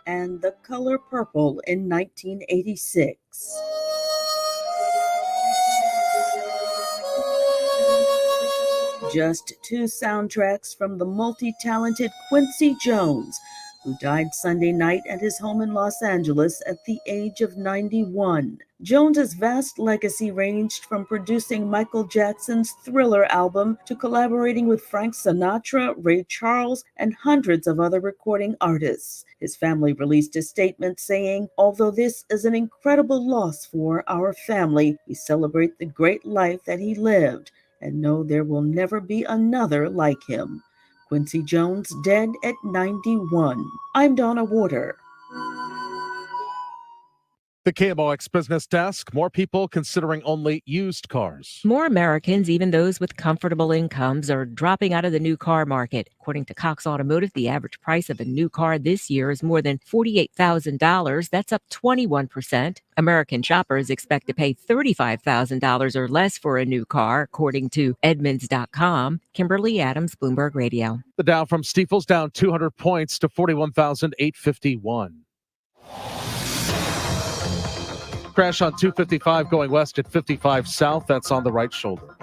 And The Color Purple in 1986. Just two soundtracks from the multi-talented Quincy Jones, who died Sunday night at his home in Los Angeles at the age of 91. Jones's vast legacy ranged from producing Michael Jackson's Thriller album to collaborating with Frank Sinatra, Ray Charles, and hundreds of other recording artists. His family released a statement saying, "Although this is an incredible loss for our family, we celebrate the great life that he lived and know there will never be another like him." Quincy Jones, dead at 91. I'm Donna Warder. The KMOX Business Desk, more people considering only used cars. More Americans, even those with comfortable incomes, are dropping out of the new car market. According to Cox Automotive, the average price of a new car this year is more than $48,000. That's up 21%. American shoppers expect to pay $35,000 or less for a new car, according to Edmunds.com. Kimberly Adams, Bloomberg Radio. The Dow from Stifel's down 200 points to 41,851. Crash on 255 going west at 55 south. That's on the right shoulder.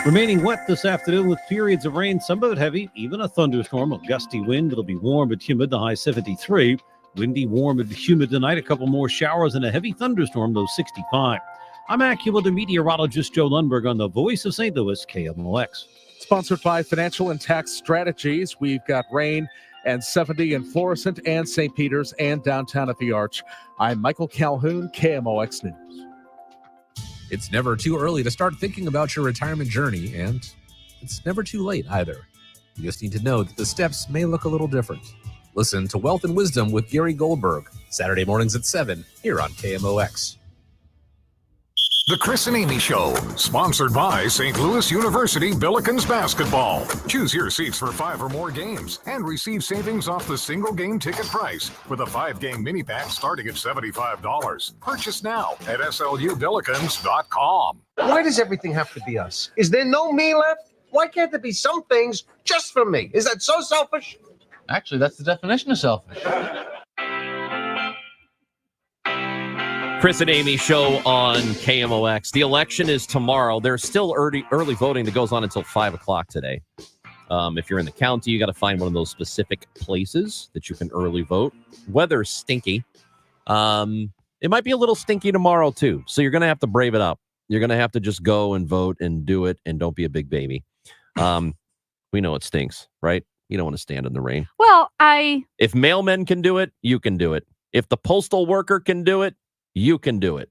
Remaining wet this afternoon with periods of rain, some of it heavy, even a thunderstorm, a gusty wind. It'll be warm but humid, the high 73. Windy, warm, and humid tonight. A couple more showers and a heavy thunderstorm, low 65. I'm AccuWeather meteorologist Joe Lundberg on the Voice of St. Louis, KMOX. Sponsored by Financial and Tax Strategies. We've got rain and 70 in Florissant and St. Peter's and downtown at the Arch. I'm Michael Calhoun, KMOX News. It's never too early to start thinking about your retirement journey, and it's never too late either. You just need to know that the steps may look a little different. Listen to Wealth and Wisdom with Gary Goldberg, Saturday mornings at 7 here on KMOX. The Chris and Amy Show, sponsored by St. Louis University Billikens Basketball. Choose your seats for 5 or more games and receive savings off the single game ticket price with a 5-game mini pack starting at $75. Purchase now at slubillikens.com. Why does everything have to be us? Is there no me left? Why can't there be some things just for me? Is that so selfish? Actually, that's the definition of selfish. Chris and Amy Show on KMOX. The election is tomorrow. There's still early voting that goes on until 5 o'clock today. If you're in the county, you got to find one of those specific places that you can early vote. Weather's stinky. It might be a little stinky tomorrow, too. So you're going to have to brave it up. You're going to have to just go and vote and do it and don't be a big baby. We know it stinks, right? You don't want to stand in the rain. Well, If mailmen can do it, you can do it. If the postal worker can do it, you can do it.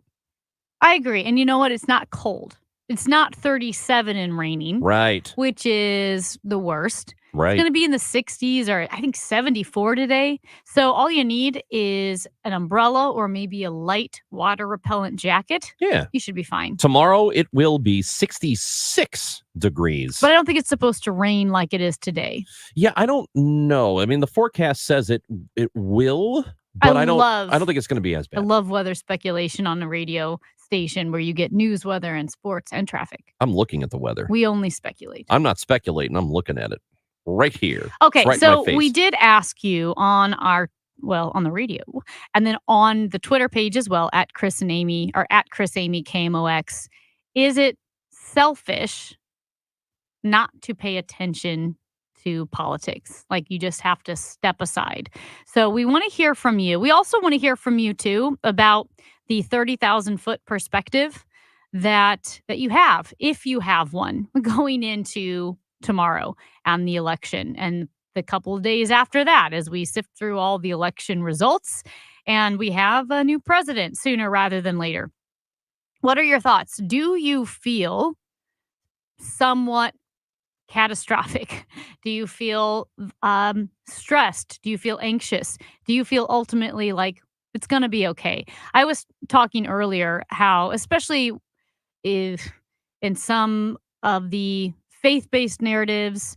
I agree. And you know what? It's not cold. It's not 37 and raining. Right. Which is the worst. Right. It's going to be in the 60s or I think 74 today. So all you need is an umbrella or maybe a light water repellent jacket. Yeah. You should be fine. Tomorrow it will be 66 degrees. But I don't think it's supposed to rain like it is today. Yeah, I don't know. I mean, the forecast says it will, but I don't think it's going to be as I bad. love weather speculation on the radio station where you get news, weather, and sports and traffic. I'm looking at the weather. We only speculate. I'm not speculating. I'm looking at it right here. Okay, It's right in my so face. we did ask you on on the radio and then on the Twitter page as well at Chris and Amy or at Chris Amy KMOX. Is it selfish not to pay attention to politics? Like you just have to step aside. So we want to hear from you. We also want to hear from you too about the 30,000 foot perspective that you have, if you have one, going into tomorrow and the election and the couple of days after that as we sift through all the election results and we have a new president sooner rather than later. What are your thoughts? Do you feel somewhat catastrophic? Do you feel stressed? Do you feel anxious? Do you feel ultimately like it's going to be okay? I was talking earlier how, especially if in some of the faith-based narratives,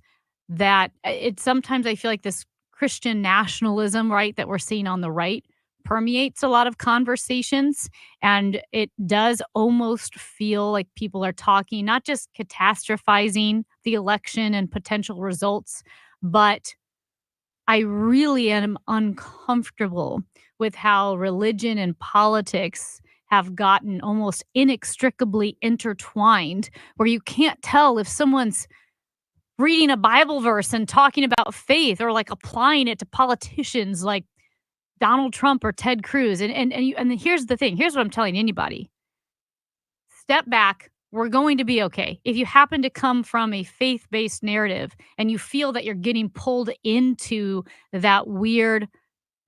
that it sometimes I feel like this Christian nationalism, right, that we're seeing on the right permeates a lot of conversations. And it does almost feel like people are talking, not just catastrophizing the election and potential results, but I really am uncomfortable with how religion and politics have gotten almost inextricably intertwined, where you can't tell if someone's reading a Bible verse and talking about faith or like applying it to politicians like Donald Trump or Ted Cruz. And here's the thing. Here's what I'm telling anybody. Step back. We're going to be okay. If you happen to come from a faith-based narrative and you feel that you're getting pulled into that weird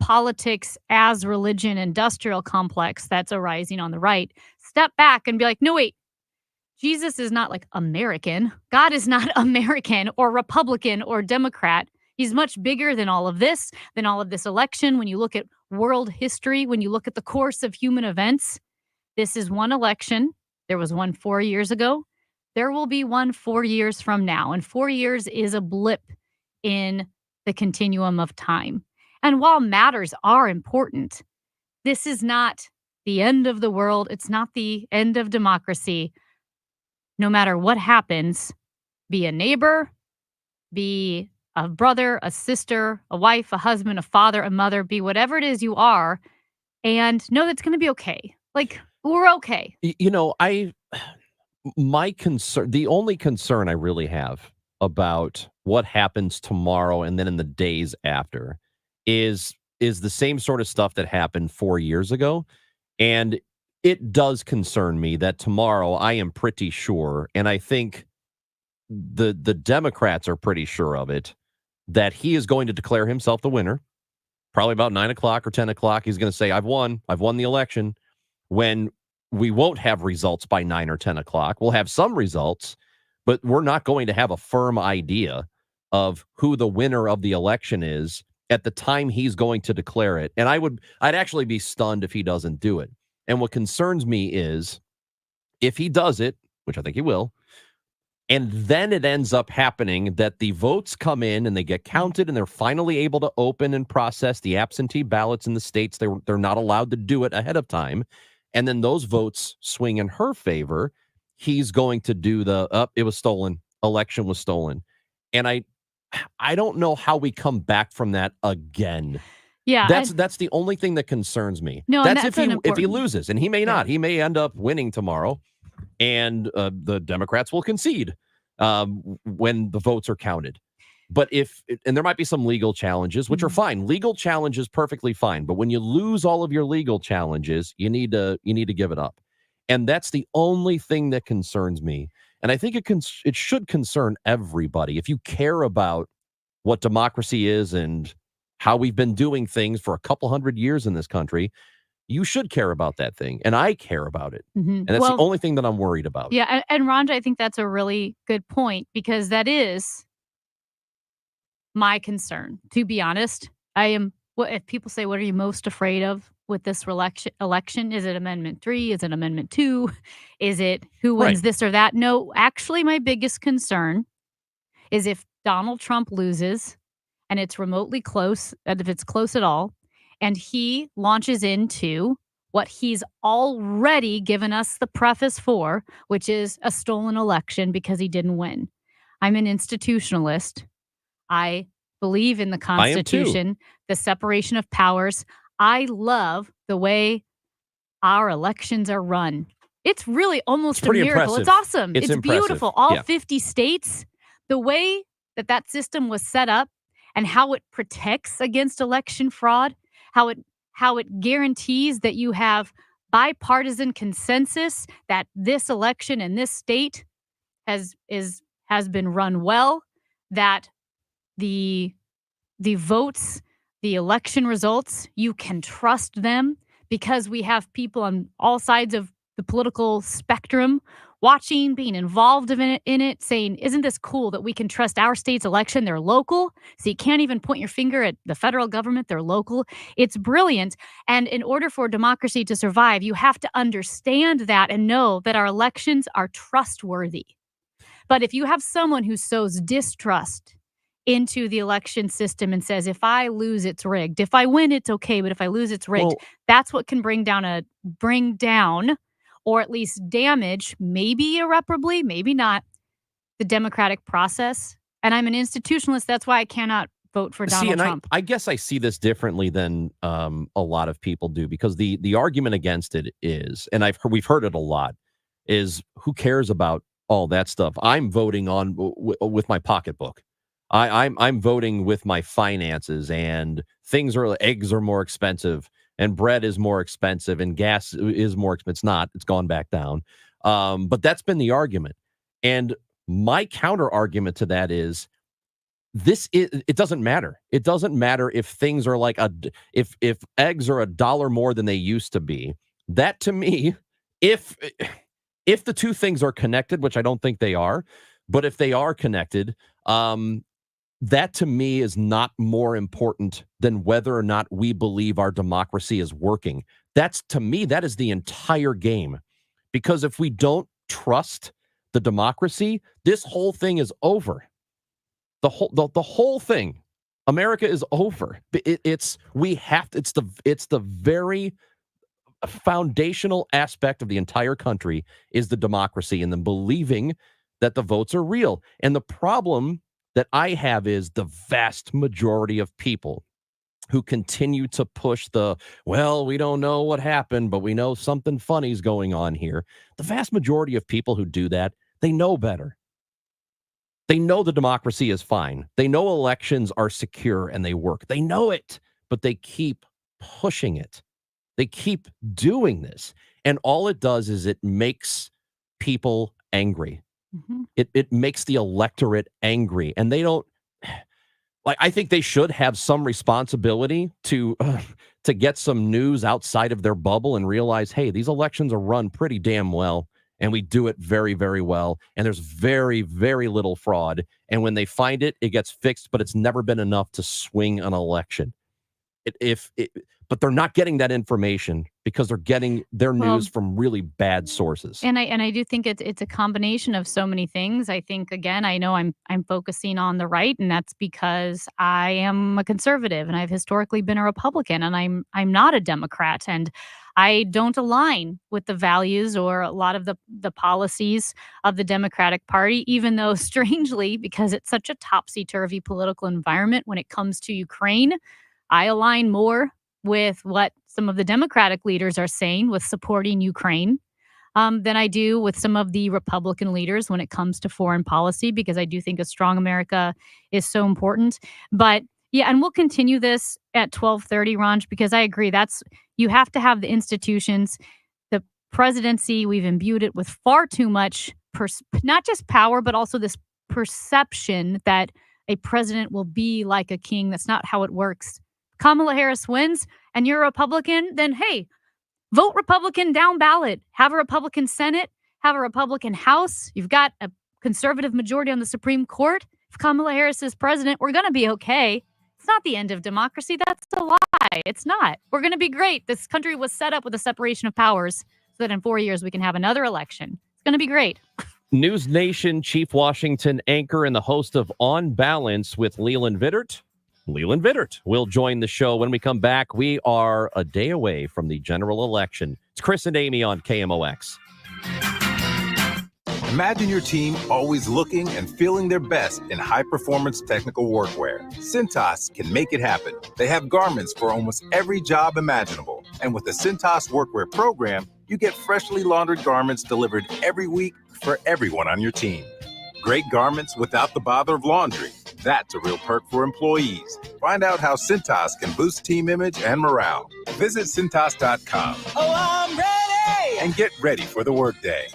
politics as religion industrial complex that's arising on the right, step back and be like, no, wait. Jesus is not like American. God is not American or Republican or Democrat. He's much bigger than all of this election. When you look at world history, when you look at the course of human events, this is one election. There was one 4 years ago. There will be one 4 years from now. And 4 years is a blip in the continuum of time. And while matters are important, this is not the end of the world. It's not the end of democracy. No matter what happens, be a neighbor, be a brother, a sister, a wife, a husband, a father, a mother, be whatever it is you are, and know that's going to be okay. Like, we're okay. My concern, the only concern I really have about what happens tomorrow and then in the days after is the same sort of stuff that happened 4 years ago. And it does concern me that tomorrow, I am pretty sure, and I think the Democrats are pretty sure of it, that he is going to declare himself the winner. Probably about 9 o'clock or 10 o'clock. He's going to say, I've won the election, when we won't have results by 9 or 10 o'clock. We'll have some results, but we're not going to have a firm idea of who the winner of the election is at the time he's going to declare it. And I'd actually be stunned if he doesn't do it. And what concerns me is if he does it, which I think he will, and then it ends up happening that the votes come in and they get counted and they're finally able to open and process the absentee ballots in the states. They're not allowed to do it ahead of time. And then those votes swing in her favor. He's going to do it was stolen. Election was stolen. And I don't know how we come back from that again. Yeah. That's the only thing that concerns me. No, that's and if he loses, and he may not. He may end up winning tomorrow, and the Democrats will concede when the votes are counted. But and there might be some legal challenges, which are fine. Legal challenges, perfectly fine. But when you lose all of your legal challenges, you need to give it up. And that's the only thing that concerns me. And I think it should concern everybody. If you care about what democracy is and how we've been doing things for a couple hundred years in this country, you should care about that thing. And I care about it. And that's the only thing that I'm worried about. Yeah. And Rhonda, I think that's a really good point, because that is my concern. To be honest, if people say, what are you most afraid of with this election? Is it Amendment 3? Is it Amendment 2? Is it who wins this or that? No, actually, my biggest concern is if Donald Trump loses and it's remotely close, and if it's close at all, and he launches into what he's already given us the preface for, which is a stolen election because he didn't win. I'm an institutionalist. I believe in the Constitution, the separation of powers. I love the way our elections are run. It's really almost a miracle. Impressive. It's awesome. It's impressive. beautiful. All 50 states, the way that system was set up and how it protects against election fraud, how it guarantees that you have bipartisan consensus that this election in this state has been run well, that the votes, the election results, you can trust them, because we have people on all sides of the political spectrum watching, being involved in it, saying, isn't this cool that we can trust our state's election? They're local, so you can't even point your finger at the federal government. They're local. It's brilliant. And in order for democracy to survive, you have to understand that and know that our elections are trustworthy. But if you have someone who sows distrust into the election system and says, if I lose, it's rigged. If I win, it's okay. But if I lose, it's rigged. That's what can bring down or at least damage, maybe irreparably, maybe not, the democratic process. And I'm an institutionalist. That's why I cannot vote for Donald Trump. I guess I see this differently than a lot of people do, because the argument against it is, and we've heard it a lot, is who cares about all that stuff? I'm voting on with my pocketbook. I'm voting with my finances, and eggs are more expensive, and bread is more expensive, and gas is more expensive. It's not. It's gone back down. But that's been the argument. And my counter argument to that is, it doesn't matter. It doesn't matter if things are like if eggs are $1 more than they used to be. That, to me, if the two things are connected, which I don't think they are, but if they are connected, that to me is not more important than whether or not we believe our democracy is working. To me, that is the entire game. Because if we don't trust the democracy, this whole thing is over. The whole thing, America is over. It's the very foundational aspect of the entire country is the democracy, and then believing that the votes are real. And the problem that I have is the vast majority of people who continue to push well, we don't know what happened, but we know something funny's going on here. The vast majority of people who do that, they know better. They know the democracy is fine. They know elections are secure and they work. They know it, but they keep pushing it. They keep doing this. And all it does is it makes people angry. Mm-hmm. It makes the electorate angry. And they don't, I think they should have some responsibility to get some news outside of their bubble and realize, hey, these elections are run pretty damn well. And we do it very, very well. And there's very, very little fraud. And when they find it, it gets fixed, but it's never been enough to swing an election. But they're not getting that information because they're getting their news from really bad sources. And I do think it's a combination of so many things. I think, again, I know I'm focusing on the right, and that's because I am a conservative and I've historically been a Republican, and I'm not a Democrat, and I don't align with the values or a lot of the policies of the Democratic Party, even though, strangely, because it's such a topsy-turvy political environment when it comes to Ukraine, I align more with what some of the Democratic leaders are saying with supporting Ukraine than I do with some of the Republican leaders when it comes to foreign policy, because I do think a strong America is so important. But yeah, and we'll continue this at 12:30, Ranj, because I agree. You have to have the institutions, the presidency. We've imbued it with far too much, not just power, but also this perception that a president will be like a king. That's not how it works. Kamala Harris wins and you're a Republican, then hey, vote Republican down ballot. Have a Republican Senate, have a Republican House. You've got a conservative majority on the Supreme Court. If Kamala Harris is president, we're going to be okay. It's not the end of democracy. That's a lie. It's not. We're going to be great. This country was set up with a separation of powers so that in 4 years we can have another election. It's going to be great. News Nation Chief Washington anchor and the host of On Balance with Leland Vittert. Leland Vittert will join the show when we come back. We are a day away from the general election. It's Chris and Amy on KMOX. Imagine your team always looking and feeling their best in high-performance technical workwear. Cintas can make it happen. They have garments for almost every job imaginable. And with the Cintas Workwear program, you get freshly laundered garments delivered every week for everyone on your team. Great garments without the bother of laundry. That's a real perk for employees. Find out how Cintas can boost team image and morale. Visit Cintas.com. Oh, I'm ready! And get ready for the workday.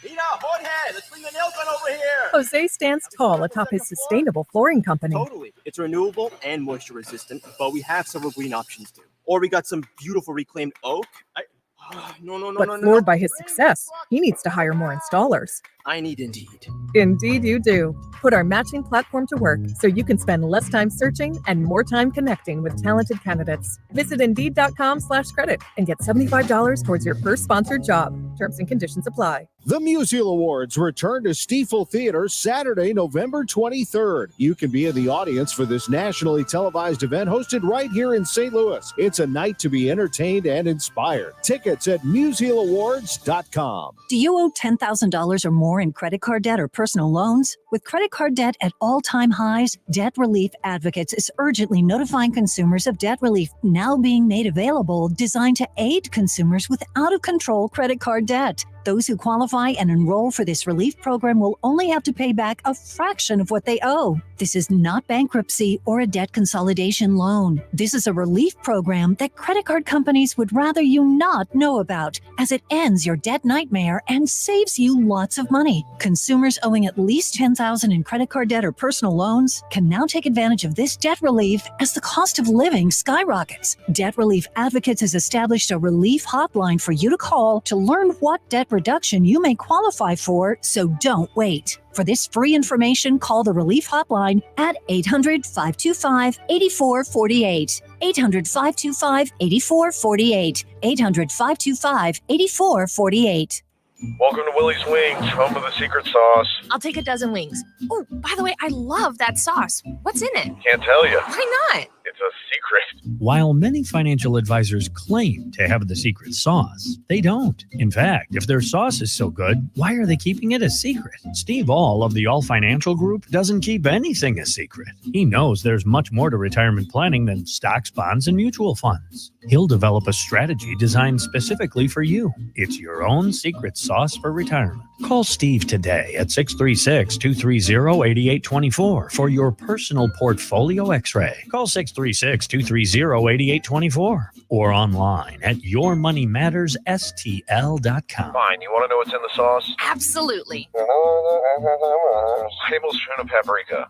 Peter, Jorge, let's bring the nail gun over here. Jose stands tall atop his sustainable flooring company. Totally. It's renewable and moisture resistant, but we have several green options too. Or we got some beautiful reclaimed oak. But floored by his success, he needs to hire more installers. I need Indeed. Indeed you do. Put our matching platform to work so you can spend less time searching and more time connecting with talented candidates. Visit Indeed.com/credit and get $75 towards your first sponsored job. Terms and conditions apply. The Musial Awards return to Stiefel Theater Saturday, November 23rd. You can be in the audience for this nationally televised event hosted right here in St. Louis. It's a night to be entertained and inspired. Tickets at musialawards.com. Do you owe $10,000 or more in credit card debt or personal loans? With credit card debt at all-time highs, Debt Relief Advocates is urgently notifying consumers of debt relief now being made available, designed to aid consumers with out-of-control credit card debt. Those who qualify and enroll for this relief program will only have to pay back a fraction of what they owe. This is not bankruptcy or a debt consolidation loan. This is a relief program that credit card companies would rather you not know about, as it ends your debt nightmare and saves you lots of money. Consumers owing at least $10,000 in credit card debt or personal loans can now take advantage of this debt relief as the cost of living skyrockets. Debt Relief Advocates has established a relief hotline for you to call to learn what debt reduction you may qualify for, so don't wait. For this free information, call the Relief Hotline at 800-525-8448. 800-525-8448. 800-525-8448. Welcome to Willie's Wings, home of the secret sauce. I'll take a dozen wings. Oh, by the way, I love that sauce. What's in it? Can't tell you. Why not? It's a secret. While many financial advisors claim to have the secret sauce, they don't. In fact, if their sauce is so good, why are they keeping it a secret? Steve All of the All Financial Group doesn't keep anything a secret. He knows there's much more to retirement planning than stocks, bonds, and mutual funds. He'll develop a strategy designed specifically for you. It's your own secret sauce for retirement. Call Steve today at 636-230-8824 for your personal portfolio x-ray. Call 636-230-8824 or online at yourmoneymattersstl.com. Fine, you want to know what's in the sauce? Absolutely. Tablespoon of paprika.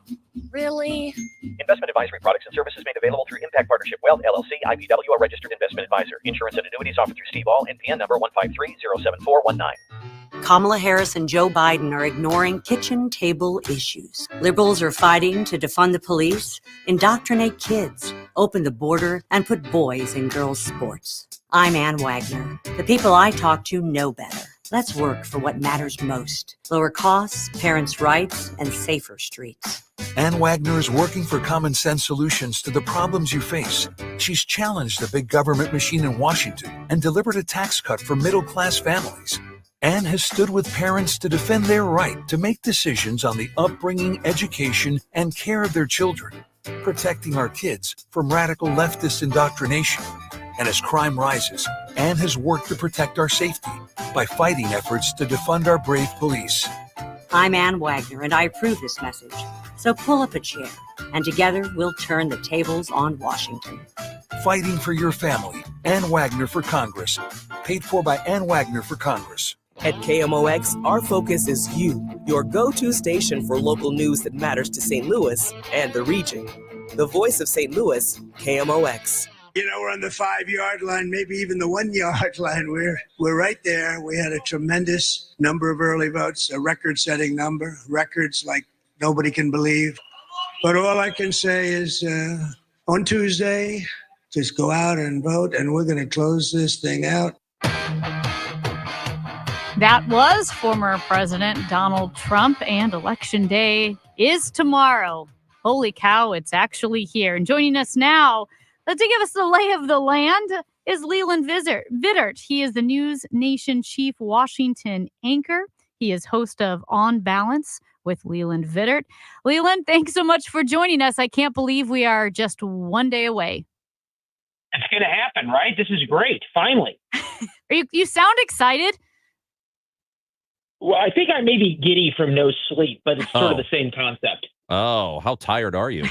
Really? Investment advisory products and services made available through Impact Partnership Wealth, LLC, IPW, a registered investment advisor. Insurance and annuities offered through Steve All, NPN number 153-07419. Kamala Harris and Joe Biden are ignoring kitchen table issues. Liberals are fighting to defund the police, indoctrinate kids, open the border, and put boys in girls' sports. I'm Ann Wagner. The people I talk to know better. Let's work for what matters most. Lower costs, parents' rights, and safer streets. Ann Wagner is working for common sense solutions to the problems you face. She's challenged the big government machine in Washington and delivered a tax cut for middle-class families. Ann has stood with parents to defend their right to make decisions on the upbringing, education, and care of their children, protecting our kids from radical leftist indoctrination. And as crime rises, Ann has worked to protect our safety by fighting efforts to defund our brave police. I'm Ann Wagner, and I approve this message. So pull up a chair, and together we'll turn the tables on Washington. Fighting for your family. Ann Wagner for Congress. Paid for by Ann Wagner for Congress. At KMOX, our focus is you, your go-to station for local news that matters to St. Louis and the region. The voice of St. Louis, KMOX. You know, we're on the 5-yard line, maybe even the 1-yard line. We're right there. We had a tremendous number of early votes, a record-setting number, records like nobody can believe. But all I can say is on Tuesday, just go out and vote, and we're going to close this thing out. That was former President Donald Trump, and Election Day is tomorrow. Holy cow, it's actually here. And joining us now to give us the lay of the land is Leland Vittert. He is the News Nation Chief Washington anchor. He is host of On Balance with Leland Vittert. Leland, thanks so much for joining us. I can't believe we are just one day away. It's going to happen, right? This is great. Finally. You sound excited. Well, I think I may be giddy from no sleep, but it's sort of the same concept. Oh, how tired are you?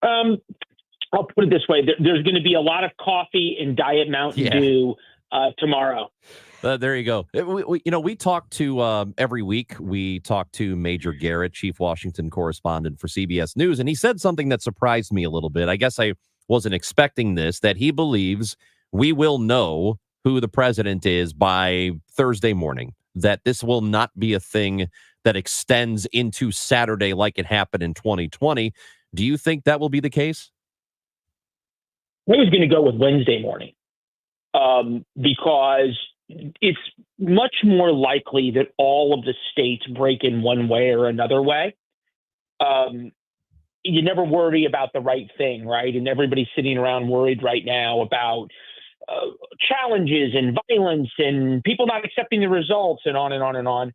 I'll put it this way. There's going to be a lot of coffee and Diet Mountain Dew tomorrow. There you go. We talk to every week. We talk to Major Garrett, Chief Washington correspondent for CBS News, and he said something that surprised me a little bit. I guess I wasn't expecting this, that he believes we will know who the president is by Thursday morning, that this will not be a thing that extends into Saturday like it happened in 2020. Do you think that will be the case? I was going to go with Wednesday morning because it's much more likely that all of the states break in one way or another way. You never worry about the right thing, right? And everybody's sitting around worried right now about challenges and violence and people not accepting the results and on and on and on.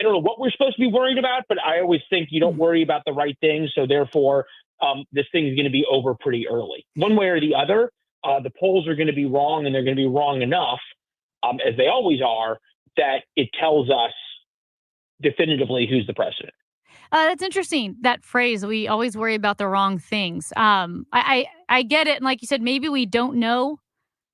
I don't know what we're supposed to be worried about, but I always think you don't worry about the right thing. So therefore, this thing is going to be over pretty early. One way or the other, the polls are going to be wrong, and they're going to be wrong enough, as they always are, that it tells us definitively who's the president. That's interesting, that phrase. We always worry about the wrong things. I get it. And like you said, maybe we don't know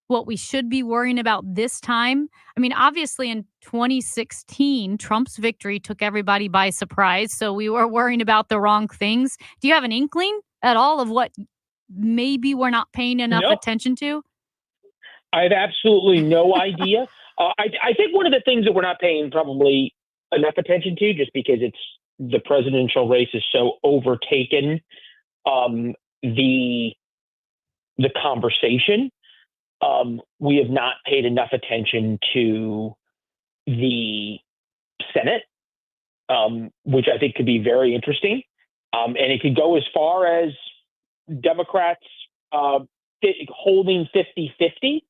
what we should be worrying about this time. I mean, obviously in 2016, Trump's victory took everybody by surprise. So we were worrying about the wrong things. Do you have an inkling at all of what maybe we're not paying enough attention to? I have absolutely no idea. I think one of the things that we're not paying probably enough attention to, just because it's the presidential race is so overtaken the conversation. We have not paid enough attention to the Senate, which I think could be very interesting. And it could go as far as Democrats holding 50-50,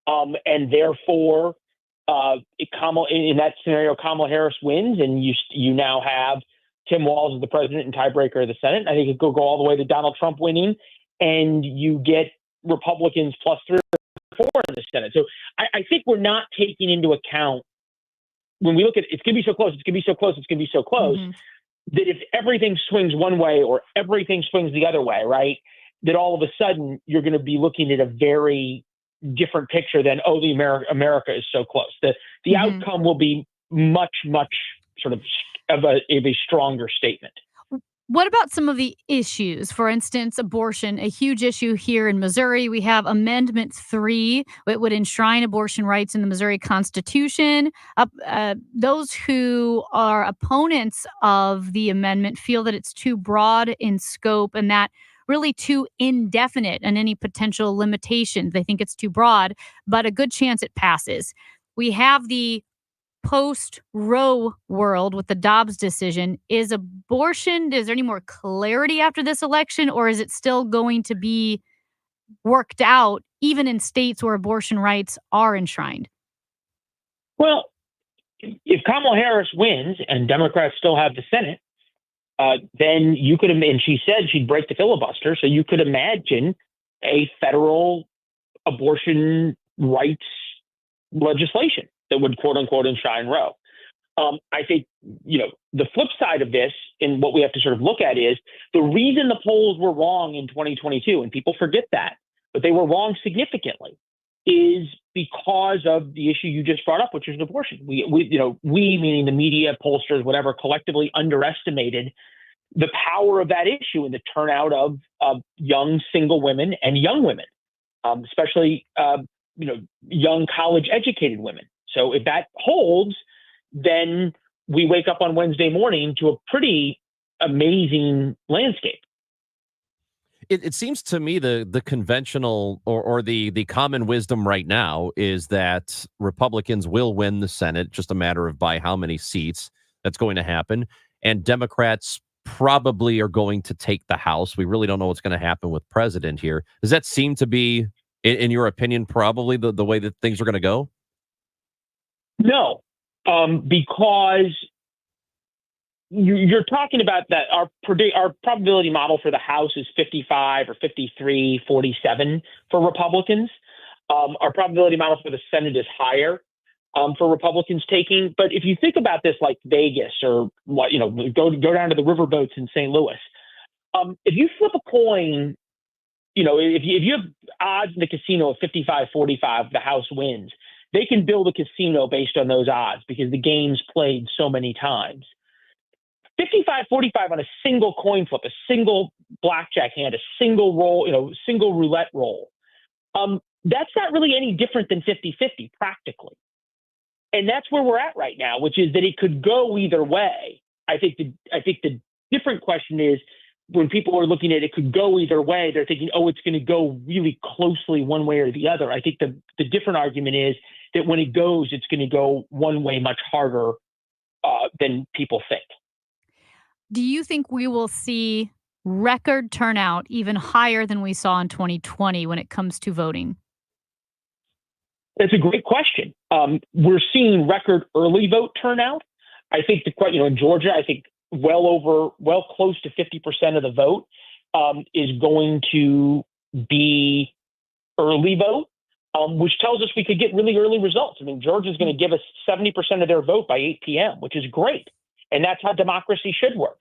and therefore, in that scenario, Kamala Harris wins, and you now have Tim Walz as the president and tiebreaker of the Senate. I think it could go all the way to Donald Trump winning, and you get Republicans plus 3 or 4 in the Senate. So I think we're not taking into account, when we look at it's going to be so close, it's going to be so close, it's going to be so close, that if everything swings one way or everything swings the other way, right, that all of a sudden you're going to be looking at a very different picture than, America is so close. The outcome will be much, much sort of a stronger statement. What about some of the issues? For instance, abortion, a huge issue here in Missouri. We have Amendment 3. It would enshrine abortion rights in the Missouri Constitution. Those who are opponents of the amendment feel that it's too broad in scope and that really too indefinite in any potential limitations. They think it's too broad, but a good chance it passes. We have the post-Roe world with the Dobbs decision. Is there any more clarity after this election, or is it still going to be worked out even in states where abortion rights are enshrined? Well, if Kamala Harris wins and Democrats still have the Senate, then you could, and she said she'd break the filibuster, so you could imagine a federal abortion rights legislation that would quote unquote enshrine Roe. I think, the flip side of this, and what we have to sort of look at, is the reason the polls were wrong in 2022, and people forget that, but they were wrong significantly, is because of the issue you just brought up, which is abortion. We meaning the media, pollsters, whatever, collectively underestimated the power of that issue and the turnout of young single women and young women, especially young college educated women. So if that holds, then we wake up on Wednesday morning to a pretty amazing landscape. It seems to me the conventional or the common wisdom right now is that Republicans will win the Senate, just a matter of by how many seats that's going to happen. And Democrats probably are going to take the House. We really don't know what's going to happen with president here. Does that seem to be, in your opinion, probably the way that things are going to go? No, because you're talking about that our probability model for the House is 55 or 53, 47 for Republicans. Our probability model for the Senate is higher for Republicans taking. But if you think about this like Vegas or go down to the riverboats in St. Louis, if you flip a coin, if you have odds in the casino of 55-45, the House wins. They can build a casino based on those odds because the game's played so many times. 55-45 on a single coin flip, a single blackjack hand, a single roll, single roulette roll. That's not really any different than 50-50 practically. And that's where we're at right now, which is that it could go either way. I think the different question is when people are looking at it could go either way, they're thinking, it's going to go really closely one way or the other. I think the different argument is that when it goes, it's going to go one way much harder than people think. Do you think we will see record turnout even higher than we saw in 2020 when it comes to voting? That's a great question. We're seeing record early vote turnout. I think in Georgia, I think well close to 50% of the vote is going to be early vote, which tells us we could get really early results. I mean, Georgia's going to give us 70% of their vote by 8 p.m., which is great. And that's how democracy should work.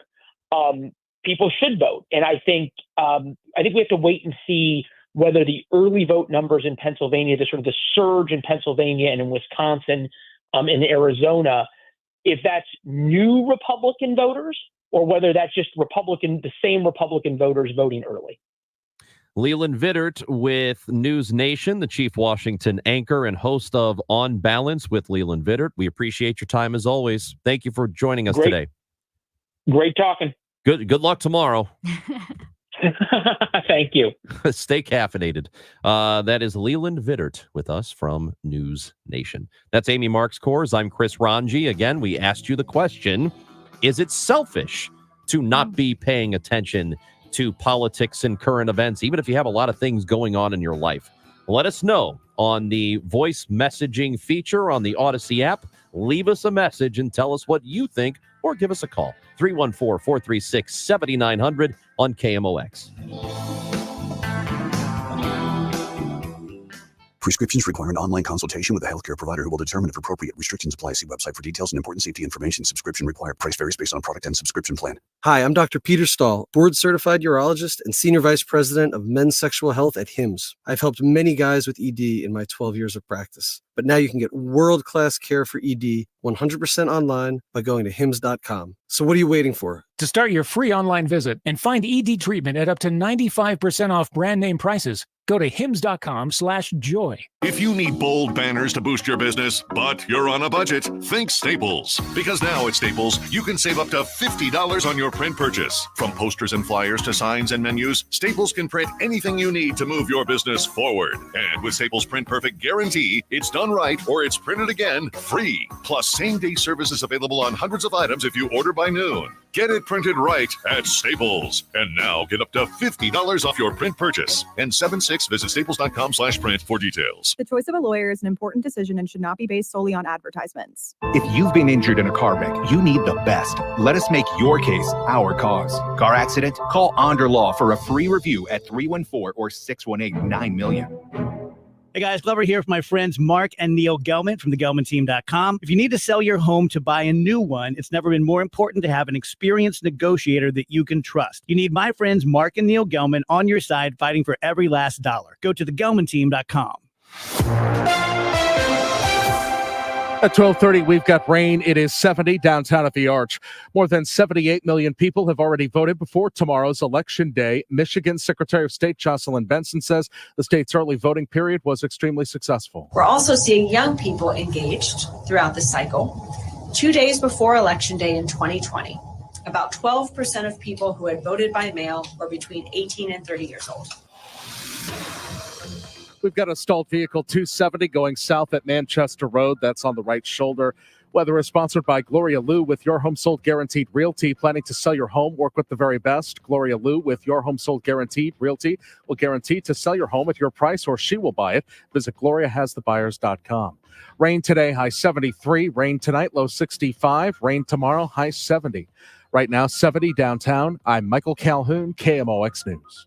People should vote. And I think we have to wait and see whether the early vote numbers in Pennsylvania, the surge in Pennsylvania and in Wisconsin, in Arizona, if that's new Republican voters or whether that's just the same Republican voters voting early. Leland Vittert with News Nation, the chief Washington anchor and host of On Balance with Leland Vittert. We appreciate your time as always. Thank you for joining us today. Great talking. Good luck tomorrow. Thank you. Stay caffeinated. That is Leland Vittert with us from News Nation. That's Amy Marks Kors. I'm Chris Ranji. Again, we asked you the question, is it selfish to not be paying attention to politics and current events, even if you have a lot of things going on in your life. Let us know on the voice messaging feature on the Odyssey app. Leave us a message and tell us what you think, or give us a call. 314-436-7900 on KMOX. Prescriptions require an online consultation with a healthcare provider who will determine if appropriate. Restrictions apply. See website for details and important safety information. Subscription required. Price varies based on product and subscription plan. Hi, I'm Dr. Peter Stahl, board-certified urologist and senior vice president of men's sexual health at HIMSS. I've helped many guys with ED in my 12 years of practice. But now you can get world-class care for ED 100% online by going to HIMSS.com. So what are you waiting for? To start your free online visit and find ED treatment at up to 95% off brand name prices, go to hims.com/joy. If you need bold banners to boost your business, but you're on a budget, think Staples. Because now at Staples, you can save up to $50 on your print purchase. From posters and flyers to signs and menus, Staples can print anything you need to move your business forward. And with Staples Print Perfect Guarantee, it's done right or it's printed again free. Plus, same-day service is available on hundreds of items if you order by noon. Get it printed right at Staples. And now get up to $50 off your print purchase. And 76, visit staples.com/print for details. The choice of a lawyer is an important decision and should not be based solely on advertisements. If you've been injured in a car wreck, you need the best. Let us make your case our cause. Car accident? Call Onder Law for a free review at 314 or 618-9000000. Hey guys, Glover here with my friends Mark and Neil Gelman from thegelmanteam.com. If you need to sell your home to buy a new one, it's never been more important to have an experienced negotiator that you can trust. You need my friends Mark and Neil Gelman on your side fighting for every last dollar. Go to thegelmanteam.com. At 12:30, we've got rain. It is 70 downtown at the Arch. More than 78 million people have already voted before tomorrow's election day. Michigan Secretary of State Jocelyn Benson says the state's early voting period was extremely successful. We're also seeing young people engaged throughout the cycle. 2 days before Election Day in 2020, about 12% of people who had voted by mail were between 18 and 30 years old. We've got a stalled vehicle 270 going south at Manchester Road. That's on the right shoulder. Weather is sponsored by Gloria Liu with Your Home Sold Guaranteed Realty. Planning to sell your home? Work with the very best. Gloria Liu with Your Home Sold Guaranteed Realty will guarantee to sell your home at your price or she will buy it. Visit GloriaHasTheBuyers.com. Rain today, high 73. Rain tonight, low 65. Rain tomorrow, high 70. Right now, 70 downtown. I'm Michael Calhoun, KMOX News.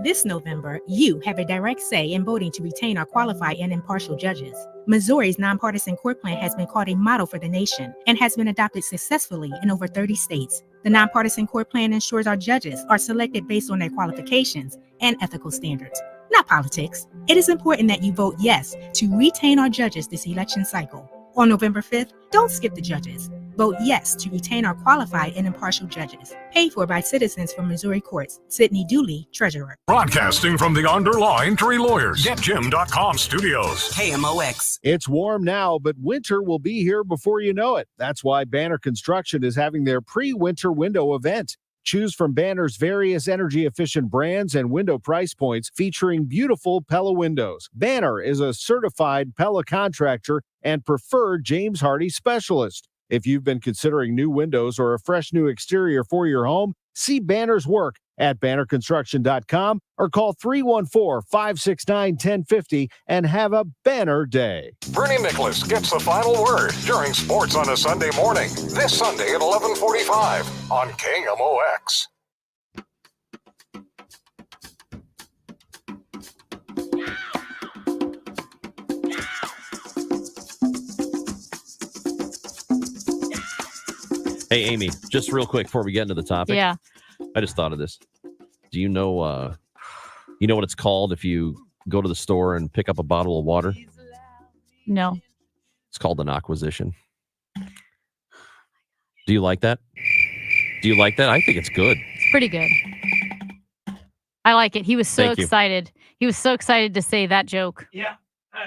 This November, you have a direct say in voting to retain our qualified and impartial judges. Missouri's nonpartisan court plan has been called a model for the nation and has been adopted successfully in over 30 states. The nonpartisan court plan ensures our judges are selected based on their qualifications and ethical standards, not politics. It is important that you vote yes to retain our judges this election cycle. On November 5th, don't skip the judges. Vote yes to retain our qualified and impartial judges. Paid for by citizens from Missouri courts. Sidney Dooley, Treasurer. Broadcasting from the Under Law Injury Lawyers, GetJim.com studios. KMOX. It's warm now, but winter will be here before you know it. That's why Banner Construction is having their pre-winter window event. Choose from Banner's various energy-efficient brands and window price points featuring beautiful Pella windows. Banner is a certified Pella contractor and preferred James Hardie specialist. If you've been considering new windows or a fresh new exterior for your home, see Banner's work at bannerconstruction.com or call 314-569-1050 and have a Banner day. Bernie Nicholas gets the final word during Sports on a Sunday morning. This Sunday at 11:45 on KMOX. Hey, Amy, just real quick before we get into the topic. Yeah. I just thought of this. Do you know what it's called if you go to the store and pick up a bottle of water? No. It's called an acquisition. Do you like that? Do you like that? I think it's good. It's pretty good. I like it. He was so Thank you. excited. He was so excited to say that joke. Yeah.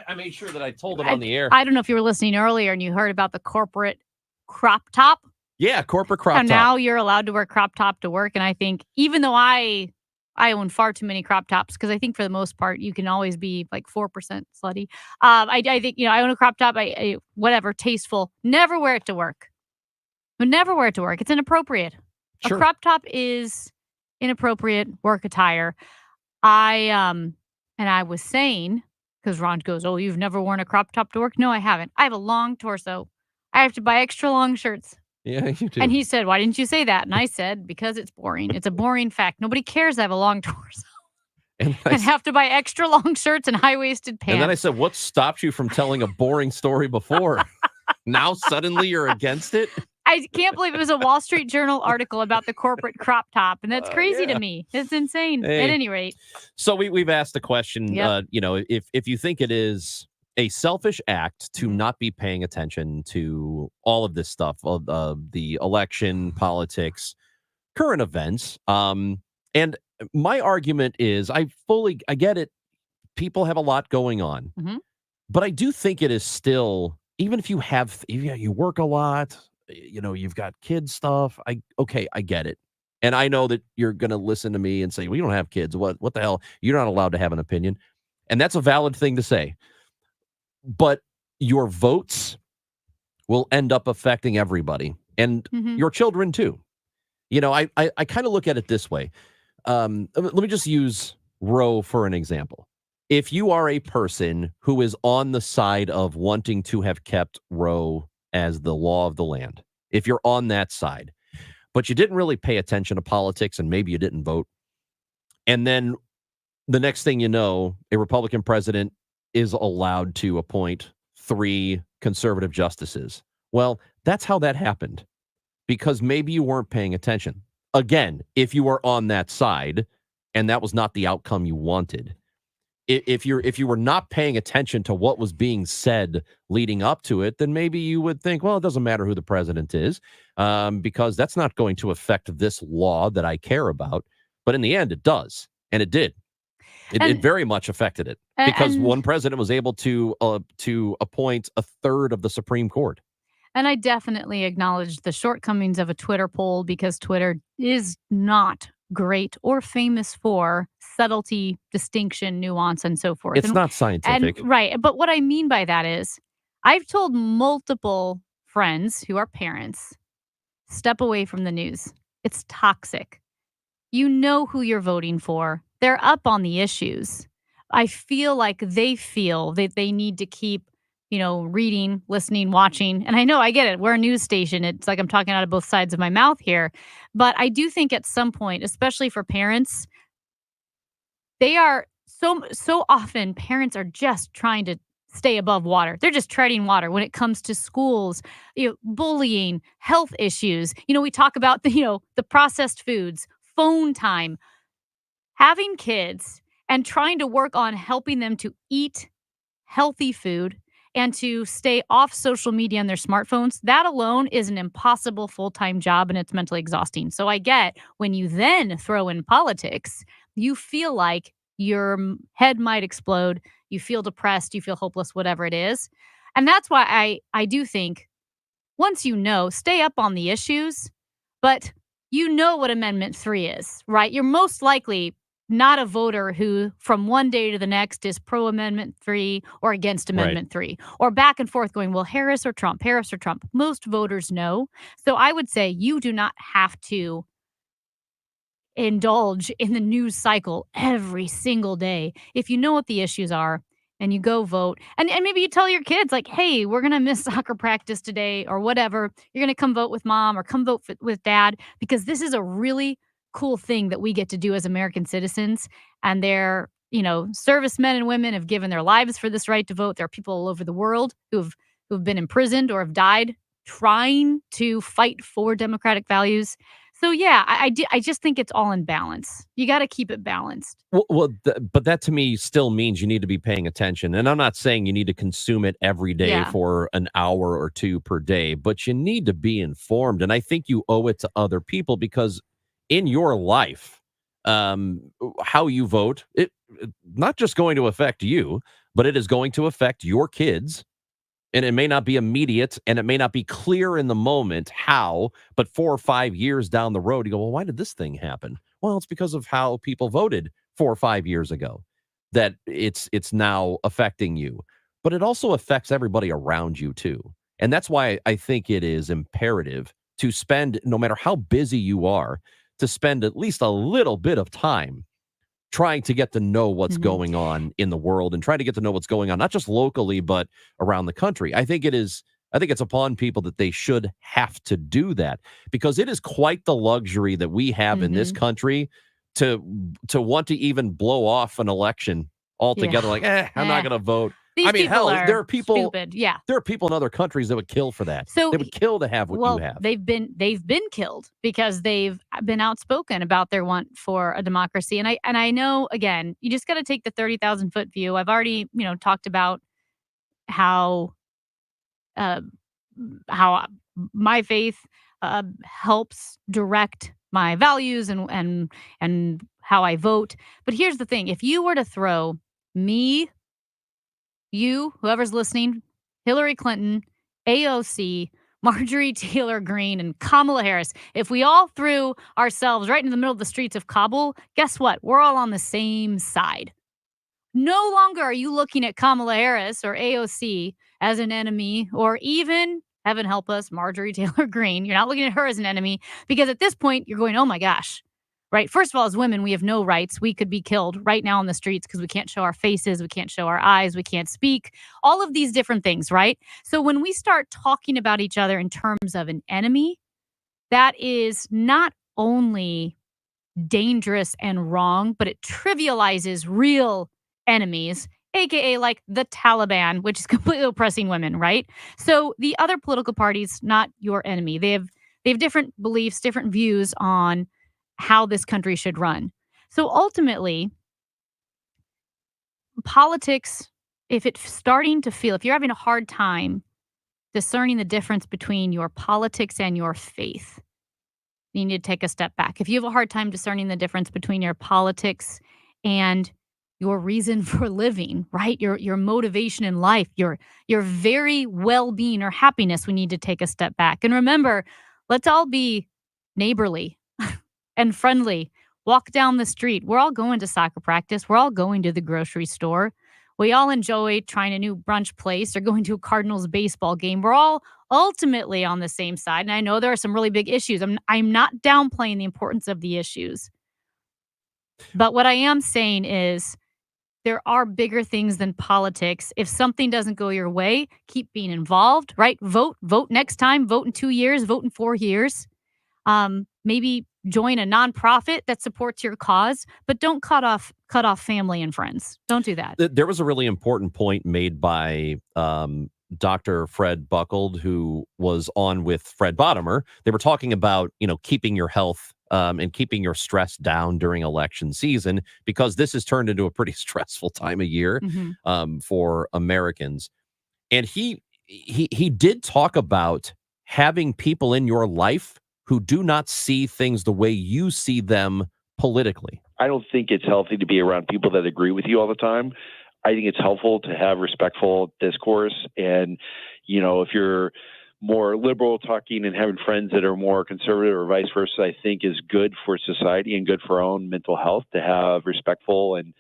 I made sure that I told him on the air. I don't know if you were listening earlier and you heard about the corporate crop top. Yeah, corporate crop How top. now you're allowed to wear crop top to work. And I think even though I own far too many crop tops, because I think for the most part you can always be like 4% slutty. I think, I own a crop top. I whatever, tasteful. Never wear it to work. Would never wear it to work. It's inappropriate. Sure. A crop top is inappropriate work attire. And I was saying, because Ron goes, "Oh, you've never worn a crop top to work?" No, I haven't. I have a long torso. I have to buy extra long shirts. Yeah, you do. And he said, "Why didn't you say that?" And I said, "Because it's boring. It's a boring fact. Nobody cares I have a long torso and and have to buy extra long shirts and high-waisted pants." And then I said, what stopped you from telling a boring story before? Now suddenly you're against it? I can't believe it was a Wall Street Journal article about the corporate crop top, and that's crazy to me. It's insane. Hey. At any rate. So we've asked the question, Yep. if you think it is a selfish act to not be paying attention to all of this stuff, of the election, politics, current events. And my argument is I get it. People have a lot going on, but I do think it is still, even if you work a lot, you've got kids stuff. I get it. And I know that you're going to listen to me and say, well, you don't have kids. What the hell? You're not allowed to have an opinion. And that's a valid thing to say. But your votes will end up affecting everybody and your children too. I kind of look at it this way. Let me just use Roe for an example. If you are a person who is on the side of wanting to have kept Roe as the law of the land, if you're on that side, but you didn't really pay attention to politics and maybe you didn't vote, and then the next thing you know, a Republican president is allowed to appoint 3 conservative justices. Well, that's how that happened, because maybe you weren't paying attention. Again, if you were on that side and that was not the outcome you wanted. If you were not paying attention to what was being said leading up to it, then maybe you would think, well, it doesn't matter who the president is, because that's not going to affect this law that I care about. But in the end, it does. And it did. It very much affected it, because one president was able to appoint a third of the Supreme Court. And I definitely acknowledge the shortcomings of a Twitter poll, because Twitter is not great or famous for subtlety, distinction, nuance, and so forth. It's not scientific. Right. But what I mean by that is I've told multiple friends who are parents, step away from the news. It's toxic. You know who you're voting for. They're up on the issues. I feel like they feel that they need to keep, reading, listening, watching. And I know, I get it. We're a news station. It's like I'm talking out of both sides of my mouth here. But I do think at some point, especially for parents, they are so often parents are just trying to stay above water. They're just treading water when it comes to schools, bullying, health issues. We talk about the processed foods, phone time, having kids and trying to work on helping them to eat healthy food and to stay off social media and their smartphones. That alone is an impossible full-time job, and it's mentally exhausting. So I get when you then throw in politics, you feel like your head might explode. You feel depressed, you feel hopeless, whatever it is. And that's why I do think once stay up on the issues, but what Amendment 3 is, right? You're most likely not a voter who from one day to the next is pro Amendment 3 or against Amendment 3 or back and forth going, well, Harris or Trump. Most voters know. So I would say you do not have to indulge in the news cycle every single day. If you know what the issues are and you go vote, and maybe you tell your kids like, hey, we're going to miss soccer practice today or whatever. You're going to come vote with mom or come vote with dad, because this is a really cool thing that we get to do as American citizens. And they're, servicemen and women have given their lives for this right to vote. There are people all over the world who've been imprisoned or have died trying to fight for democratic values. So yeah, I just think it's all in balance. You got to keep it balanced. But that to me still means you need to be paying attention. And I'm not saying you need to consume it every day for an hour or two per day, but you need to be informed. And I think you owe it to other people, because in your life, how you vote, it not just going to affect you, but it is going to affect your kids. And it may not be immediate, and it may not be clear in the moment how, but 4 or 5 years down the road, you go, well, why did this thing happen? Well, it's because of how people voted 4 or 5 years ago that it's now affecting you. But it also affects everybody around you too. And that's why I think it is imperative to spend, no matter how busy you are, to spend at least a little bit of time trying to get to know what's going on in the world and trying to get to know what's going on, not just locally, but around the country. I think it's upon people that they should have to do that, because it is quite the luxury that we have in this country to want to even blow off an election altogether. Like, I'm not going to vote. These people are there are people stupid. Yeah. There are people in other countries that would kill for that. So they would kill to have what you have. They've been killed because they've been outspoken about their want for a democracy. And I know, again, you just got to take the 30,000 foot view. I've already, talked about how my faith helps direct my values and how I vote. But here's the thing: if you were to throw me, you, whoever's listening, Hillary Clinton, AOC, Marjorie Taylor Greene, and Kamala Harris, if we all threw ourselves right in the middle of the streets of Kabul, guess what? We're all on the same side. No longer are you looking at Kamala Harris or AOC as an enemy, or even, heaven help us, Marjorie Taylor Greene. You're not looking at her as an enemy, because at this point you're going, oh my gosh, right? First of all, as women, we have no rights. We could be killed right now on the streets because we can't show our faces, we can't show our eyes, we can't speak, all of these different things, right? So when we start talking about each other in terms of an enemy, that is not only dangerous and wrong, but it trivializes real enemies, aka like the Taliban, which is completely oppressing women, right? So the other political parties, not your enemy. They have different beliefs, different views on how this country should run. So ultimately, politics, if you're having a hard time discerning the difference between your politics and your faith, you need to take a step back. If you have a hard time discerning the difference between your politics and your reason for living, right? Your motivation in life, your very well-being or happiness, we need to take a step back. And remember, let's all be neighborly and friendly. Walk down the street. We're all going to soccer practice. We're all going to the grocery store. We all enjoy trying a new brunch place or going to a Cardinals baseball game. We're all ultimately on the same side. And I know there are some really big issues. I'm not downplaying the importance of the issues. But what I am saying is there are bigger things than politics. If something doesn't go your way, keep being involved, right? Vote next time, vote in 2 years, vote in 4 years. Maybe join a nonprofit that supports your cause, but don't cut off family and friends. Don't do that. There was a really important point made by Dr. Fred Buckled, who was on with Fred Bottomer. They were talking about, keeping your health and keeping your stress down during election season, because this has turned into a pretty stressful time of year for Americans. And he did talk about having people in your life who do not see things the way you see them politically. I don't think it's healthy to be around people that agree with you all the time. I think it's helpful to have respectful discourse. And, if you're more liberal talking and having friends that are more conservative or vice versa, I think is good for society and good for our own mental health to have respectful and,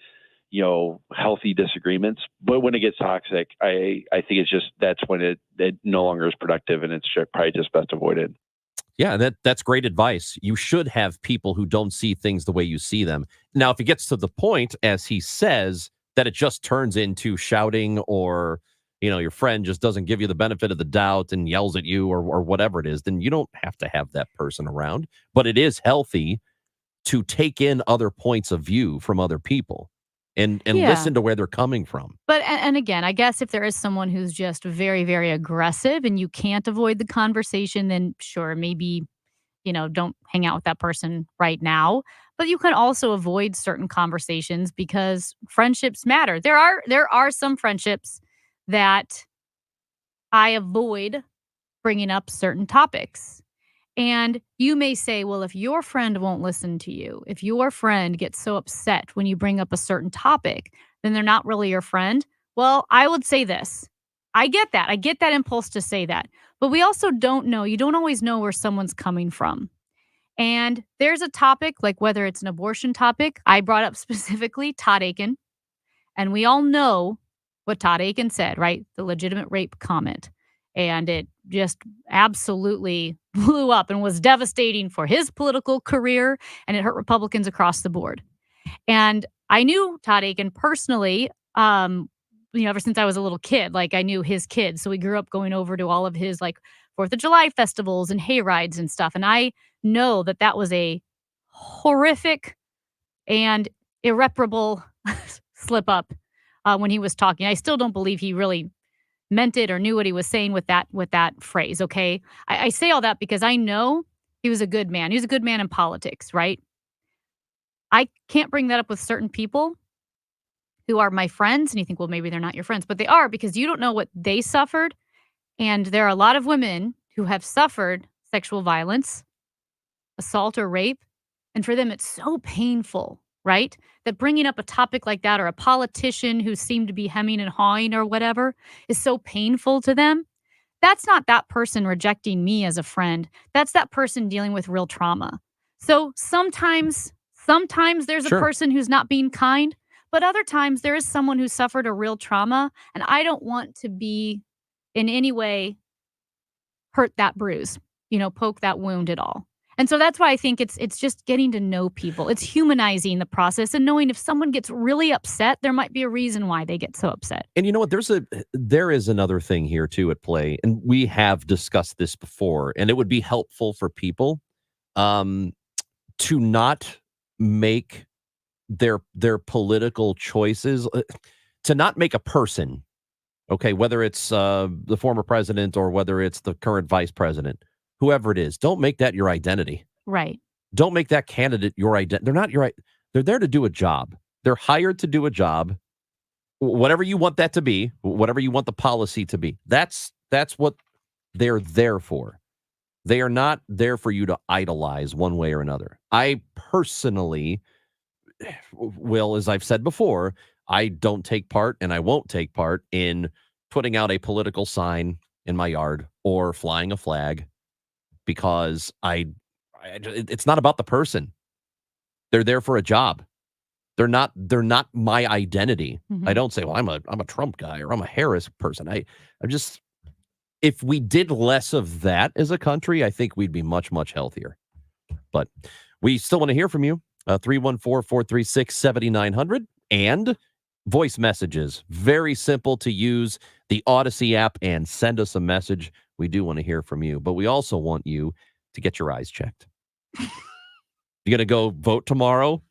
healthy disagreements. But when it gets toxic, I think that's when it no longer is productive, and it's probably just best avoided. Yeah, that's great advice. You should have people who don't see things the way you see them. Now, if it gets to the point, as he says, that it just turns into shouting, or, your friend just doesn't give you the benefit of the doubt and yells at you or whatever it is, then you don't have to have that person around. But it is healthy to take in other points of view from other people and listen to where they're coming from. But, and again, I guess if there is someone who's just very, very aggressive and you can't avoid the conversation, then sure, maybe, don't hang out with that person right now. But you can also avoid certain conversations because friendships matter. There are some friendships that I avoid bringing up certain topics. And you may say, well, if your friend won't listen to you, if your friend gets so upset when you bring up a certain topic, then they're not really your friend. Well, I would say this. I get that. I get that impulse to say that. But we also don't know. You don't always know where someone's coming from. And there's a topic, like whether it's an abortion topic, I brought up specifically Todd Akin. And we all know what Todd Akin said, right? The legitimate rape comment. And it just absolutely blew up and was devastating for his political career, and it hurt Republicans across the board. And I knew Todd Akin personally, ever since I was a little kid. Like, I knew his kids. So we grew up going over to all of his, like, 4th of July festivals and hay rides and stuff. And I know that that was a horrific and irreparable slip up when he was talking. I still don't believe he really meant it or knew what he was saying with that phrase. Okay. I say all that because I know he was a good man. He was a good man in politics, right? I can't bring that up with certain people who are my friends. And you think, well, maybe they're not your friends, but they are, because you don't know what they suffered. And there are a lot of women who have suffered sexual violence, assault, or rape. And for them, it's so painful, right? That bringing up a topic like that, or a politician who seemed to be hemming and hawing or whatever, is so painful to them. That's not that person rejecting me as a friend. That's that person dealing with real trauma. So sometimes there's a person who's not being kind, but other times there is someone who suffered a real trauma, and I don't want to be in any way hurt that bruise, poke that wound at all. And so that's why I think it's just getting to know people. It's humanizing the process and knowing if someone gets really upset, there might be a reason why they get so upset. And you know what? There is another thing here too at play, and we have discussed this before, and it would be helpful for people to not make their political choices, to not make a person, okay, whether it's the former president or whether it's the current vice president, whoever it is, don't make that your identity. Right. Don't make that candidate your identity. They're not your. They're there to do a job. They're hired to do a job. Whatever you want that to be, whatever you want the policy to be, that's what they're there for. They are not there for you to idolize one way or another. I personally will, as I've said before, I don't take part and I won't take part in putting out a political sign in my yard or flying a flag, because it's not about the person. They're there for a job. They're not my identity. Mm-hmm. I don't say, well, I'm a Trump guy or I'm a Harris person. I'm just, if we did less of that as a country, I think we'd be much, much healthier. But we still want to hear from you. 314-436-7900 and voice messages. Very simple to use, the Odyssey app, and send us a message. We do want to hear from you, but we also want you to get your eyes checked. You're going to go vote tomorrow.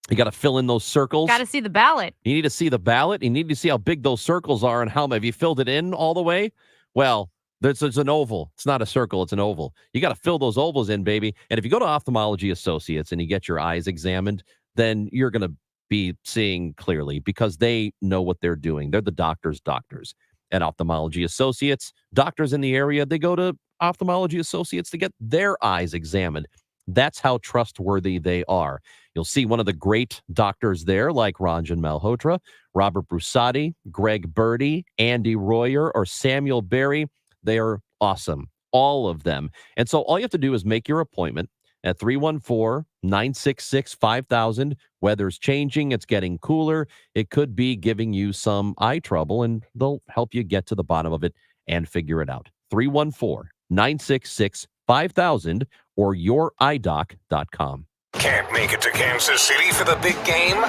You got to fill in those circles. Got to see the ballot. You need to see the ballot. You need to see how big those circles are and how have you filled it in all the way? Well, there's an oval. It's not a circle. It's an oval. You got to fill those ovals in, baby. And if you go to Ophthalmology Associates and you get your eyes examined, then you're going to be seeing clearly, because they know what they're doing. They're the doctors at Ophthalmology Associates. Doctors in the area, they go to Ophthalmology Associates to get their eyes examined. That's how trustworthy they are. You'll see one of the great doctors there, like Ranjan Malhotra, Robert Brusati, Greg Birdie, Andy Royer, or Samuel Berry. They are awesome, all of them. And so all you have to do is make your appointment at 314-966-5000. Weather's changing. It's getting cooler. It could be giving you some eye trouble, and they'll help you get to the bottom of it and figure it out. 314-966-5000 or youridoc.com. Can't make it to Kansas City for the big game?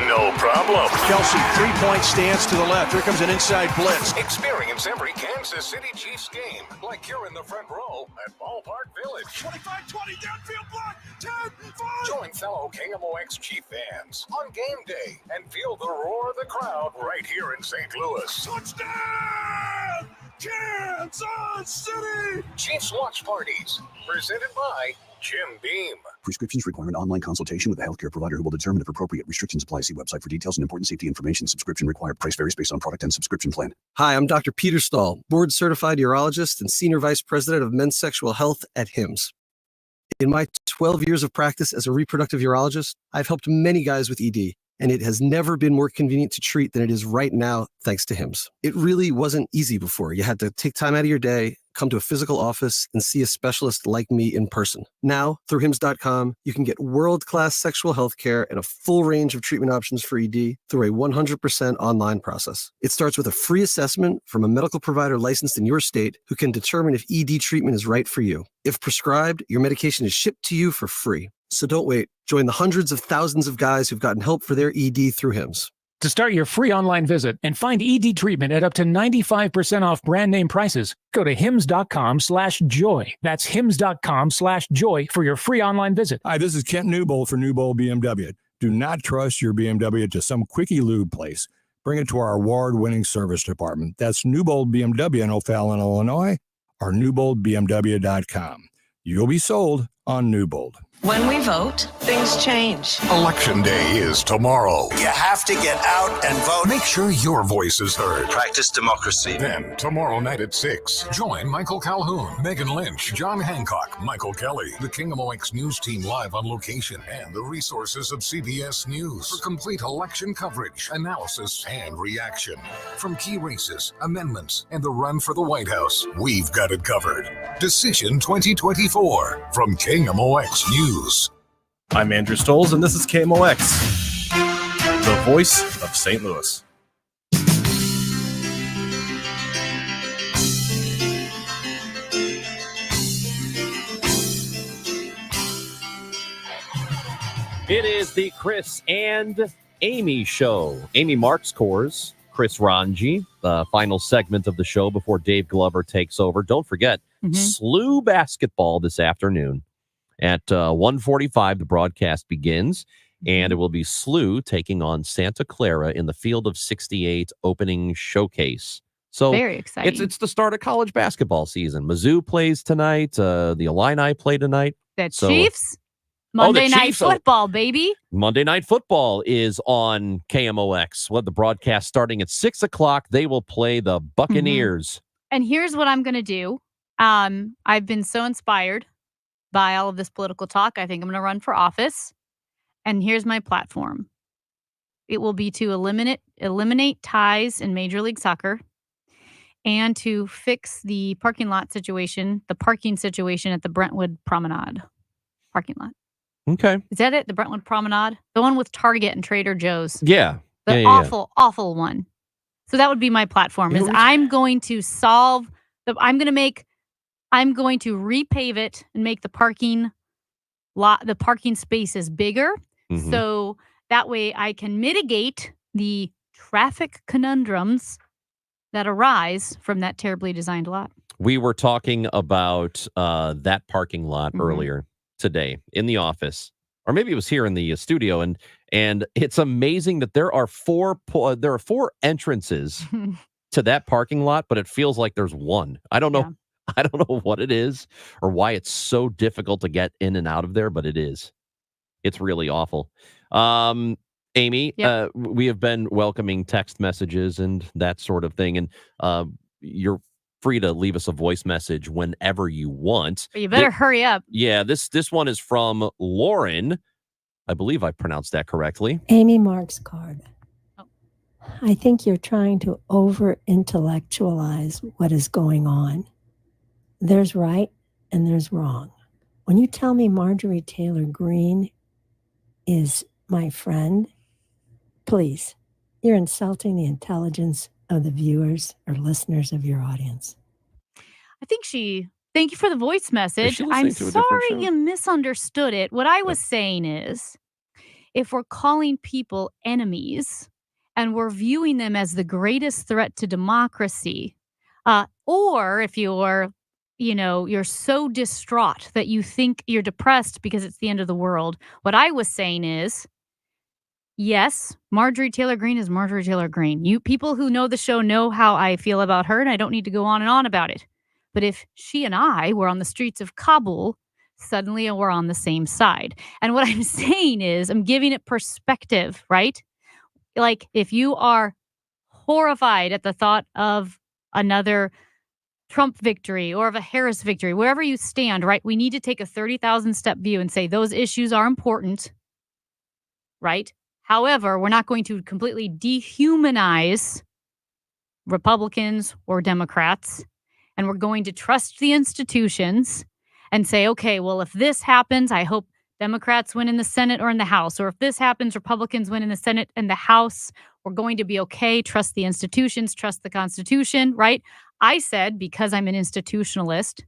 No problem. Kelsey, three-point stance to the left. Here comes an inside blitz. Experience every Kansas City Chiefs game like you're in the front row at Ballpark Village. 25-20, downfield block, 10, 5. Join fellow KMOX Chief fans on game day and feel the roar of the crowd right here in St. Louis. Touchdown! Kansas City! Chiefs watch parties, presented by Jim Beam. Prescriptions require an online consultation with a healthcare provider who will determine if appropriate. Restrictions apply. See website for details and important safety information. Subscription required. Price varies based on product and subscription plan. Hi, I'm Dr. Peter Stahl, board-certified urologist and senior vice president of men's sexual health at HIMSS. In my 12 years of practice as a reproductive urologist, I've helped many guys with ED, and it has never been more convenient to treat than it is right now, thanks to HIMSS. It really wasn't easy before. You had to take time out of your day, come to a physical office and see a specialist like me in person. Now, through HIMS.com, you can get world-class sexual health care and a full range of treatment options for ED through a 100% online process. It starts with a free assessment from a medical provider licensed in your state who can determine if ED treatment is right for you. If prescribed, your medication is shipped to you for free. So don't wait. Join the hundreds of thousands of guys who've gotten help for their ED through HIMS. To start your free online visit and find ED treatment at up to 95% off brand name prices, go to hims.com/joy. That's hims.com/joy for your free online visit. Hi, this is Kent Newbold for Newbold BMW. Do not trust your BMW to some quickie lube place. Bring it to our award-winning service department. That's Newbold BMW in O'Fallon, Illinois, or newboldbmw.com. You'll be sold on Newbold. When we vote, things change. Election day is tomorrow. You have to get out and vote. Make sure your voice is heard. Practice democracy. Then, tomorrow night at 6, join Michael Calhoun, Megan Lynch, John Hancock, Michael Kelly, the KMOX News team live on location, and the resources of CBS News for complete election coverage, analysis, and reaction. From key races, amendments, and the run for the White House, we've got it covered. Decision 2024 from KMOX News. I'm Andrew Stoles, and this is KMOX, the voice of St. Louis. It is the Chris and Amy show. Amy Marks Coors, Chris Ranji, the final segment of the show before Dave Glover takes over. Don't forget, SLU basketball this afternoon. At 1:45, the broadcast begins, and it will be SLU taking on Santa Clara in the Field of 68 opening showcase. So very exciting. It's the start of college basketball season. Mizzou plays tonight. The Illini play tonight. The Chiefs. Monday Night Football, baby. Monday Night Football is on KMOX. The broadcast starting at 6 o'clock. They will play the Buccaneers. And here's what I'm going to do. I've been so inspired by all of this political talk. I think I'm going to run for office. And here's my platform. It will be to eliminate ties in Major League Soccer and to fix the parking situation at the Brentwood Promenade parking lot. Okay. Is that it? The Brentwood Promenade? The one with Target and Trader Joe's. Yeah. The awful one. So that would be my platform. I'm going to repave it and make the parking spaces bigger. So that way I can mitigate the traffic conundrums that arise from that terribly designed lot. We were talking about that parking lot earlier today in the office, or maybe it was here in the studio, and it's amazing that there are four entrances to that parking lot, but it feels like there's one. I don't know. Yeah. I don't know what it is or why it's so difficult to get in and out of there, but it is. It's really awful. Amy, we have been welcoming text messages and that sort of thing, and you're free to leave us a voice message whenever you want. But you better hurry up. Yeah, this one is from Lauren. I believe I pronounced that correctly. Amy Marks card. I think you're trying to over-intellectualize what is going on. There's right and there's wrong. When you tell me Marjorie Taylor Greene is my friend, please, you're insulting the intelligence of the viewers or listeners of your audience. I think thank you for the voice message. I'm sorry you misunderstood it. What I was saying is, if we're calling people enemies and we're viewing them as the greatest threat to democracy, or if you're so distraught that you think you're depressed because it's the end of the world. What I was saying is, yes, Marjorie Taylor Greene is Marjorie Taylor Greene. You people who know the show know how I feel about her, and I don't need to go on and on about it. But if she and I were on the streets of Kabul, suddenly we're on the same side. And what I'm saying is, I'm giving it perspective, right? Like, if you are horrified at the thought of another Trump victory or of a Harris victory, wherever you stand, right? We need to take a 30,000 step view and say those issues are important, right? However, we're not going to completely dehumanize Republicans or Democrats. and we're going to trust the institutions and say, okay, well, if this happens, I hope Democrats win in the Senate or in the House. Or if this happens, Republicans win in the Senate and the House. We're going to be okay. Trust the institutions, trust the Constitution, right? I said, because I'm an institutionalist,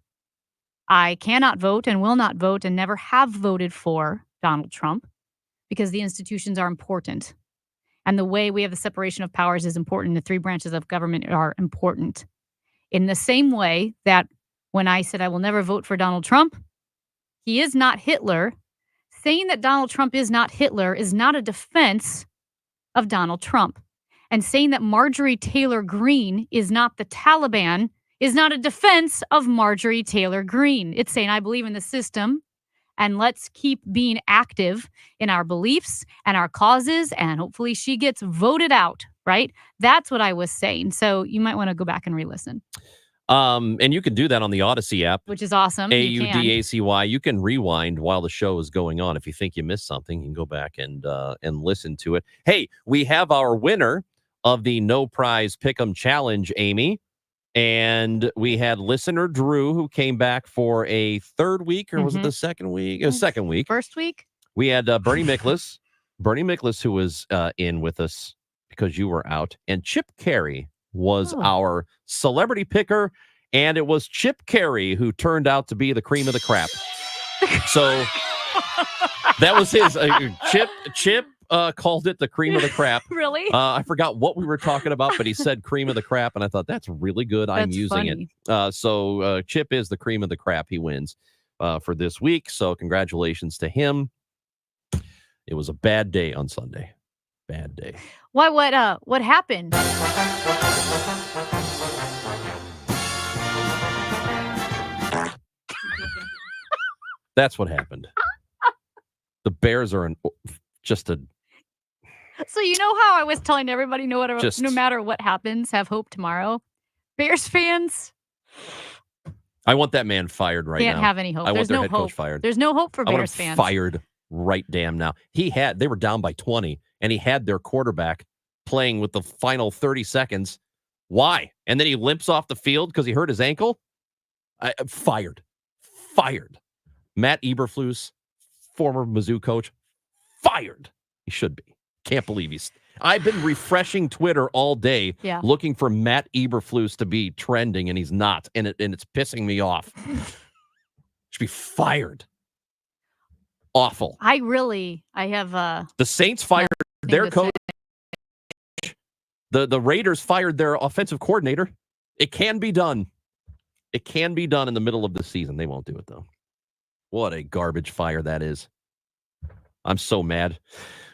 I cannot vote and will not vote and never have voted for Donald Trump because the institutions are important. And the way we have the separation of powers is important. The three branches of government are important. In the same way that when I said I will never vote for Donald Trump, he is not Hitler. Saying that Donald Trump is not Hitler is not a defense of Donald Trump. And saying that Marjorie Taylor Greene is not the Taliban is not a defense of Marjorie Taylor Greene. It's saying I believe in the system and let's keep being active in our beliefs and our causes, and hopefully she gets voted out, right? That's what I was saying. So you might want to go back and re-listen. And you can do that on the Odyssey app, which is awesome. AUDACY. You can rewind while the show is going on. If you think you missed something, you can go back and listen to it. Hey, we have our winner of the No Prize Pick'em Challenge, Amy. And we had listener Drew, who came back for a third week, or was it the second week? It was second week. First week. We had Bernie Miklasz, who was in with us because you were out, and Chip Carey was our celebrity picker, and it was Chip Carey who turned out to be the cream of the crap. So that was his Chip called it the cream of the crap. Really? I forgot what we were talking about, but he said cream of the crap, and I thought that's really good. I'm using it. So Chip is the cream of the crap. He wins for this week. So congratulations to him. It was a bad day on Sunday. Bad day. Why? What happened? That's what happened. The Bears are just a. So you know how I was telling everybody, no matter what happens, have hope tomorrow. Bears fans, I want that man fired right now. Can't have any hope. I There's want their no head hope. coach fired. There's no hope for I want Bears him fans. Fired right damn now. They were down by 20, and he had their quarterback playing with the final 30 seconds. Why? And then he limps off the field because he hurt his ankle. Fired. Matt Eberflus, former Mizzou coach, fired. He should be. Can't believe I've been refreshing Twitter all day looking for Matt Eberflus to be trending, and he's not, and it's pissing me off. Should be fired. Awful. I have the Saints fired their coach. The Raiders fired their offensive coordinator. It can be done. It can be done in the middle of the season. They won't do it, though. What a garbage fire that is. I'm so mad.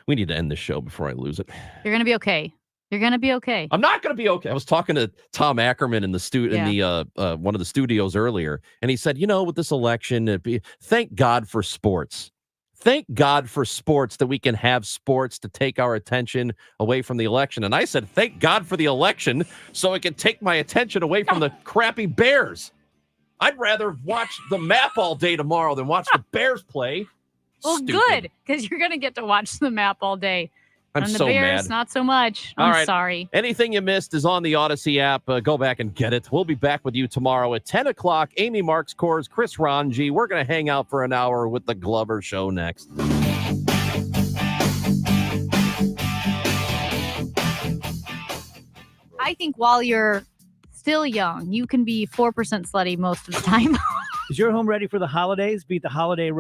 We need to end this show before I lose it. You're going to be okay. You're going to be okay. I'm not going to be okay. I was talking to Tom Ackerman in the one of the studios earlier, and he said, with this election, thank God for sports. Thank God for sports, that we can have sports to take our attention away from the election. And I said, thank God for the election so it can take my attention away from the crappy Bears. I'd rather watch the map all day tomorrow than watch the Bears play. Well, Stupid. Good, because you're going to get to watch the map all day. I'm and the so Bears, mad. Not so much. All I'm right. sorry. Anything you missed is on the Odyssey app. Go back and get it. We'll be back with you tomorrow at 10 o'clock. Amy Marks Kors, Chris Ranji. We're going to hang out for an hour with the Glover Show next. I think while you're still young, you can be 4% slutty most of the time. Is your home ready for the holidays? Beat the holiday rush